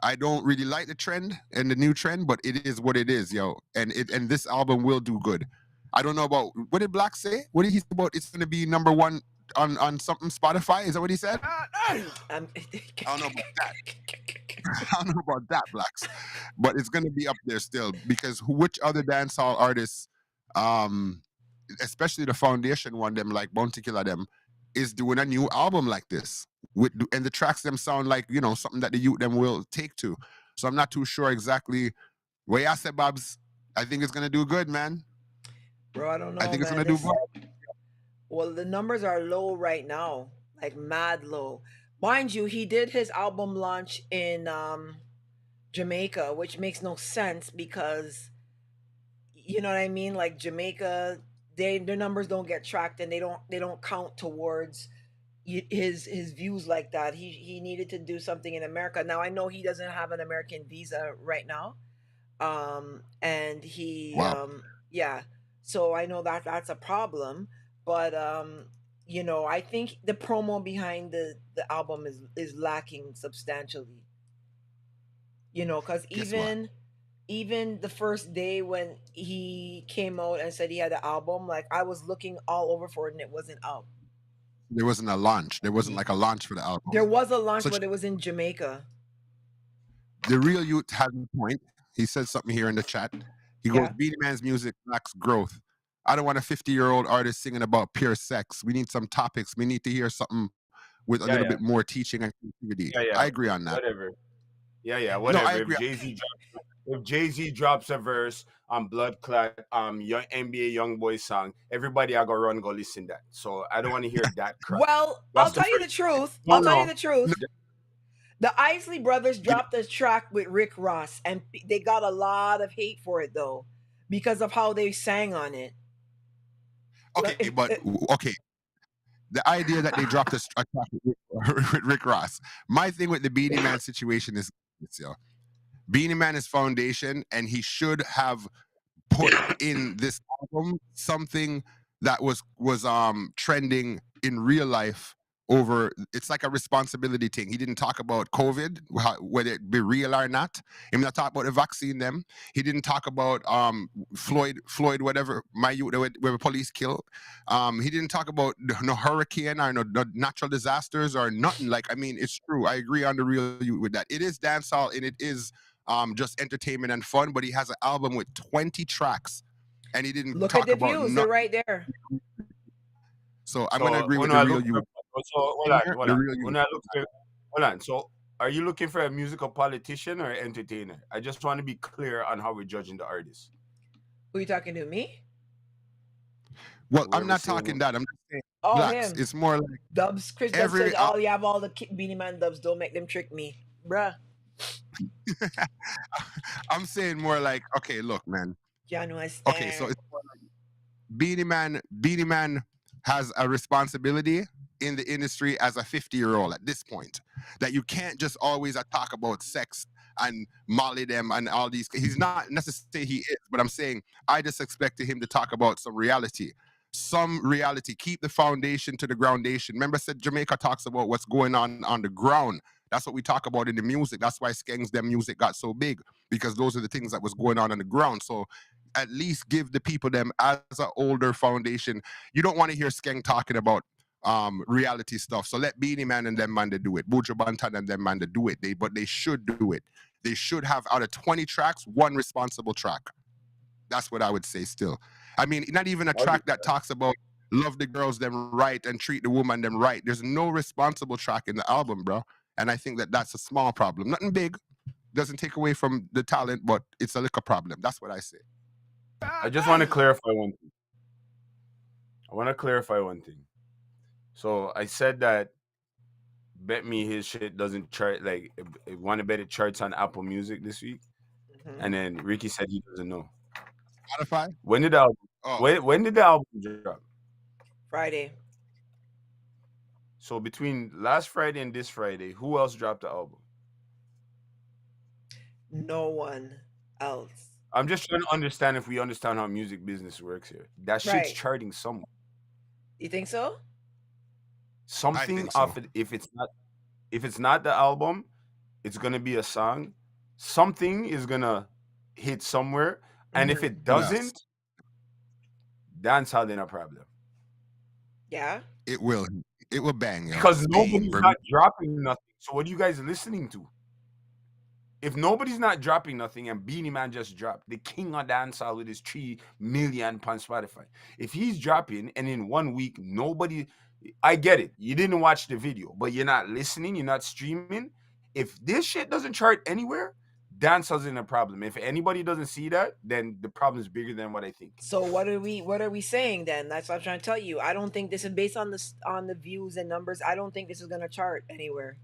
I don't really like the trend and the new trend, but it is what it is, yo. And this album will do good. I don't know about, what did Black say? What did he say about it's going to be number one on something Spotify? Is that what he said? I don't know about that. I don't know about that, Blacks. But it's going to be up there still, because which other dancehall artists, especially the foundation one, them like Bounty Killer, them, is doing a new album like this, and the tracks them sound like, you know, something that the youth them will take to. So I'm not too sure exactly where I said, Babs. I think it's gonna do good, man. Bro, I don't know. I think it's gonna do good. Well, the numbers are low right now, like mad low. Mind you, he did his album launch in Jamaica, which makes no sense, because you know what I mean. Like Jamaica, their numbers don't get tracked, and they don't count towards his views like that. He needed to do something in America. Now I know he doesn't have an American visa right now, and he yeah. So I know that that's a problem, but you know, I think the promo behind the album is lacking substantially. You know, because even the first day when he came out and said he had an album, like I was looking all over for it and it wasn't out. There wasn't a launch. There wasn't like a launch for the album. There was a launch, but it was in Jamaica. The real youth had a point. He said something here in the chat. He goes, Beenie Man's music lacks growth. I don't want a 50-year-old artist singing about pure sex. We need some topics. We need to hear something with a little bit more teaching and creativity. I agree on that. Whatever. Whatever. No, I agree. If Jay-Z drops a verse on Blood Clot, young NBA Youngboy song, everybody I go run go listen that. So I don't want to hear that crap. Well, I'll tell you the truth. I'll tell you the truth. The Isley Brothers dropped a track with Rick Ross, and they got a lot of hate for it though, because of how they sang on it. Okay, but okay. The idea that they dropped a track with Rick Ross. My thing with the Beenie Man situation is this, yo. Beenie Man is foundation, and he should have put in this album something that was trending in real life over. It's like a responsibility thing. He didn't talk about COVID, whether it be real or not. He didn't talk about the vaccine. Them. He didn't talk about Floyd, whatever my youth where police killed. He didn't talk about no hurricane or no natural disasters or nothing. Like, I mean, it's true. I agree on the real youth with that. It is dancehall and it is just entertainment and fun. But he has an album with 20 tracks, and he didn't Look at talk the about views. They're right there. So I'm gonna agree with the real youth. Hold on. So are you looking for a musical politician or entertainer? I just want to be clear on how we're judging the artist. Who are you talking to? Me? Well, I'm not talking that. I'm just saying blacks. Him. It's more like Dubs. Chris Dubs said, you have all the Beenie Man dubs. Don't make them trick me. Bruh. I'm saying more like, okay, look, man. Okay, so it's more like Beenie Man has a responsibility in the industry as a 50-year-old at this point, that you can't just always talk about sex and molly them and all these. He's not necessarily he is, but I'm saying I just expected him to talk about some reality. Keep the foundation to the groundation. Remember, I said Jamaica talks about what's going on the ground. That's what we talk about in the music. That's why Skanks' them music got so big, because those are the things that was going on the ground. So at least give the people them as an older foundation. You don't want to hear Skank talking about reality stuff. So let Beenie Man and them man to do it. Buju Banton and them man to do it. But they should do it. They should have, out of 20 tracks, one responsible track. That's what I would say still. I mean, not even a track that talks about love the girls them right and treat the woman them right. There's no responsible track in the album, bro. And I think that that's a small problem. Nothing big. Doesn't take away from the talent, but it's a little problem. That's what I say. I just want to clarify one thing. So I said that bet me his shit doesn't chart, like want to bet it charts on Apple Music this week. And then Ricky said he doesn't know. Spotify? When did the album when did the album drop? Friday. So between last Friday and this Friday, who else dropped the album? No one else. I'm just trying to understand if we understand how music business works here. That shit's charting somewhere. You think so? Something off it. If it's not the album, it's gonna be a song. Something is gonna hit somewhere. And if it doesn't, dancehall ain't a problem. Yeah. It will bang. Because nobody's not dropping nothing. So what are you guys listening to? If nobody's not dropping nothing and Beenie Man just dropped, the king of dancehall with his 3 million on Spotify. If he's dropping and in 1 week, nobody, I get it. You didn't watch the video, but you're not listening, you're not streaming. If this shit doesn't chart anywhere, dancehall's in a problem. If anybody doesn't see that, then the problem is bigger than what I think. So what are we saying then? That's what I'm trying to tell you. I don't think this is based on the views and numbers. I don't think this is gonna chart anywhere.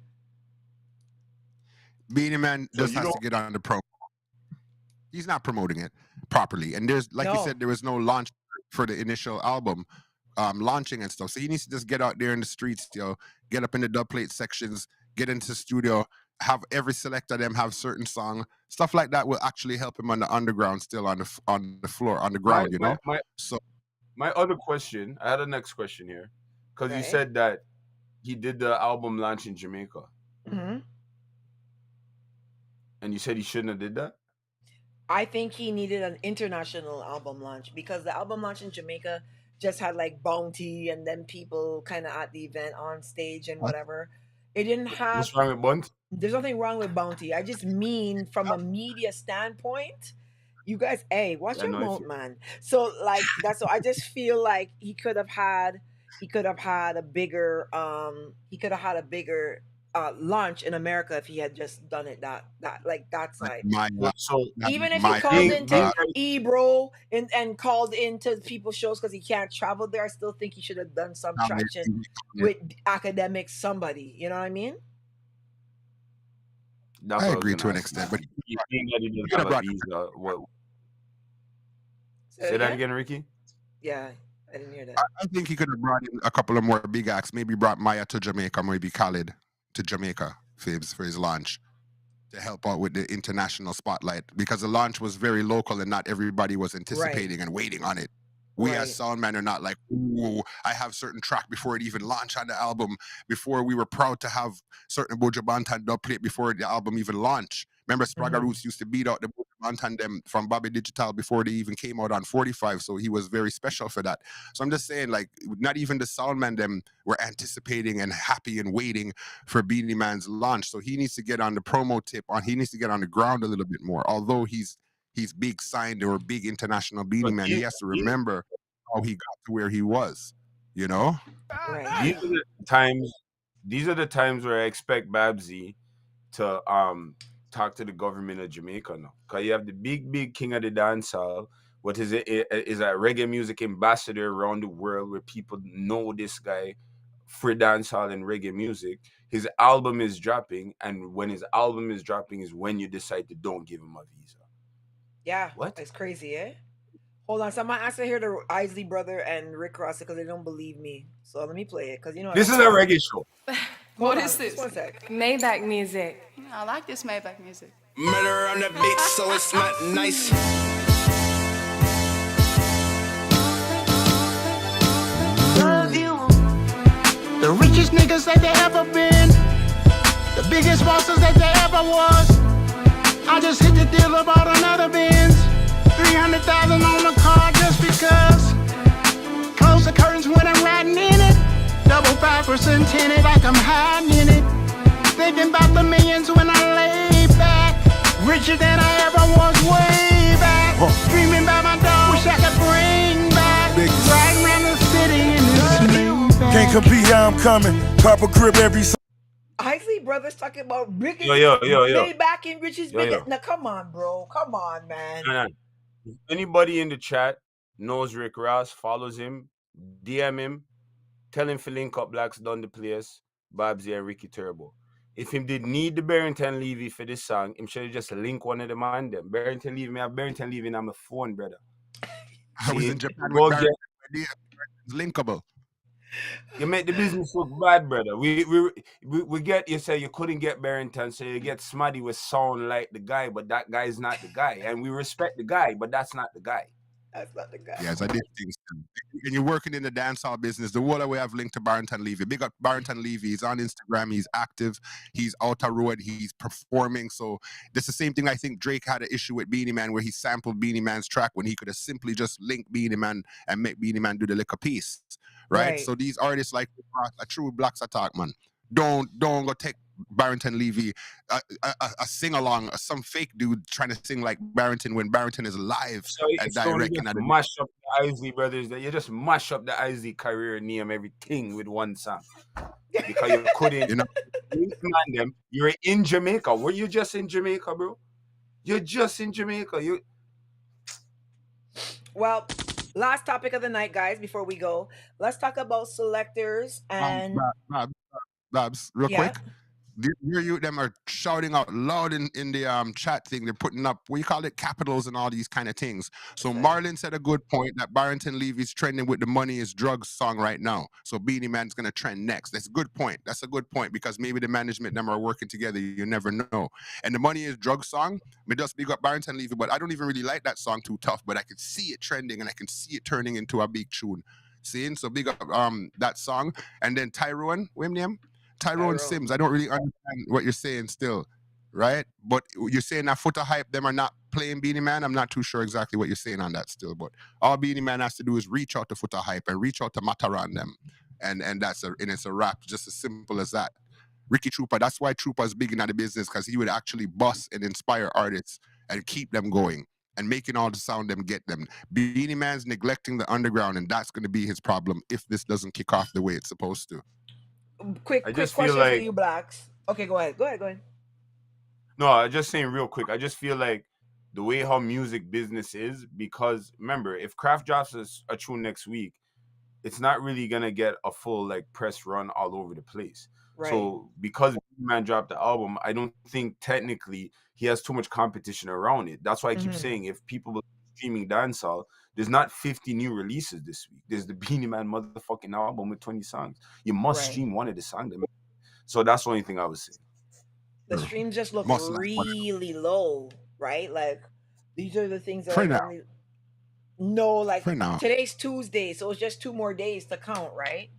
Beenie Man just has to get on the promo. He's not promoting it properly. And there's, like you said, there was no launch for the initial album launching and stuff. So he needs to just get out there in the streets, get up in the dub plate sections, get into the studio, have every selector of them have certain song. Stuff like that will actually help him on the underground, still on the floor, on the ground, My other question, I had a next question here. Because you said that he did the album launch in Jamaica. Mm-hmm. And you said he shouldn't have did that? I think he needed an international album launch, because the album launch in Jamaica just had like Bounty and then people kind of at the event on stage and whatever. It didn't have... What's wrong with Bounty? There's nothing wrong with Bounty. I just mean from a media standpoint, you guys, watch your mouth, man. So like that's so I just feel like he could have had a bigger launch in America if he had just done it that side. Even if he called into Ebro and called into people's shows because he can't travel there, I still think he should have done some traction with academics, somebody. You know what I mean? I agree to an extent, but say that again, Ricky. Yeah, I didn't hear that. I think he could have brought in a couple of more big acts. Maybe brought Maya to Jamaica, maybe Khaled to Jamaica for his launch, to help out with the international spotlight, because the launch was very local and not everybody was anticipating and waiting on it. We as Right. sound men are not like, ooh, I have certain track before it even launched on the album. Before we were proud to have certain Buju Banton dub plate before the album even launched. Remember, Spragga Roots used to beat out the Buju Banton them from Bobby Digital before they even came out on 45. So he was very special for that. So I'm just saying, like, not even the sound men them were anticipating and happy and waiting for Beenie Man's launch. So he needs to get on the promo tip on. He needs to get on the ground a little bit more. Although he's big signed or big international Beenie But Man, he has to remember how he got to where he was, you know? Right. these are the times. These are the times where I expect Babsy to talk to the government of Jamaica now, because you have the big king of the dancehall. What is it? Is a reggae music ambassador around the world where people know this guy for dancehall and reggae music. His album is dropping, and when his album is dropping is when you decide to don't give him a visa. Yeah. What? It's crazy, eh? Hold on. So I'm gonna answer here the Isley brother and Rick Ross because they don't believe me. So let me play it because you know This is a reggae show. What Hold is on, this? just 1 sec. Maybach music. I like this Maybach music. Murder on the beat, so it's not nice. Love you. The richest niggas that they ever been. The biggest bosses that they ever was. I just hit the deal about another Benz. 300,000 on the car just because. Close the curtains when I'm riding in it. Double 5% tinted like I'm hiding in it. Thinking about the millions when I lay back. Richer than I ever was way back. Dreaming about my dog, wish I could bring back. Riding around the city in this Maybach. Can't compete how I'm coming. Cop a crib every Isley brothers talking about biggest Yo. Maybach and Rich's Yo. biggest. Now come on, bro. Come on, man. Nah. If anybody in the chat knows Rick Ross, follows him, DM him, tell him to link up Blacks Done the Place, Babsy and Ricky Turbo. If him did need the Barrington Levy for this song, him should just link one of them on them. Barrington Levy, me have Barrington Levy on my phone, brother. I was See, in Japan go with get, Barry. It's linkable. you make the business look bad, brother. We get, you say you couldn't get Barrington, so you get Smaddy with sound like the guy, but that guy's not the guy. And we respect the guy, but that's not the guy. That's not the guy. Yes, I did things too. And you're working in the dancehall business. The whole way I've linked to Barrington Levy. Big up Barrington Levy. He's on Instagram. He's active. He's out the road. He's performing. So that's the same thing I think Drake had an issue with Beenie Man where he sampled Beenie Man's track when he could have simply just linked Beenie Man and make Beenie Man do the liquor piece. Right? So these artists like a true Blacks attack, man. Don't go take Barrington Levy a sing-along, some fake dude trying to sing like Barrington when Barrington is live and direct. You mash up the Isley brothers. You just mash up the Isley career, name everything with one song. Because you couldn't, them. You're in Jamaica. Were you just in Jamaica, bro? You're just in Jamaica. Well, last topic of the night, guys, before we go. Let's talk about selectors and Babs, real quick. You them are shouting out loud in the chat thing. They're putting up, what you call it, capitals and all these kind of things. So Marlon said a good point that Barrington Levy's trending with the money is drugs song right now. So Beenie Man's gonna trend next. That's a good point. That's a good point because maybe the management them are working together. You never know. And the money is drugs song. Me just big up Barrington Levy, but I don't even really like that song too tough. But I can see it trending and I can see it turning into a big tune. Seeing so big up that song. And then Tyrone, what name? Tyrone Sims, I don't really understand what you're saying still, right? But you're saying that Foota Hype, them are not playing Beenie Man. I'm not too sure exactly what you're saying on that still, but all Beenie Man has to do is reach out to Foota Hype and reach out to Mataran them. And it's a rap, just as simple as that. Ricky Trooper, that's why Trooper's big in the business, because he would actually bust and inspire artists and keep them going and making all the sound them get them. Beenie Man's neglecting the underground, and that's going to be his problem if this doesn't kick off the way it's supposed to. Quick question for you Blacks. Okay, go ahead. No, I'm just saying real quick. I just feel like the way how music business is, because remember, if Kraft drops a tune next week, it's not really gonna get a full like press run all over the place. Right. So because Beenie Man dropped the album, I don't think technically he has too much competition around it. That's why I keep saying if people streaming dancehall, there's not 50 new releases this week. There's the Beenie Man motherfucking album with 20 songs. You must stream one of the songs. So that's the only thing I was saying. The streams just look really low, right? Like these are the things that No, like For now. today's Tuesday, so it's just 2 more days to count, right?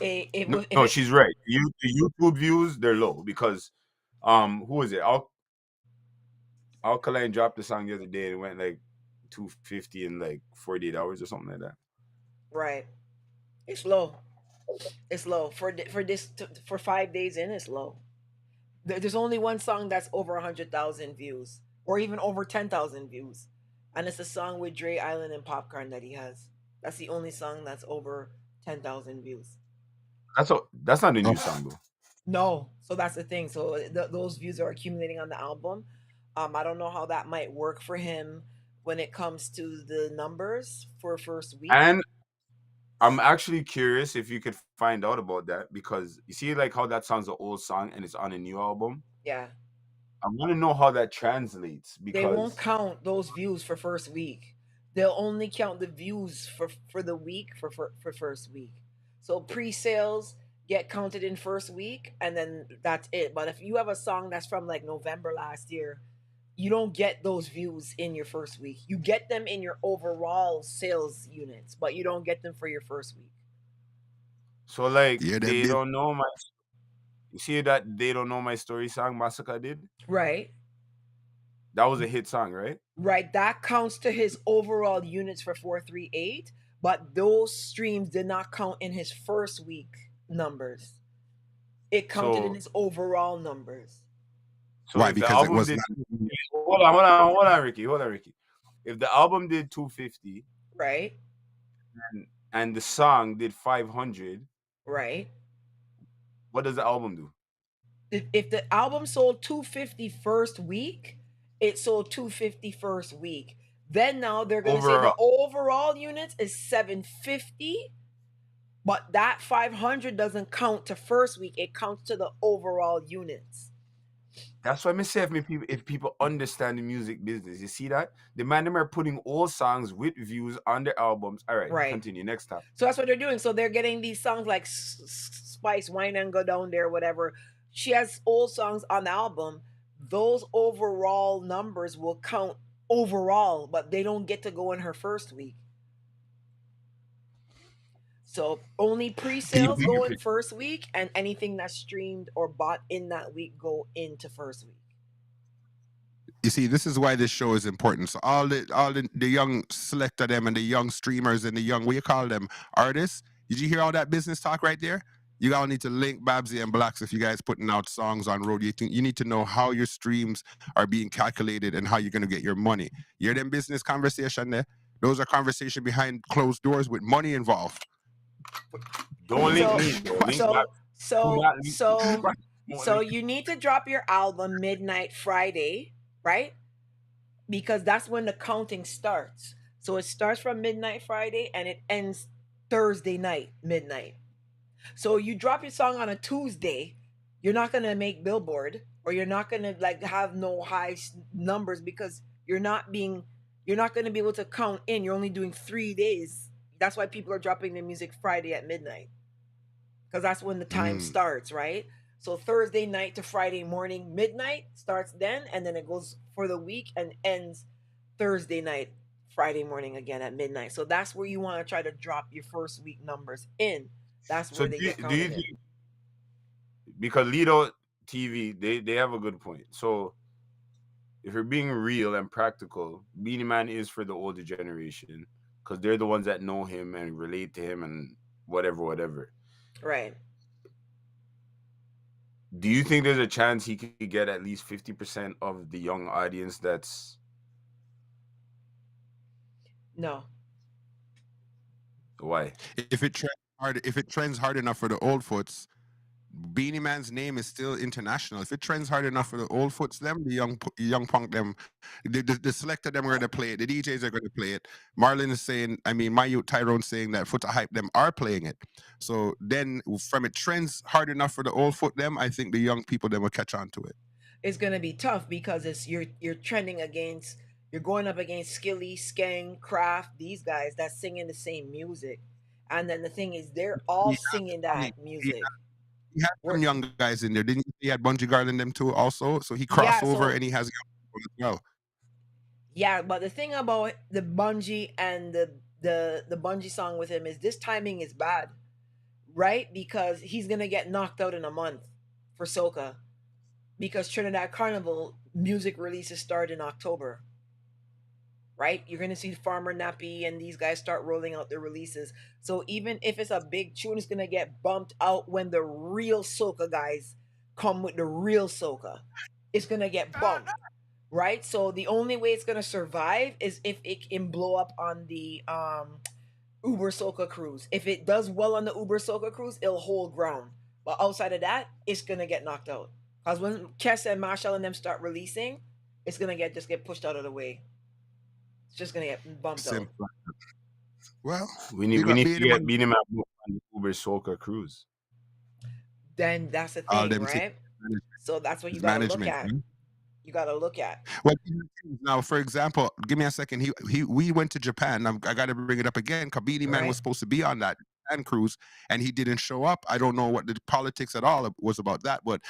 It No, was if no, it she's right. The YouTube views, they're low because who is it? Alkaline dropped the song the other day and it went like 250 in like 48 hours or something like that. right. It's low. It's low for 5 days in. It's low. There's only one song that's over 100,000 views, or even over 10,000 views, and it's a song with Dre Island and Popcorn that he has. That's the only song that's over 10,000 views. That's not a new song though. No, so that's the thing. So those views are accumulating on the album. I don't know how that might work for him when it comes to the numbers for first week. And I'm actually curious if you could find out about that because you see like how that song's an old song and it's on a new album. Yeah, I want to know how that translates they won't because count those views for first week. They'll only count the views for the week for first week. So pre-sales get counted in first week, and then that's it. But if you have a song that's from like November last year, you don't get those views in your first week. You get them in your overall sales units, but you don't get them for your first week. so like Yeah, them they did. don't know my. You see that they don't know my story song Masicka did? Right? That was a hit song, right? Right. That counts to his overall units for 438, but those streams did not count in his first week numbers. It counted in So his overall numbers. so Why? if the Because it album was did not. hold on, Ricky, hold on, Ricky. If the album did 250 Right? and the song did 500, Right? what does the album do? If the album sold 250 first week, it sold 250 first week. Then now they're going to say the Overall. overall units is 750, but that 500 doesn't count to first week. It counts to the overall units. That's why I say if people understand the music business, you see that the man them are putting all songs with views on their albums. All right, Right. continue next time. So that's what they're doing. So they're getting these songs like Spice, Wine and Go Down There, whatever. She has old songs on the album. Those overall numbers will count overall, but they don't get to go in her first week. So only pre-sales go in first week, and anything that's streamed or bought in that week go into first week. You see, this is why this show is important. So all the young select of them and the young streamers and the young, what you call them, artists. Did you hear all that business talk right there? You all need to link Babsy and Blacks if you guys putting out songs on road. You need to know how your streams are being calculated and how you're going to get your money. You hear them business conversation there? Those are conversation behind closed doors with money involved. Don't link me. So you need to drop your album midnight Friday, right? Because that's when the counting starts. So it starts from midnight Friday and it ends Thursday night midnight. So you drop your song on a Tuesday, you're not gonna make Billboard, or you're not gonna like have no high numbers because you're not gonna be able to count in. You're only doing 3 days. That's why people are dropping their music Friday at midnight, because that's when the time starts, right? So Thursday night to Friday morning midnight starts then, and then it goes for the week and ends Thursday night, Friday morning again at midnight. So that's where you want to try to drop your first week numbers in. That's where they get counted in. Because Lido TV, they have a good point. So if you're being real and practical, Beenie Man is for the older generation because they're the ones that know him and relate to him and whatever. Right. Do you think there's a chance he could get at least 50% of the young audience that's... No. Why? If it trends hard enough for the old foots, Beenie Man's name is still international. If it trends hard enough for the old foots, them, the young punk, them, the selector them are going to play it. The DJs are going to play it. Marlon is saying, my youth Tyrone saying that Foot Hype them are playing it. So then from it trends hard enough for the old foot them, I think the young people them will catch on to it. It's going to be tough because it's you're trending against, you're going up against Skilly, Skeng, Kraft, these guys that's singing the same music. And then the thing is, they're all singing that music. He had some young guys in there, didn't he? He had Bungie Garland them too also. So he crossed over and he has young people as well. Yeah, but the thing about the Bungie and the Bungie song with him is this timing is bad, right? Because he's gonna get knocked out in a month for soca because Trinidad Carnival music releases start in October, right? You're gonna see Farmer Nappy and these guys start rolling out their releases. So even if it's a big tune, it's gonna get bumped out when the real soca guys come with the real soca. It's gonna get bumped, right? So the only way it's gonna survive is if it can blow up on the Uber Soca cruise. If it does well on the Uber Soca cruise, it'll hold ground. But outside of that, it's gonna get knocked out. Cause when Kess and Marshall and them start releasing, it's gonna just get pushed out of the way. It's just gonna get bumped out. Simple. Well, We you need got to Beenie get Man, Beenie Man booked on the Uber Soca cruise. Then that's the all thing, them things. right? So that's what you His gotta look management. at. You gotta look at. Well, now, for example, give me a second. We went to Japan. I got to bring it up again. Beenie Man was Right. supposed to be on that Japan cruise, and he didn't show up. I don't know what the politics at all was about that, but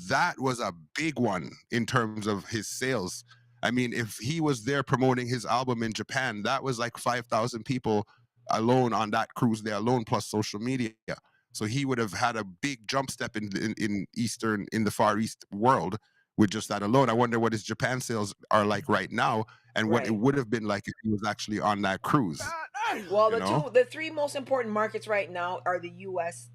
that was a big one in terms of his sales. I mean, if he was there promoting his album in Japan, that was like 5,000 people alone on that cruise there alone, plus social media. So he would have had a big jump step in the Far East world with just that alone. I wonder what his Japan sales are like right now, and what it Right. would have been like if he was actually on that cruise. Well, You know, the three most important markets right now are the U.S.,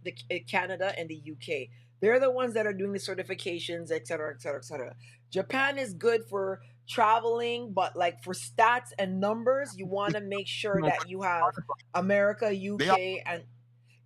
Canada, and the U.K. They're the ones that are doing the certifications, et cetera, et cetera, et cetera. Japan is good for traveling, but like for stats and numbers, you want to make sure that you have America, they are UK, and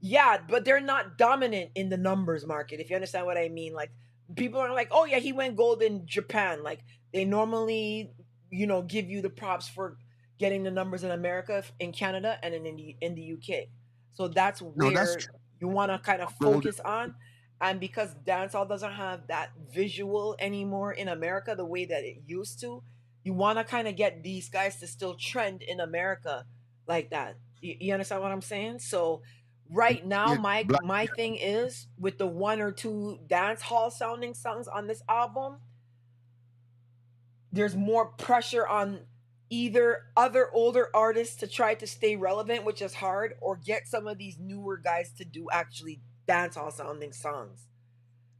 yeah, but they're not dominant in the numbers market. If you understand what I mean, like people are like, "Oh yeah, he went gold in Japan." Like they normally, give you the props for getting the numbers in America, in Canada, and in the UK. So that's no, that's where true. you want to kind of Gold. focus on. And because dancehall doesn't have that visual anymore in America the way that it used to, you want to kind of get these guys to still trend in America like that. You understand what I'm saying? So right now Yeah, my black. my thing is with the one or two dance hall sounding songs on this album, there's more pressure on either other older artists to try to stay relevant, which is hard, or get some of these newer guys to do actually dance hall sounding songs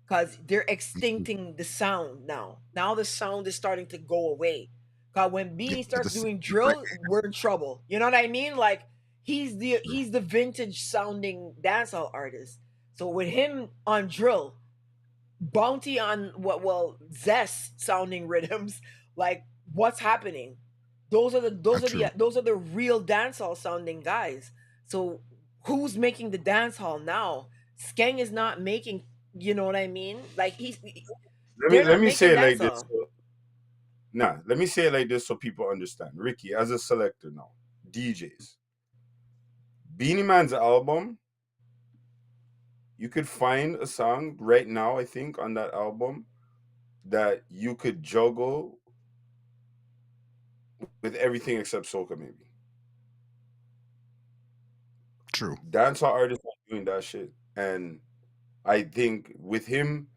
because they're extincting the sound now. Now the sound is starting to go away. Cause when Yeah, Beanie starts the doing drill, we're in trouble. You know what I mean? Like he's the vintage sounding dancehall artist. So with him on drill, Bounty on zest sounding rhythms, like what's happening? true. Those are the real dancehall sounding guys. So who's making the dancehall now? Skeng is not making, you know what I mean? Like they're Let not me say making it like this. dancehall. Let me say it like this so people understand. Ricky, as a selector now, DJs, Beenie Man's album, you could find a song right now, I think, on that album that you could juggle with everything except soca, maybe. True. Dancehall artists are doing that shit. And I think with him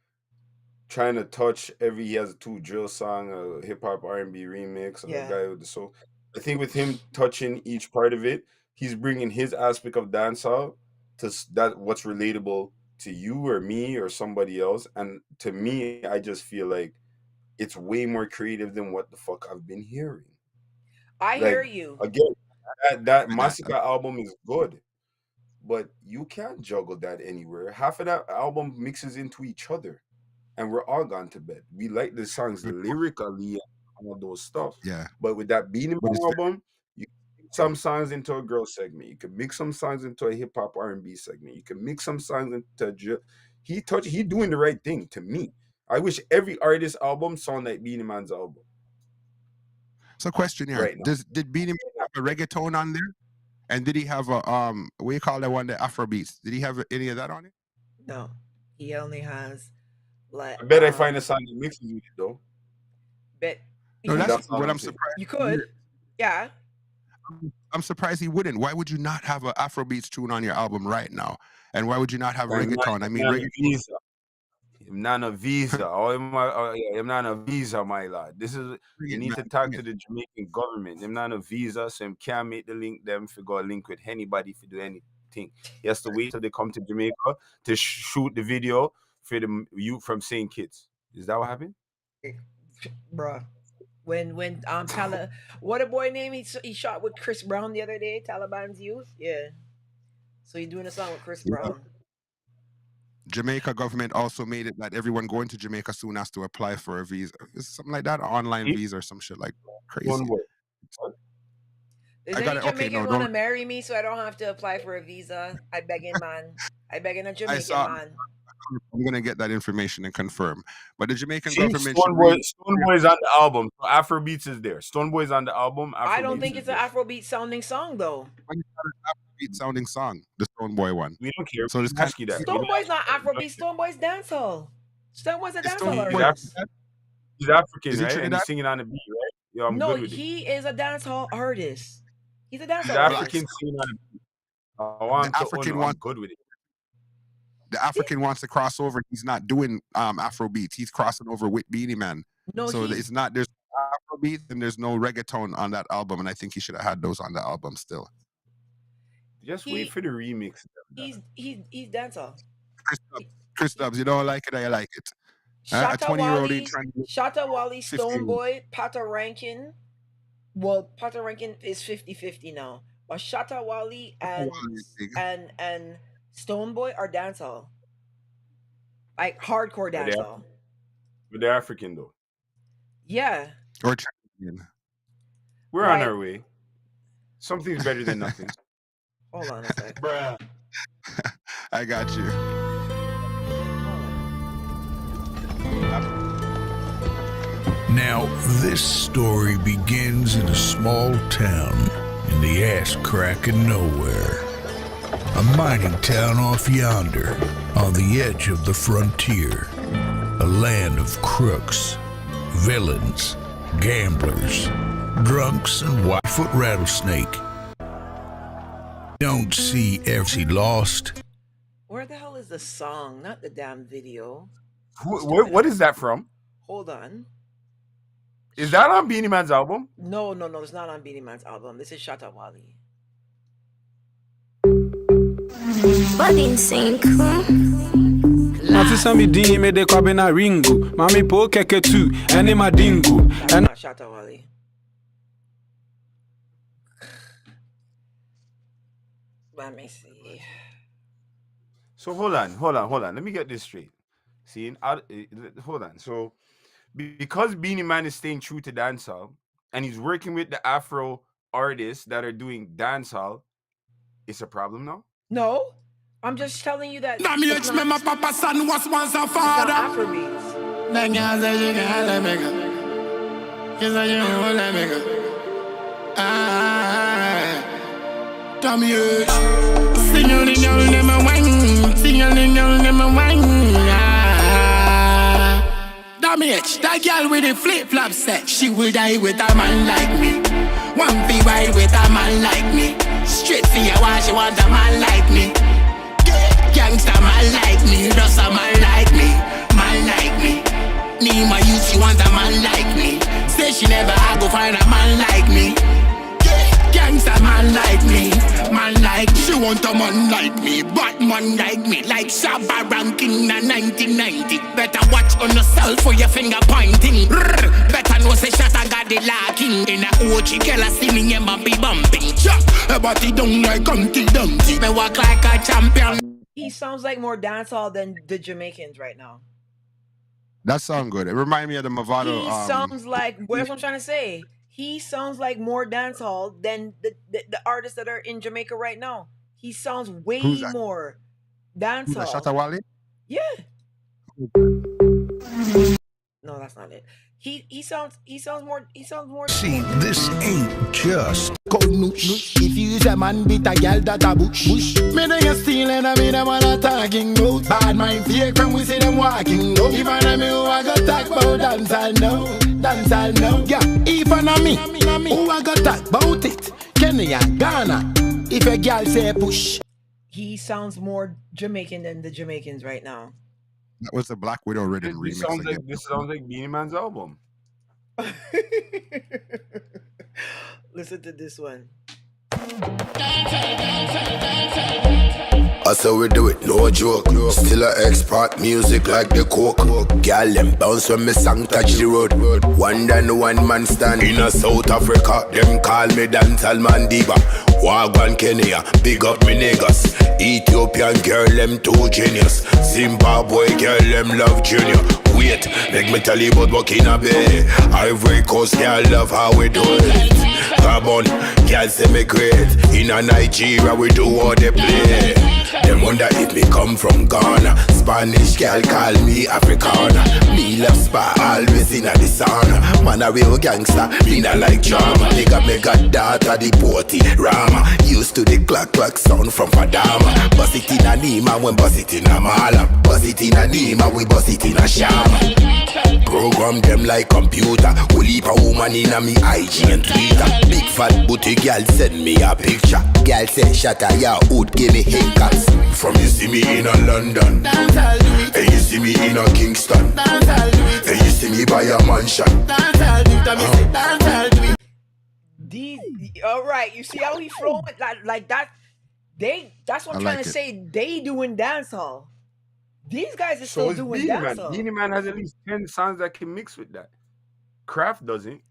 trying to touch he has a two drill song, a hip hop R&B remix, a Yeah. guy with the soul. I think with him touching each part of it, he's bringing his aspect of dancehall to that what's relatable to you or me or somebody else. And to me, I just feel like it's way more creative than what the fuck I've been hearing. I hear Like you. again, that With that, Masicka album is good, but you can't juggle that anywhere. Half of that album mixes into each other, and we're all gone to bed. We like the songs lyrically and all those stuff, yeah, but with that Beenie but Man it's album, you can mix some songs into a girl segment. You can mix some songs into a hip hop R&B segment. You can mix some songs into he doing the right thing to me. I wish every artist album sound like Beenie Man's album so. Question here: right now. Did Beenie Man have a reggaeton on there? And did he have a what do you call that one, the Afrobeats? Did he have any of that on it? No, he only has like I bet I find a song that mixes with it though, but No, and he that's that's all what I'm I'm saying. surprised. you could, yeah. I'm surprised he wouldn't. Why would you not have an Afrobeats tune on your album right now? And why would you not have And reggaeton? I mean, man, reggaeton. visa. I'm not a visa. I'm not a visa, my lord. This is Bring you it, need man. to talk Bring to it. the Jamaican government. I'm not a visa, so I can't make the link them for go link with anybody to do anything. He has to wait till they come to Jamaica to shoot the video for the youth from St. Kitts. Is that what happened? Bruh. When what a boy name he shot with Chris Brown the other day, Taliban's youth. Yeah. So he's doing a song with Chris Yeah. Brown. Jamaica government also made it that everyone going to Jamaica soon has to apply for a visa. It's something like that, online visa or some shit like crazy. One way. Does I got any it. Okay, Jamaican no, want to don't. marry me so I don't have to apply for a visa? I begging man. I begging a Jamaican saw- man. I'm gonna get that information and confirm. But the Jamaican See, government should really, Stone Boy's on the album. So Afrobeats is there. Stone Boy's on the album. I don't Afrobeats think is it's an there. Afrobeat sounding song though. when it's not an Afrobeat sounding song, the Stone Boy one. We don't care. So We this can kind ask you that. Stone Boy's not Afrobeat. Stone Boy's dancehall. Stone Boy's a Is dancehall Stone He's Boy artist. Trinidad? He's African, Is he right? And Trinidad? he's singing on the beat, right? Yo, I'm No, good with it. he is a dancehall artist. He's a He's dancehall artist. African singing on the beat. I want The to African own. one- I'm good with it. The African wants to cross over. He's not doing Afrobeats. He's crossing over with Beenie Man. No, So he's, it's not there's Afrobeat and there's no reggaeton on that album, and I think he should have had those on the album still. Just He- wait for the remix. he's dancehall. Chris Dubs, you don't like it, I like it. A Shatta 20-year-old Wally, ain't trying to Shatta Wally, 15. Stone Boy, Pata Rankin. Well, Pata Rankin is 50-50 now. But Shatta Wally and Wally is big. and Stone Boy are dancehall. Like hardcore But they're- dancehall. But they're African though. Yeah. or Trinidad. We're on Right. our way. Something's better than nothing. Hold on a sec. Bruh. I got you. Now, this story begins in a small town in the ass crack of nowhere. A mining town off yonder, on the edge of the frontier. A land of crooks, villains, gamblers, drunks, and whitefoot rattlesnake. Don't see every lost. Where the hell is the song? Not the damn video. What is that from? Hold on. Is that on Beenie Man's album? No, it's not on Beenie Man's album. This is Shatta Wally. Natisa mi dingi me de kwabe na ringo. Mami po keke tu, ene ma dingo. That's not Shatta Wally. Let me see. So hold on. Let me get this straight. See, hold on. So because Beenie Man is staying true to dancehall and he's working with the Afro artists that are doing dancehall, it's a problem now? No, I'm just telling you that. Now me it's ex me my papa son was once a not father. Afrobeats. That girl say you can't let me go. You say you won't let me go. Ah, damn you. Sing on the girl them a wine. Sing on the girl them a wine. Damn it, that girl with the flip flop set. She will die with a man like me. One be ride with a man like me. Straight for your why she want a man like me. Gangsta man like me, just a man like me, man like me. Need my youth, she want a man like me. Say she never I go find a man like me. Gangsta man like me, man like me. She want a man like me, bad man like me. Like Shabba ranking in 1990. Better watch on yourself for your finger pointing. Better know say shot I got the lacking. In a OG girl I see me and be bumping. Chop, her body down like Humpty Dumpty. Me walk like a champion. He sounds like more dancehall than the Jamaicans right now. That sound good. It remind me of the Movado. He sounds like, what's what I'm trying to say? He sounds like more dancehall than the artists that are in Jamaica right now. He sounds way Who's that? more Who's that, dancehall. Shatta Wally? Yeah. No, that's not it. He sounds more. See, this ain't just Cold noosh. If you use a man beat a girl that a bush. Me they get stealing and me them all a talking about. Bad mind fake when we see them walking out. Even a me who I got talk about dancehall now. Yeah, even a me who I got talk about it. Kenya, Ghana. If a girl say push. He sounds more Jamaican than the Jamaicans right now. That was the Black Widow rhythm This remix again. this sounds like Beenie Man's album. Listen to this one. That's how we do it, no joke. Still a expert music like the coke. Girl, them bounce when me song touch the road. One man stand in a South Africa. Them call me dancehall man diva. Wagwan Kenya, big up me niggas. Ethiopian girl, them too genius. Zimbabwe girl, them love Junior. Wait, make me tell you about Burkina Bay. Ivory Coast girl, love how we do it. Gabon, girl say me great. In a Nigeria, we do all they play. Them wonder if me come from Ghana. Spanish girl call me Africana. Me love spa, always in the sun. Man a real gangster, me not like drama. Nigga me got daughter the potty Rama. Used to the clack sound from Fadama. Bust it in a Nima, when bust it in a Mala. Bust it in a Nima, we bust it in a Shama. Program them like computer. Whole heap a woman in a me IG and Twitter. Big fat booty girl send me a picture. Girl say shut a ya hood, give me haircuts. From you see me in a London, and you see me in a Kingston, and you see me by a mansion. These, all right, you see how he flowing like that. That's what I'm trying to say. They doing dancehall. These guys are still doing dancehall. Beenie Man has at least 10 songs that can mix with that. Kraft doesn't.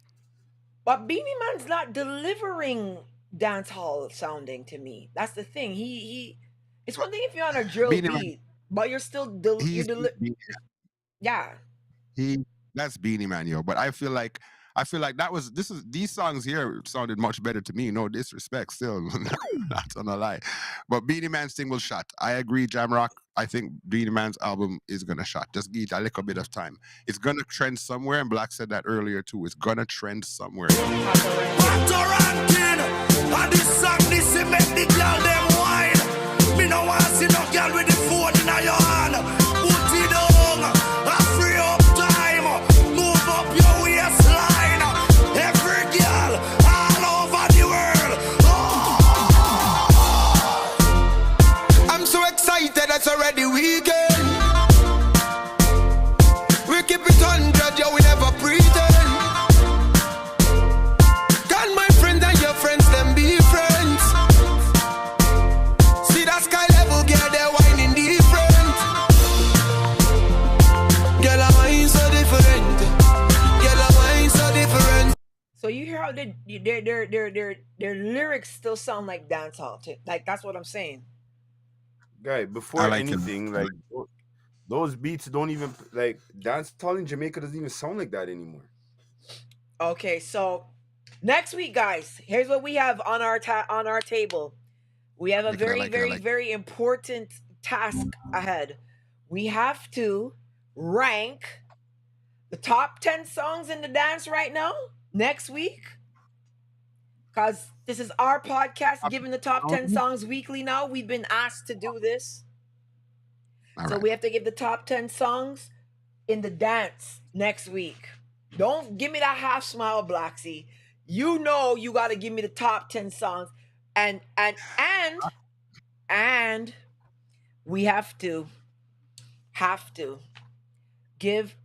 But Beenie Man's not delivering dancehall sounding to me. That's the thing. He it's one thing if you're on a drill Beenie beat, Man, but you're still yeah. That's Beenie Man, yo. But I feel like these songs here sounded much better to me. No disrespect, still, not gonna lie. But Beenie Man's thing was shot. I agree, Jamrock. I think Beenie Man's album is gonna shot. Just give it a little bit of time. It's gonna trend somewhere, and Black said that earlier too. It's gonna trend somewhere. Me no want see no girl with the phone in your hand. Put it down, free up time. Move up your waistline. Every girl all over the world. Oh. I'm so excited, it's already weekend. We keep it 100, yo, we never pretend. Can my friends and your friends them be friends? Sky level, girl, they're whining different. Girl, I'm whining so different. Girl, I'm whining so different. So you hear how their lyrics still sound like dancehall too. Like that's what I'm saying. Guy, before anything, like those beats don't even like dancehall in Jamaica doesn't even sound like that anymore. Okay, so next week, guys, here's what we have on our table. We have a very important task ahead. We have to rank the top 10 songs in the dance right now, next week. Because this is our podcast, giving the top 10 songs weekly now. We've been asked to do this. So we have to give the top 10 songs in the dance next week. Don't give me that half smile, Blacksy. You know you got to give me the top 10 songs. And we have to give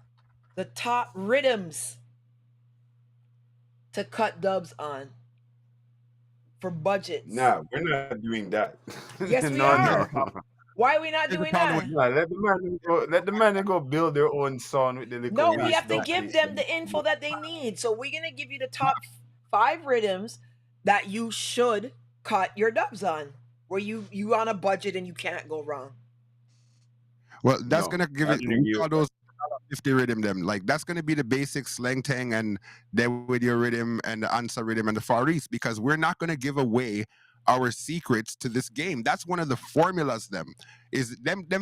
the top rhythms to cut dubs on for budgets. Nah, we're not doing that. Yes, we are. No. Why are we not doing that? Nah, let the man go build their own song with the little. No, we have to give them the info that they need. So we're gonna give you the top 5 rhythms that you should cut your dubs on, where you on a budget and you can't go wrong. Well, that's gonna give it all those 50 rhythm them. Like that's gonna be the basic slang tang and then with your rhythm and the answer rhythm and the Far East, because we're not gonna give away our secrets to this game. That's one of the formulas. Them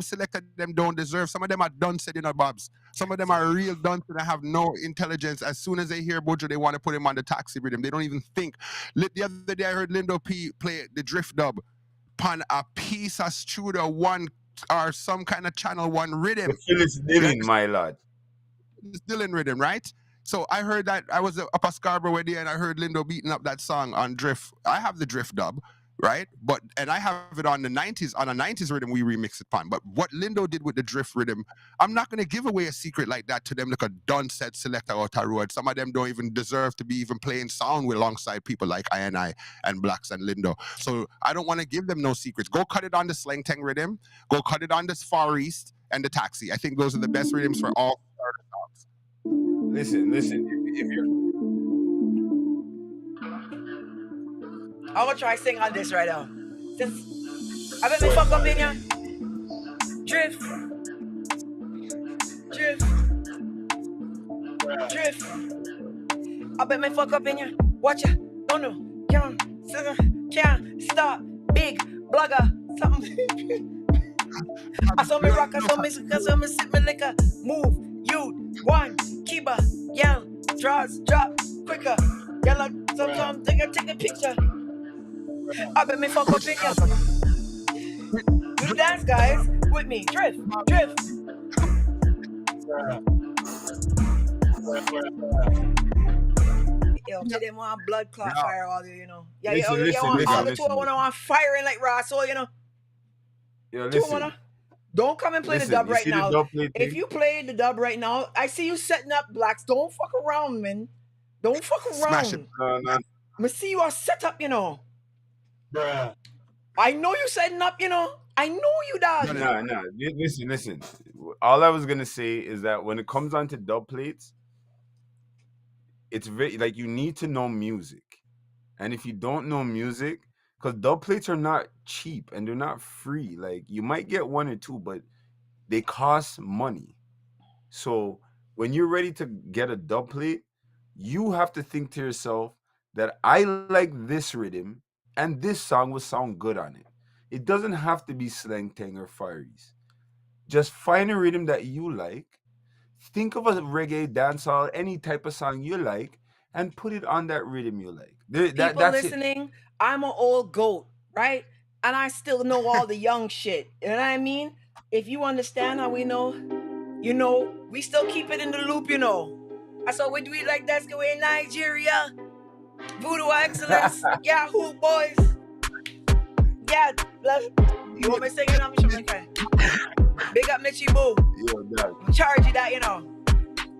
selected them don't deserve. Some of them are dunce in our bobs. Some of them are real dunce and have no intelligence. As soon as they hear Bojo, they want to put him on the taxi rhythm. They don't even think. The other day I heard Lindo P play the drift dub pan a piece of Studio One or some kind of Channel One rhythm. Phyllis Dillon, my lad. Phyllis Dillon rhythm, right? So I heard that. I was up at Scarborough with you and I heard Lindo beating up that song on drift. I have the drift dub, right? And I have it on the 90s, on a 90s rhythm we remix it on. But what Lindo did with the drift rhythm, I'm not going to give away a secret like that to them, like a done set selector out a road. Some of them don't even deserve to be even playing sound with alongside people like I and Blacks and Lindo. So I don't want to give them no secrets. Go cut it on the Slang Tang rhythm. Go cut it on the Far East and the Taxi. I think those are the best rhythms for all songs. Listen. If you're I'm gonna try sing on this right now. I bet me fuck up in ya. Drift. I bet me fuck up in ya. Watch ya. Don't know. Can't stop. Big blogger. Something. I saw me rock. I saw me sip me liquor. Move. You. One. Keeper. Yell. Draws. Drop. Quicker. Yell. Sometimes take a picture. I bet me fuck up in ya. Do the dance, guys, with me. Drift. Yo, tell them want blood clot fire all you know. Yeah, listen, all the two I want firing like raw soul, you know. Yo, listen. Don't come and play the dub right now. If you play the dub right now, I see you setting up Blacks. Don't fuck around, man. Don't fuck around. Smash it. Me see you are set up, you know. Bruh. I know you setting up, you know. I know you, dog. Nah. Listen. All I was gonna say is that when it comes on to dub plates, it's very like you need to know music, and if you don't know music, because dub plates are not cheap and they're not free. Like you might get one or two, but they cost money. So when you're ready to get a dub plate, you have to think to yourself that I like this rhythm and this song will sound good on it. It doesn't have to be Slang Tang or Far East. Just find a rhythm that you like. Think of a reggae, dancehall, any type of song you like, and put it on that rhythm you like. People listening, I'm an old goat, right? And I still know all the young shit. You know what I mean? If you understand how we know, you know, we still keep it in the loop, you know. That's how we do it like that's the way in Nigeria. Voodoo Excellence, Yahoo Boys. Yeah, you want me singing on me? Big up Mitchie Boo. Charge you that, you know.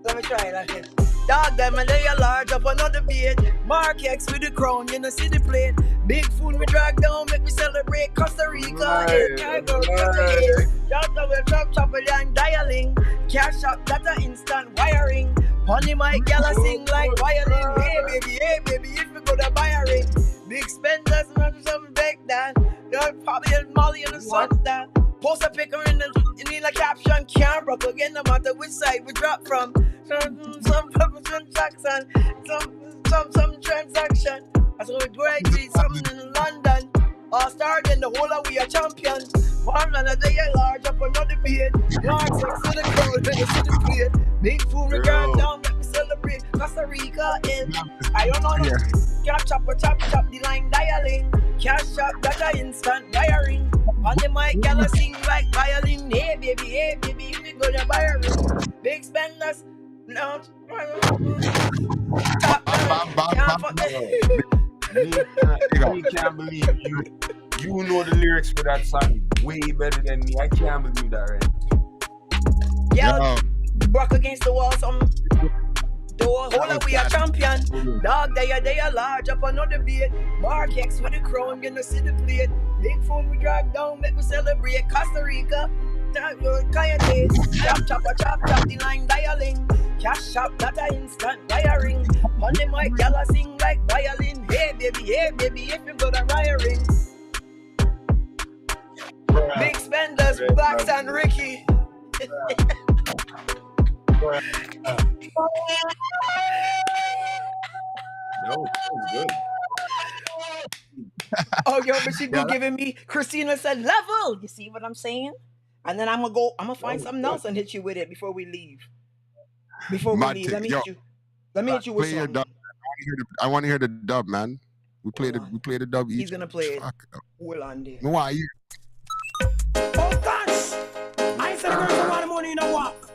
Let me try it like this. Dog them and they are large up another beat. Mark X with the crown, you know, see the plate. Big food we drag down, make me celebrate. Costa Rica, drop chopper and dialing. Cash up, data instant wiring. Honey my gala sing like violin. Hey baby, if we go to buy a ring. Big spenders, something back that. Don't probably Molly in the sunset. Post a picker in the caption. Can't rock again, no matter which side we drop from. Some transaction, some transaction. As we graduate something in London. All star then the whole of we are champion. One man a day large up another beat. Mark sex to the crowd, let me see the plate. Big fool regard down, let me celebrate. Costa Rica in. I don't know. Chop the line dialing. Cash up, data instant wiring. On the mic, gala sing like violin. Hey baby, we go to buy a ring. Big spenders, no. I can't believe you know the lyrics for that song way better than me. I can't believe that, right? Yeah, broke against the wall, some door. Hold up, we are champion. Dog, they are large up another beat. Mark X with the crown, you know, see the plate. Big phone we drag down, make me celebrate. Costa Rica, chop the line dialing. Cash up, data instant wiring. On the mic, gala sing like violin. Hey baby, if you got a wiring. Big spenders, Blacks and Ricky. No, that was good. Oh, yo, but she go giving me. Christina said level. You see what I'm saying? And then I'm gonna find something else and hit you with it before we leave. Let me hit you. Let me hit you with something. Dub. I want to hear the dub, man. We play the dub. He's gonna play it. Hold on there. No, why? Oh gosh! I said girls I want money in a walk.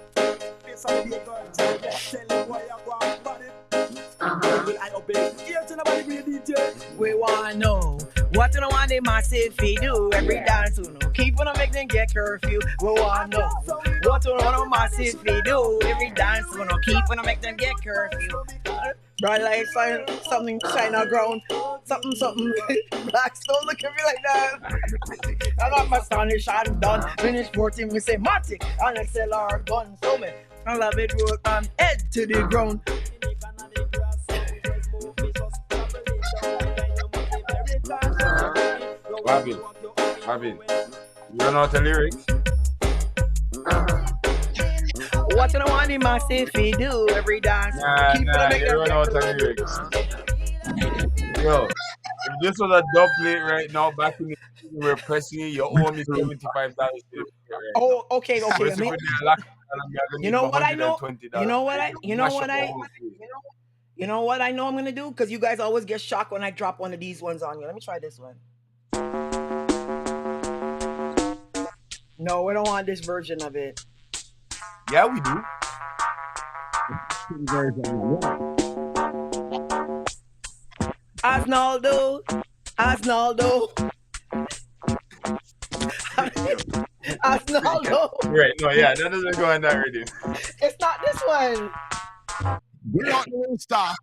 We wanna know what you don't want say massive feed do every dance you know. Keep on make them get curfew. Well, I know what you know massive feed do every dance you know. Keep on make them get curfew. Bright light, something shine on ground, something. Black stone look at me like that. I got my Spanish and done. Finish 14, we say Matic and XLR gun. So me, I love it work on head to the ground. Babin, you don't know the lyrics? What you want the massive he do every dance? Nah, you don't know the lyrics. Yo, if this was a dub plate right now, back in the day, we were pressing it, you owe me $75. Right oh, okay. You know what I know? You know what I know I'm gonna do? Because you guys always get shocked when I drop one of these ones on you. Let me try this one. No, we don't want this version of it. Yeah, we do. Asnaldo. Right, no, yeah, that doesn't go in that reading. It's not this one. We're not the star.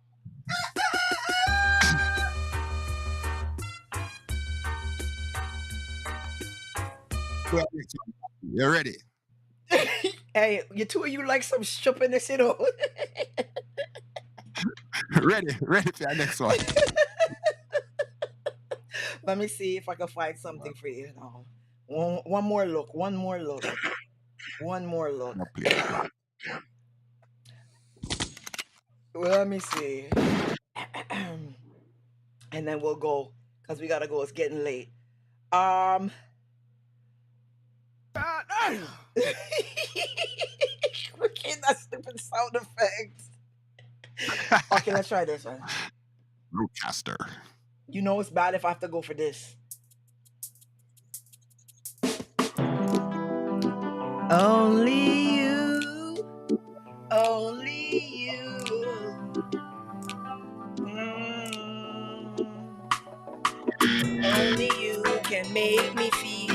You're ready. Hey, you two of you like some stupidness, you know. ready for the next one. Let me see if I can find something for you now. One more look. Well, let me see. And then we'll go, because we gotta go. It's getting late. We can't that stupid sound effects. Okay, let's try this one. Roadcaster. You know it's bad if I have to go for this. Only you. Only you can make me feel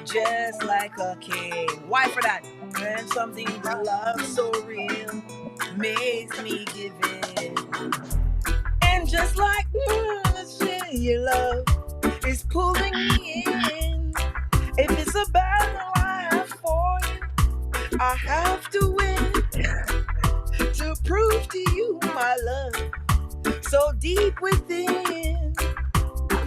just like a king. Why for that? When something to love so real makes me give in. And just like your love is pulling me in. If it's a battle I have for you, I have to win to prove to you my love so deep within.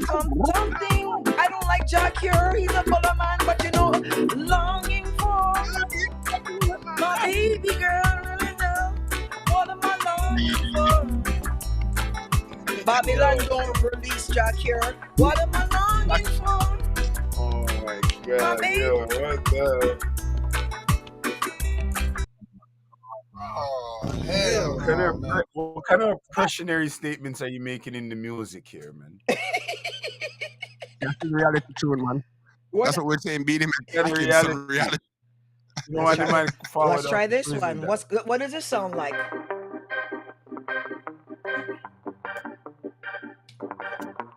Something I don't like Jack here, he's a baller man, but you know, longing for my baby girl, really know what am I longing for? Babylon don't release Jack here. What am I longing for? Oh my God, yo, what the? Oh, hell. What kind of precautionary statements are you making in the music here, man? That's the reality tune, man. That's what we're saying. Beenie Man. That's reality. You know what, man? Let's try this one. What does this sound like?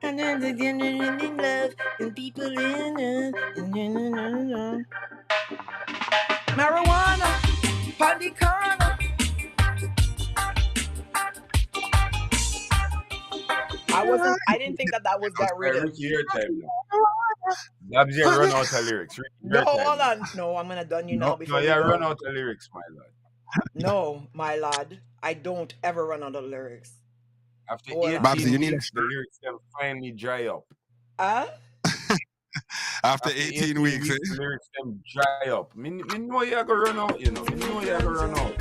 And then in love and people in marijuana, party corner. I didn't think that was that rhythm. Your time now. That's your run out of lyrics. No, hold on. No, I'm gonna done you now before. No, yeah, run out of lyrics, my lad. No, my lad, I don't ever run out of lyrics. After 18 weeks, the lyrics can finally dry up. After 18 weeks, the lyrics can dry up. Me know you're gonna run out, you know. Me know you're gonna run out.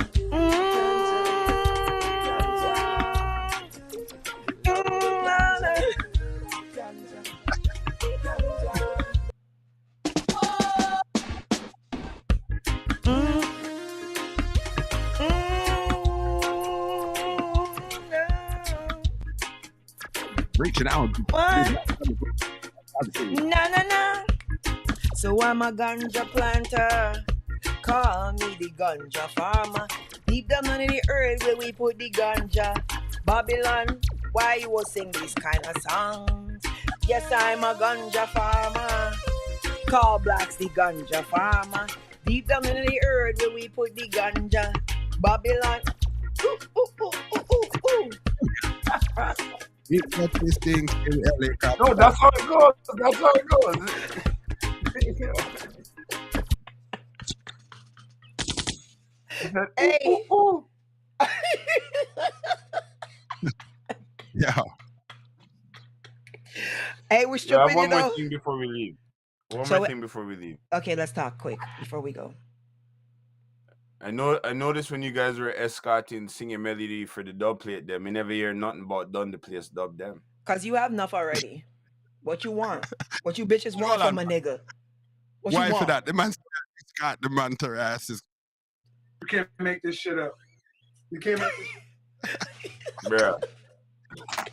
Reaching out. Na. So I'm a ganja planter. Call me the ganja farmer. Deep down under the earth where we put the ganja. Babylon, why you will sing these kind of songs? Yes, I'm a ganja farmer. Call blacks the ganja farmer. Deep down in the earth where we put the ganja. Babylon. Ooh, ooh, ooh, ooh, ooh, ooh. It's not this thing in LA. No, that's how it goes. That's how it goes. Hey. Yeah. Hey, we're Yeah, I stripping, have you one more know. thing before we leave. One So more thing before we leave. Okay, let's talk quick before we go. I noticed when you guys were escorting singing melody for the dub plate them, I never hear nothing about done the place dub them. Cause you have enough already. What you want? What you bitches want Hold from on. a nigga? What Why you for want? that? The man got the man to ass is. You can't make this shit up. You can't make this. Bruh.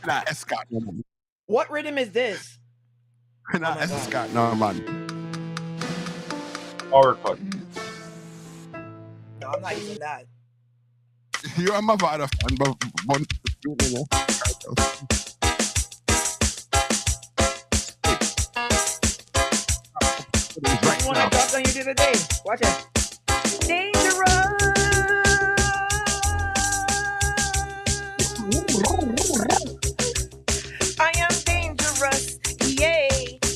Not escort no man. What rhythm is this? Not escort no man. Power cut. No, I'm not using that. You are my father fan, but one. Right one I dropped on you the other day. Watch it. Dangerous. I am dangerous. Yeah.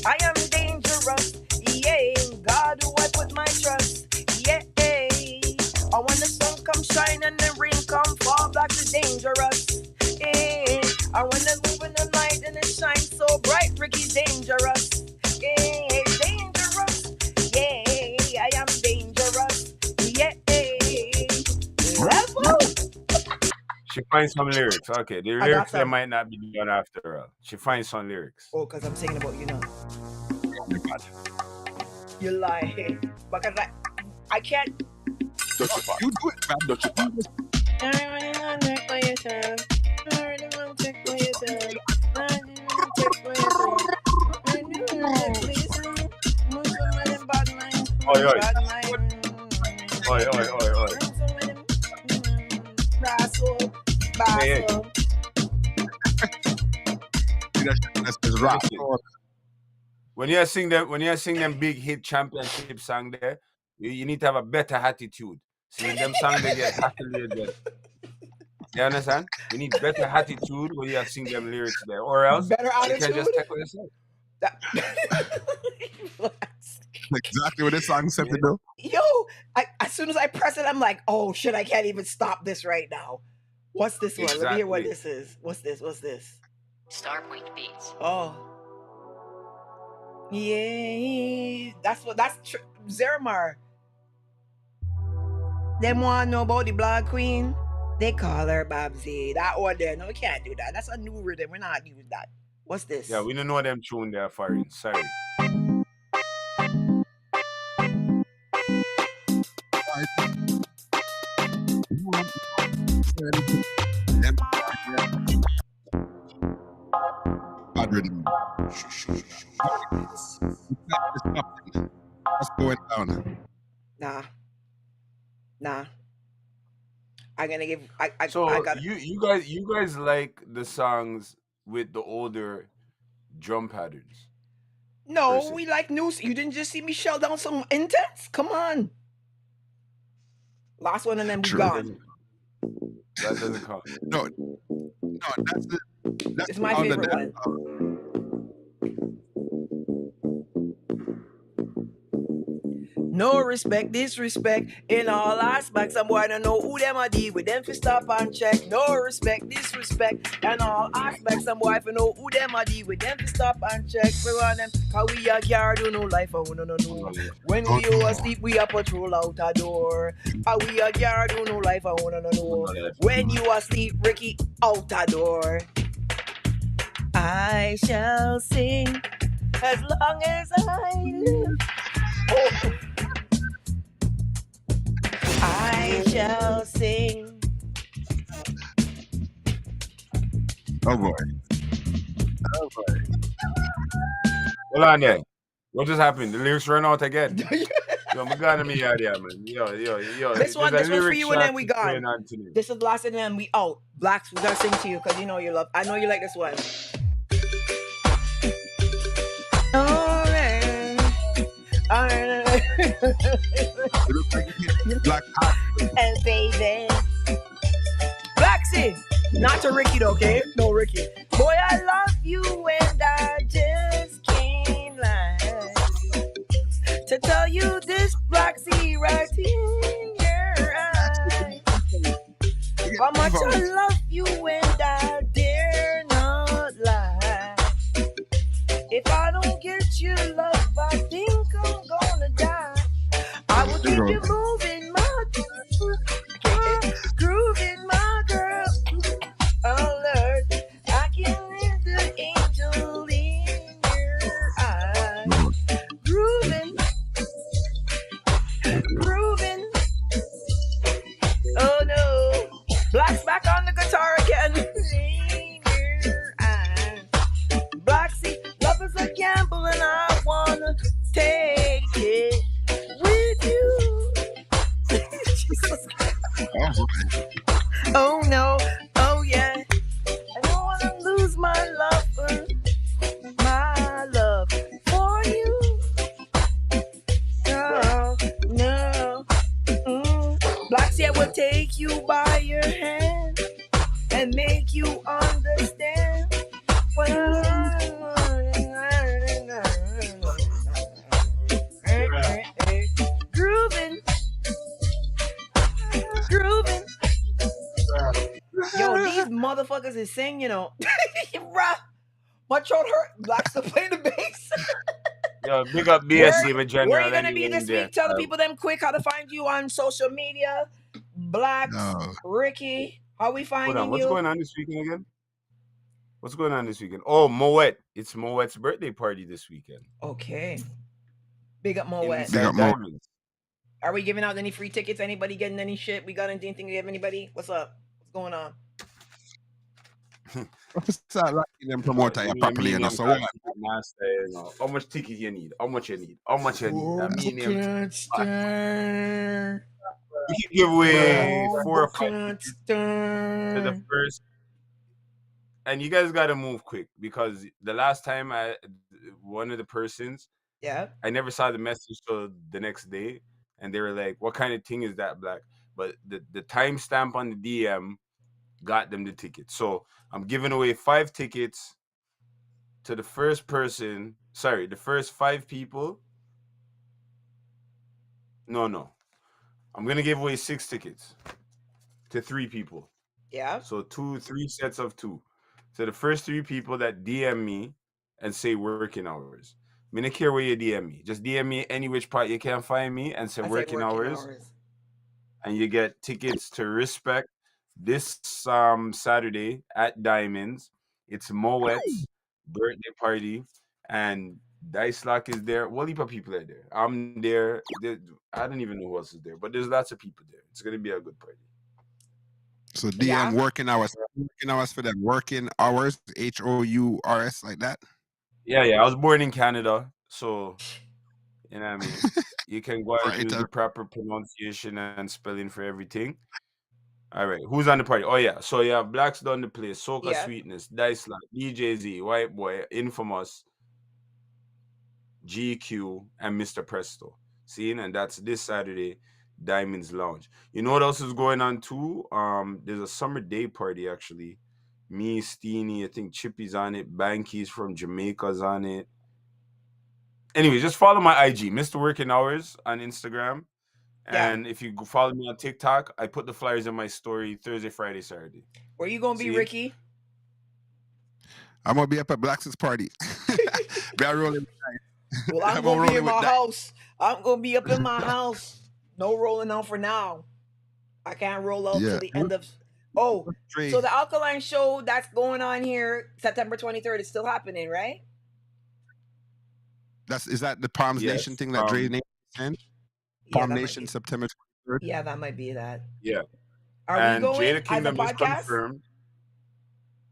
I am dangerous. Yeah. God, who I put my trust. Yeah. I want the sun come shine and the rain come fall. Black is dangerous. Yeah. I want to move in the night and it shines so bright. Ricky's dangerous. Yeah. Dangerous. Yeah. I am dangerous. Yeah. Level. She finds some lyrics. Okay, the got lyrics they some. might not be done after all. She finds some lyrics. Oh, because I'm singing about you now. Oh my God. You lie. Because I can't. You do it, man. Don't you do it. I really want to take for yourself. I really want to take for yourself. I really want to take for yourself. I really want to take for yourself. Move some of them bad minds. Oi, oi. Bad minds. Oi, oi, oi, oi. Move some of them. Brasso. Hey, hey. Basso. That's rap. When you sing them big hit championship song there, you need to have a better attitude. See, them songs they get happily. You understand? You need better attitude when you sing them lyrics there, or else Better you can attitude? just tackle yourself. Exactly what this song said to do. Yo, as soon as I press it, I'm like, oh shit, I can't even stop this right now. What's this one? Let me hear what Exactly. this is. What's this? Starpoint Beats. Oh. Yeah. That's Zeramar. Them want to know about the Black Queen? They call her Babsy. That one there. No, we can't do that. That's a new rhythm. We're not using that. What's this? Yeah, we don't know them tune there, foreign. Sorry. Bad rhythm. What's going down? Nah. I'm gonna give. I got. You guys like the songs with the older drum patterns? No, we like news. You didn't just see me shell down some intense. Come on. Last one and then we gone. That doesn't count. No, that's It's my favorite one. No respect, disrespect in all aspects. Some boy don't know who them a deal with them fi stop and check. No respect, disrespect in all aspects. Some boy fi know who them a deal with them fi stop and check. We want them, cause we a guard do no life and we no know. When we all asleep, we a patrol out a door. Cause we a guard do no life and we no know. When you asleep, Ricky out a door. I shall sing as long as I live. Oh. I shall sing. Oh boy. Hold on there. What just happened? The lyrics run out again. Yo, my God, me out there, man. Yo. This one's for you and then we gone. going on today. This is the last and then we out. Blacks, we gotta sing to you because you know you love. I know you like this one. Black hat. And baby. Blacksy. Not to Ricky though, okay? No Ricky. Boy, I love you and I just can't lie. To tell you this, Blacksy, right in your eyes. How much I love you and I dare not lie. If I don't get your love, I think I'm gonna die. I will keep you moving, my grooving, my girl. Oh Lord, I can hear the angel in your eyes. Grooving, grooving. Oh no, Black's back on the guitar again. In your eyes. Blacksy, love is a gamble and I wanna take it with you. Jesus Christ. Oh no, oh yeah. I don't wanna lose my love for you. No, no. Blacksy, I will take you by your hand and make you understand what grooving, grooving. Yo, these motherfuckers is singing, you know. Bruh, my throat hurt. Black's to play the bass. Yo, big up BSC, my general. Where you gonna be this week? Tell the people them quick how to find you on social media. Blacks, Ricky, how we finding you? What's going on this weekend again? What's going on this weekend? Oh, Moet. It's Moet's birthday party this weekend. Okay. Big up Moet. Big up Moet. Are we giving out any free tickets? Anybody getting any shit? We got anything to give anybody? What's up? What's going on? Start liking them promoter properly, you know. So what? How much ticket you need? How much you need? How much you need? We can give away 4 or 5 tickets to the first. And you guys got to move quick because the last time one of the persons, I never saw the message till the next day, and they were like, "What kind of thing is that, Black?" But the timestamp on the DM got them the ticket. So I'm giving away 5 tickets to the first person. Sorry, the first 5 people. No. I'm gonna give away 6 tickets to 3 people. Yeah. So 3 sets of 2. So the first 3 people that DM me and say working hours. I don't care where you DM me. Just DM me any which part you can find me and say working hours. And you get tickets to Respect this Saturday at Diamonds. It's Moet's birthday party. And Dice Lock is there. What heap of people are there? I'm there. I don't even know who else is there. But there's lots of people there. It's going to be a good party. So DM working hours for them. Working hours, HOURS, like that. Yeah. I was born in Canada, so you know what I mean. You can go and use the proper pronunciation and spelling for everything. All right, who's on the party? Oh yeah, so you have Blacks Done the Place, Soca Sweetness, Dice Lock, DJZ, White Boy, Infamous, GQ, and Mr. Presto. See, and that's this Saturday. Diamonds Lounge. You know what else is going on too? There's a summer day party actually. Me, Steenie, I think Chippy's on it. Banky's from Jamaica's on it. Anyway, just follow my IG, Mr. Working Hours on Instagram. And if you follow me on TikTok, I put the flyers in my story Thursday, Friday, Saturday. Where you gonna be, Ricky? I'm gonna be up at Black's party. Be rolling. Well, I'm gonna be in my house. I'm gonna be up in my house. No rolling out for now. I can't roll out till the end of. Oh, so the Alkaline show that's going on here September 23rd is still happening, right? Is that the Palms Nation thing that Dre named? Palm Nation September 23rd. Yeah, that might be that. Yeah. Are we going Jada Kingdom as a podcast? Confirmed.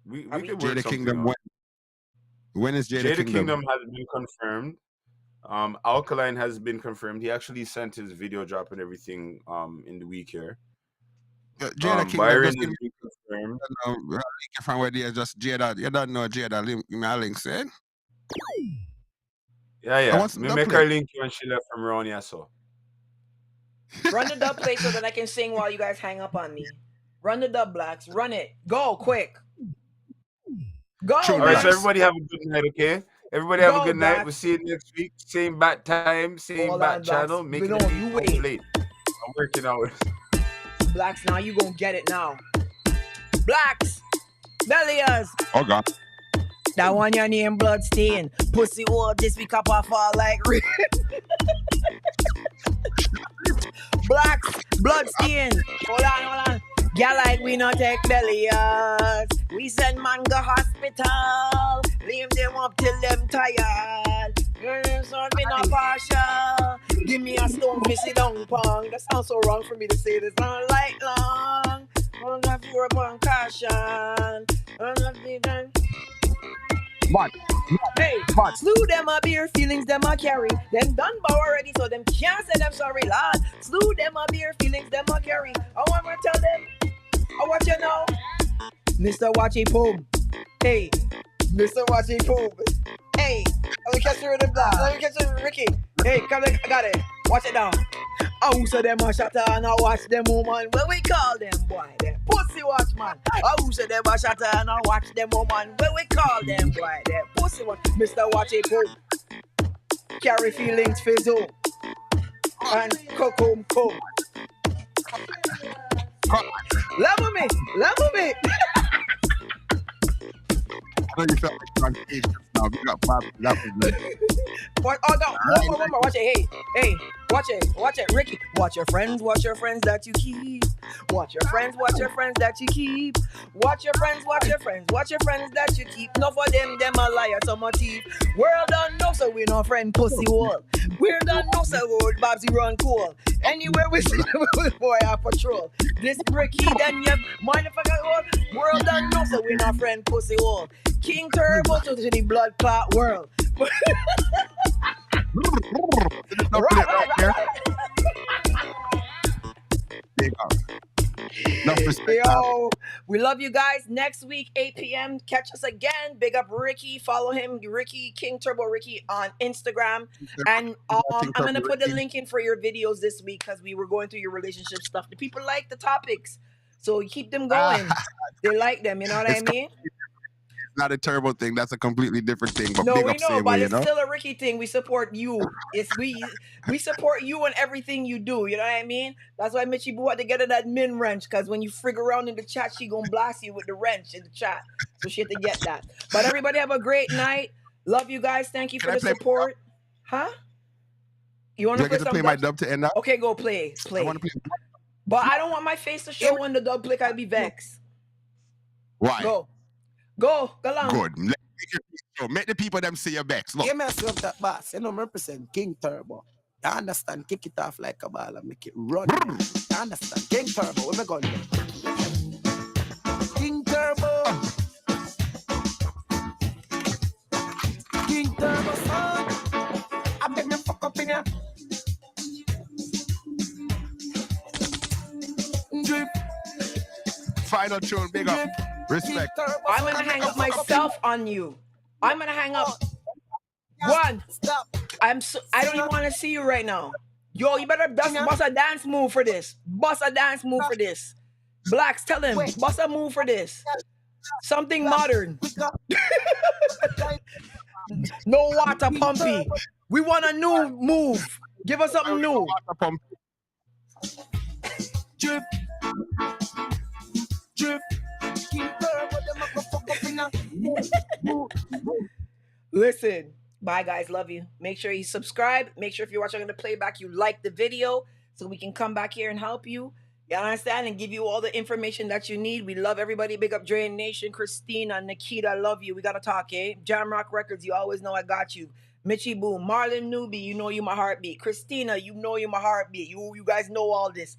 We can work Jada Kingdom. When is Jada Kingdom? Jada Kingdom has been confirmed. Alkaline has been confirmed. He actually sent his video drop and everything in the week here. Jada Kingdom Byron has been confirmed. From where they just Jada, you don't know Jada. Link said. Yeah. want some Me dub make plate. her link you when she left from around here, so. Run the dub plate so that I can sing while you guys hang up on me. Run the dub, Blacks. Run it. Go, quick. Go, True, All right, so Blacks. everybody have a good night, okay? Everybody have a Go, good night. We'll Blacks. see you next week. Same bat time, same Hold bat on, Blacks. channel. Making No, it you wait. late. I'm working hours. Blacks, now you gonna get it now. Blacks. Bellias. Oh God. That one your name Bloodstain. Pussy all this week up off all like Blacks, Bloodstain. Hold on. Girl like we not take bellias. We send man go hospital. Leave them up till them tired. Son me not partial. Give me a stone fishy down pong. That sounds so wrong for me to say this. Not like long. On the floor upon caution. On the done. What? Hey, slew them a beer, feelings them a carry. Them done bow already, so them can't say them sorry, lad. Slew them a beer, feelings them a carry. I want to tell them, I want you know. Mr. Watchy Poom. Hey, Mr. Watchy Poom. Hey, let me catch you with the black. Let me catch you with Ricky. Hey, come on, I got it. Watch it down. I also them a shatter and I watch them woman. When we call them boy, them pussy watch man. I also them a shatter and I watch them woman. When we call them boy, them pussy watch. Mr. Watch it Poom. Carry feelings fizzle. And cook home come. Level me. I know you felt like you're on stage just now. You got 5 laughing. What? Oh no! One more. Watch it. Hey! Watch it, Ricky. Watch your friends that you keep. Watch your friends that you keep. Watch your friends that you keep. No for them a liar, some a thief. World done know so we no friend pussy wall. We're done know so old Babsy run cool. Anywhere we see them, boy I patrol. This Ricky, then you mind if I got old. World done know so we no friend pussy wall. King Turbo to the blood clot world. Yo, we love you guys. Next week, 8 p.m. Catch us again. Big up Ricky. Follow him, Ricky, King Turbo Ricky on Instagram. And I'm going to put the link in for your videos this week because we were going through your relationship stuff. The people like the topics. So keep them going. They like them, you know what I mean? Not a Turbo thing. That's a completely different thing. But no, big we up know, same but way, it's still a Ricky thing. We support you. It's we support you and everything you do. You know what I mean? That's why Mitchie Boo had to get her that min wrench, because when you frig around in the chat, she gonna blast you with the wrench in the chat. So she had to get that. But everybody have a great night. Love you guys. Thank you for the support. Huh? You want to play my dub to end up? Okay, go play. I want to play. But I don't want my face to show when the dub click. I'll be vexed. Why? Go along. Good. Make the people them see your backs. Look. Give me a slap that boss. You know, I represent King Turbo. You understand? Kick it off like a ball and make it run. You understand? King Turbo, where me going? King Turbo. King Turbo, son. I bet me fuck up in ya. Drip. Final tune, big up. Respect. I'm gonna hang up myself on you. I'm gonna hang up. One. Stop. I don't even want to see you right now. Yo, you better bust a dance move for this. Bust a dance move for this. Blacks, tell him. Bust a move for this. Something modern. No water pumpy. We want a new move. Give us something new. Drip. Drip. Listen, bye guys, love you. Make sure you subscribe. Make sure if you're watching the playback, you like the video so we can come back here and help you. You understand? And give you all the information that you need. We love everybody. Big up Drain Nation, Christina, Nikita, I love you. We gotta talk, eh? Jamrock Records, you always know I got you. Mitchie Boom, Marlon Newbie, you know you my heartbeat. Christina, you know you my heartbeat. You guys know all this.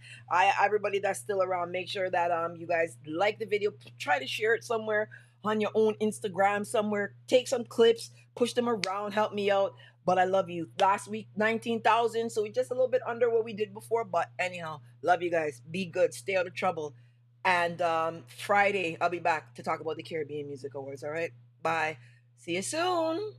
Everybody that's still around, make sure that you guys like the video. Try to share it somewhere on your own Instagram somewhere. Take some clips, push them around, help me out. But I love you. Last week, 19,000, so we just a little bit under what we did before. But anyhow, love you guys. Be good. Stay out of trouble. And Friday, I'll be back to talk about the Caribbean Music Awards, all right? Bye. See you soon.